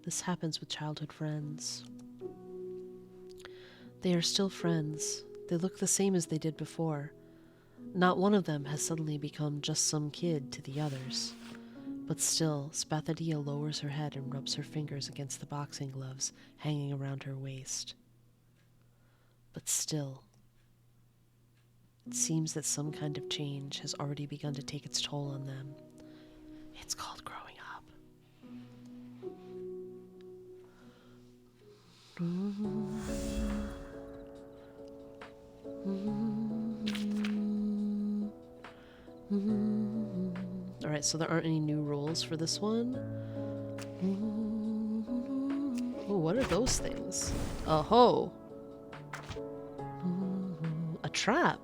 This happens with childhood friends. They are still friends. They look the same as they did before. Not one of them has suddenly become just some kid to the others. But still, Spathodea lowers her head and rubs her fingers against the boxing gloves hanging around her waist. But still, it seems that some kind of change has already begun to take its toll on them. It's called growing up. Alright, so there aren't any new rules for this one. Oh, what are those things? Oh-ho! A trap!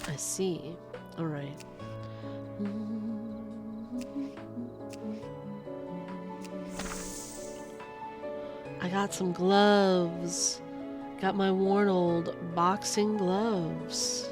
I see. Alright. I got some gloves. Got my worn old boxing gloves.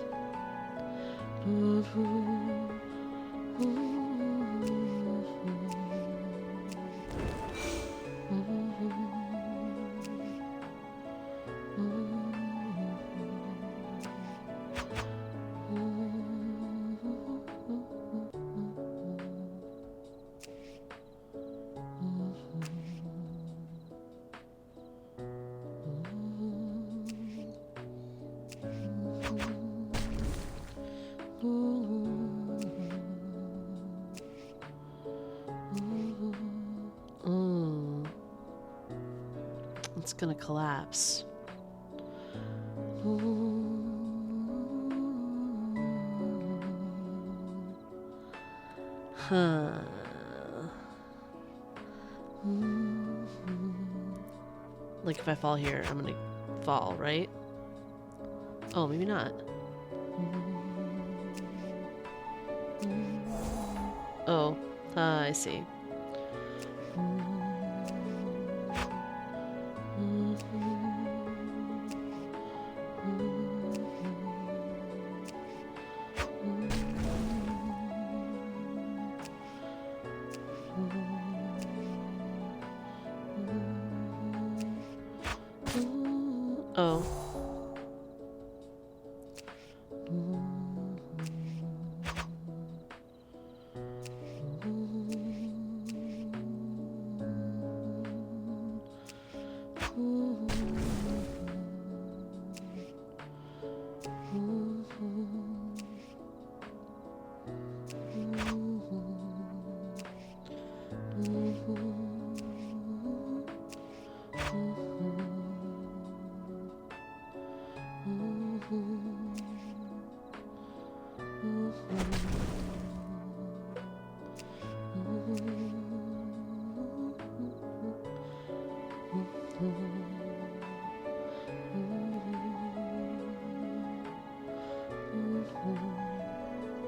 It's gonna collapse. Huh. Like if I fall here, I'm gonna fall, right? Oh, maybe not. Oh, I see. Oh.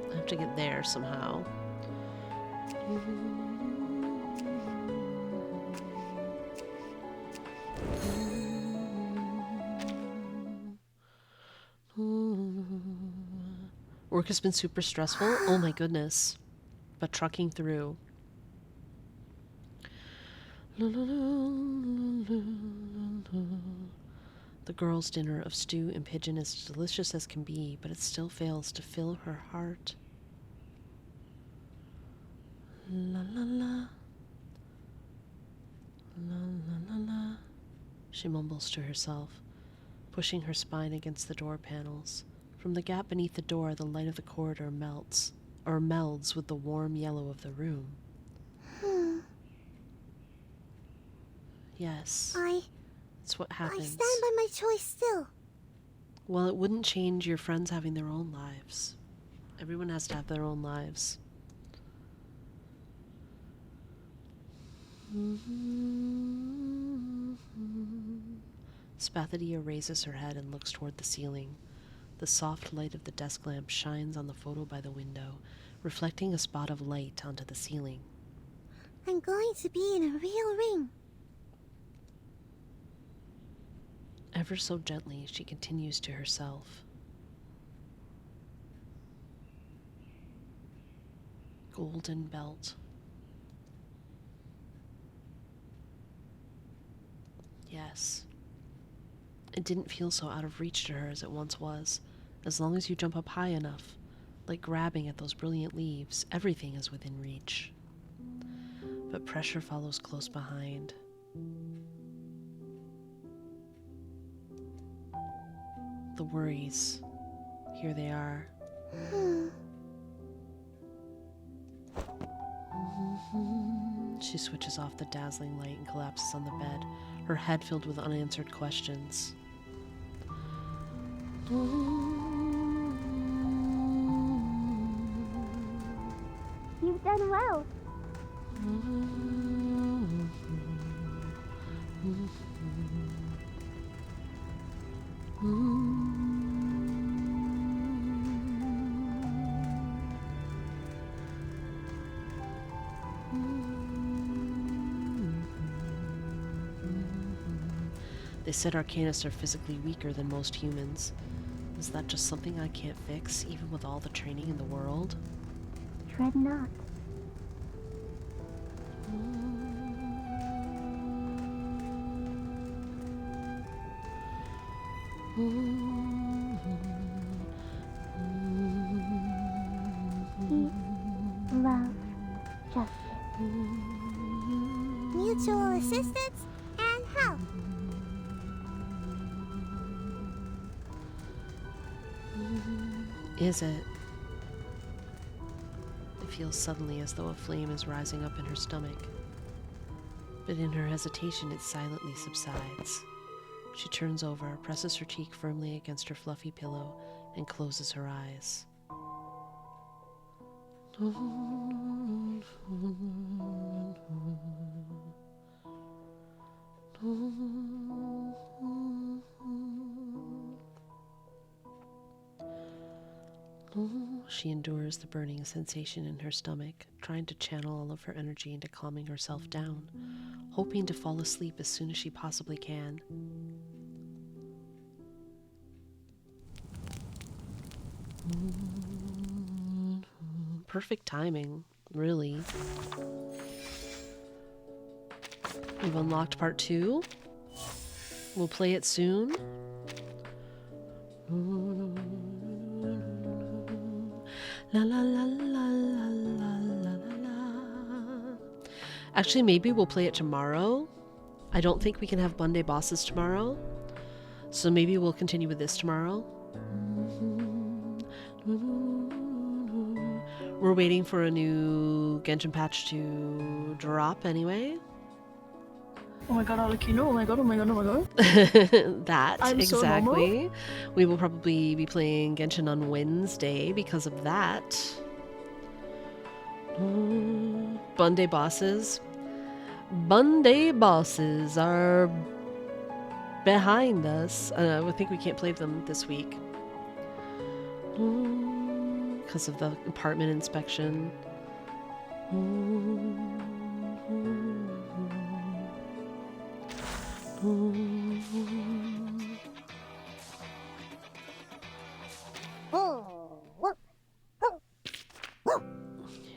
I have to get there somehow. Work has been super stressful. Oh my goodness. But trucking through. The girl's dinner of stew and pigeon is delicious as can be, but it still fails to fill her heart. La la la. La la la la. She mumbles to herself, pushing her spine against the door panels. From the gap beneath the door, the light of the corridor melts, or melds with the warm yellow of the room. Yes. That's what happens. I stand by my choice still. Well, it wouldn't change your friends having their own lives. Everyone has to have their own lives. Spathodea raises her head and looks toward the ceiling. The soft light of the desk lamp shines on the photo by the window, reflecting a spot of light onto the ceiling. I'm going to be in a real ring. Ever so gently, she continues to herself. Golden belt. Yes. It didn't feel so out of reach to her as it once was. As long as you jump up high enough, like grabbing at those brilliant leaves, everything is within reach. But pressure follows close behind. The worries. Here they are. She switches off the dazzling light and collapses on the bed, her head filled with unanswered questions. You've done well. They said Arcanists are physically weaker than most humans. Is that just something I can't fix, even with all the training in the world? Dread not. Peace, love, justice. Mutual assistance and help. Is it? feels suddenly as though a flame is rising up in her stomach. But in her hesitation, it silently subsides. She turns over, presses her cheek firmly against her fluffy pillow, and closes her eyes. She endures the burning sensation in her stomach, trying to channel all of her energy into calming herself down, hoping to fall asleep as soon as she possibly can. Perfect timing, really. We've unlocked part 2. We'll play it soon. La la la la la la la la. Actually, maybe we'll play it tomorrow. I don't think we can have Monday bosses tomorrow, so maybe we'll continue with this tomorrow. We're waiting for a new Genshin patch to drop anyway. Oh my god, Alakino, oh my god, oh my god, oh my god. That, I'm exactly. so We will probably be playing Genshin on Wednesday because of that. Monday bosses. Monday bosses are behind us. I think we can't play them this week. Because of the apartment inspection.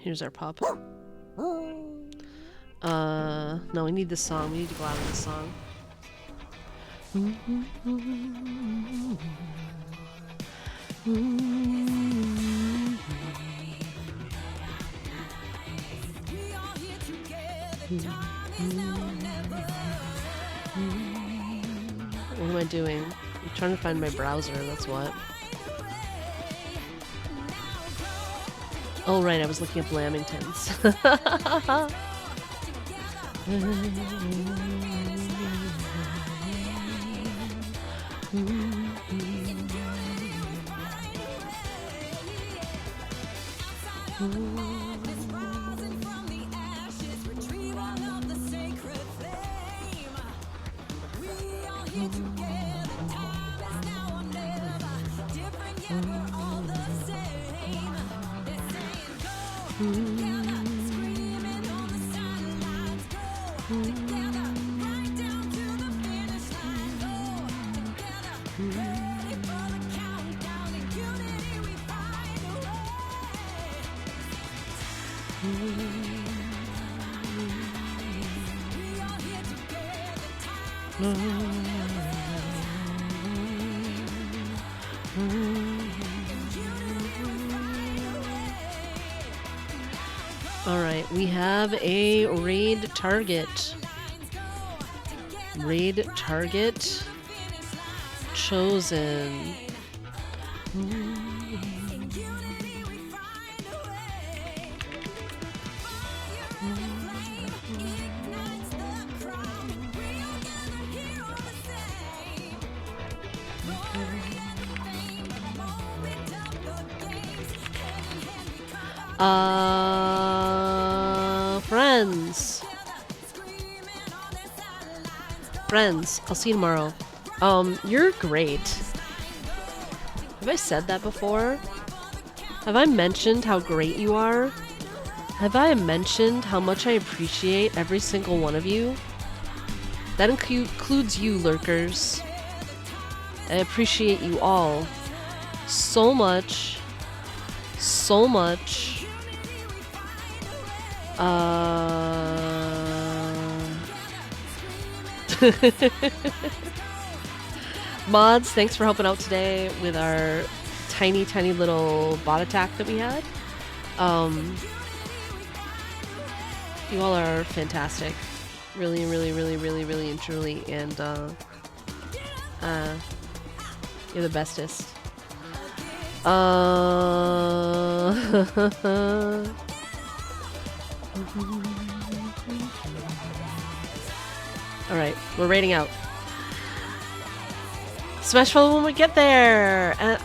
Here's our pup. No, we need this song. We need to go out with this song. What am I doing? I'm trying to find my browser, that's what. Oh right, I was looking up Lamingtons. Alright, we have a raid target. Raid target chosen. Friends. Friends, I'll see you tomorrow. You're great. Have I said that before? Have I mentioned how great you are? Have I mentioned how much I appreciate every single one of you? That includes you, lurkers. I appreciate you all so much. So much. Mods, thanks for helping out today with our tiny, tiny little bot attack that we had. You all are fantastic. Really, really, really, really, really, and truly. And, you're the bestest. Alright, we're raiding out. Smash Ball when we get there! And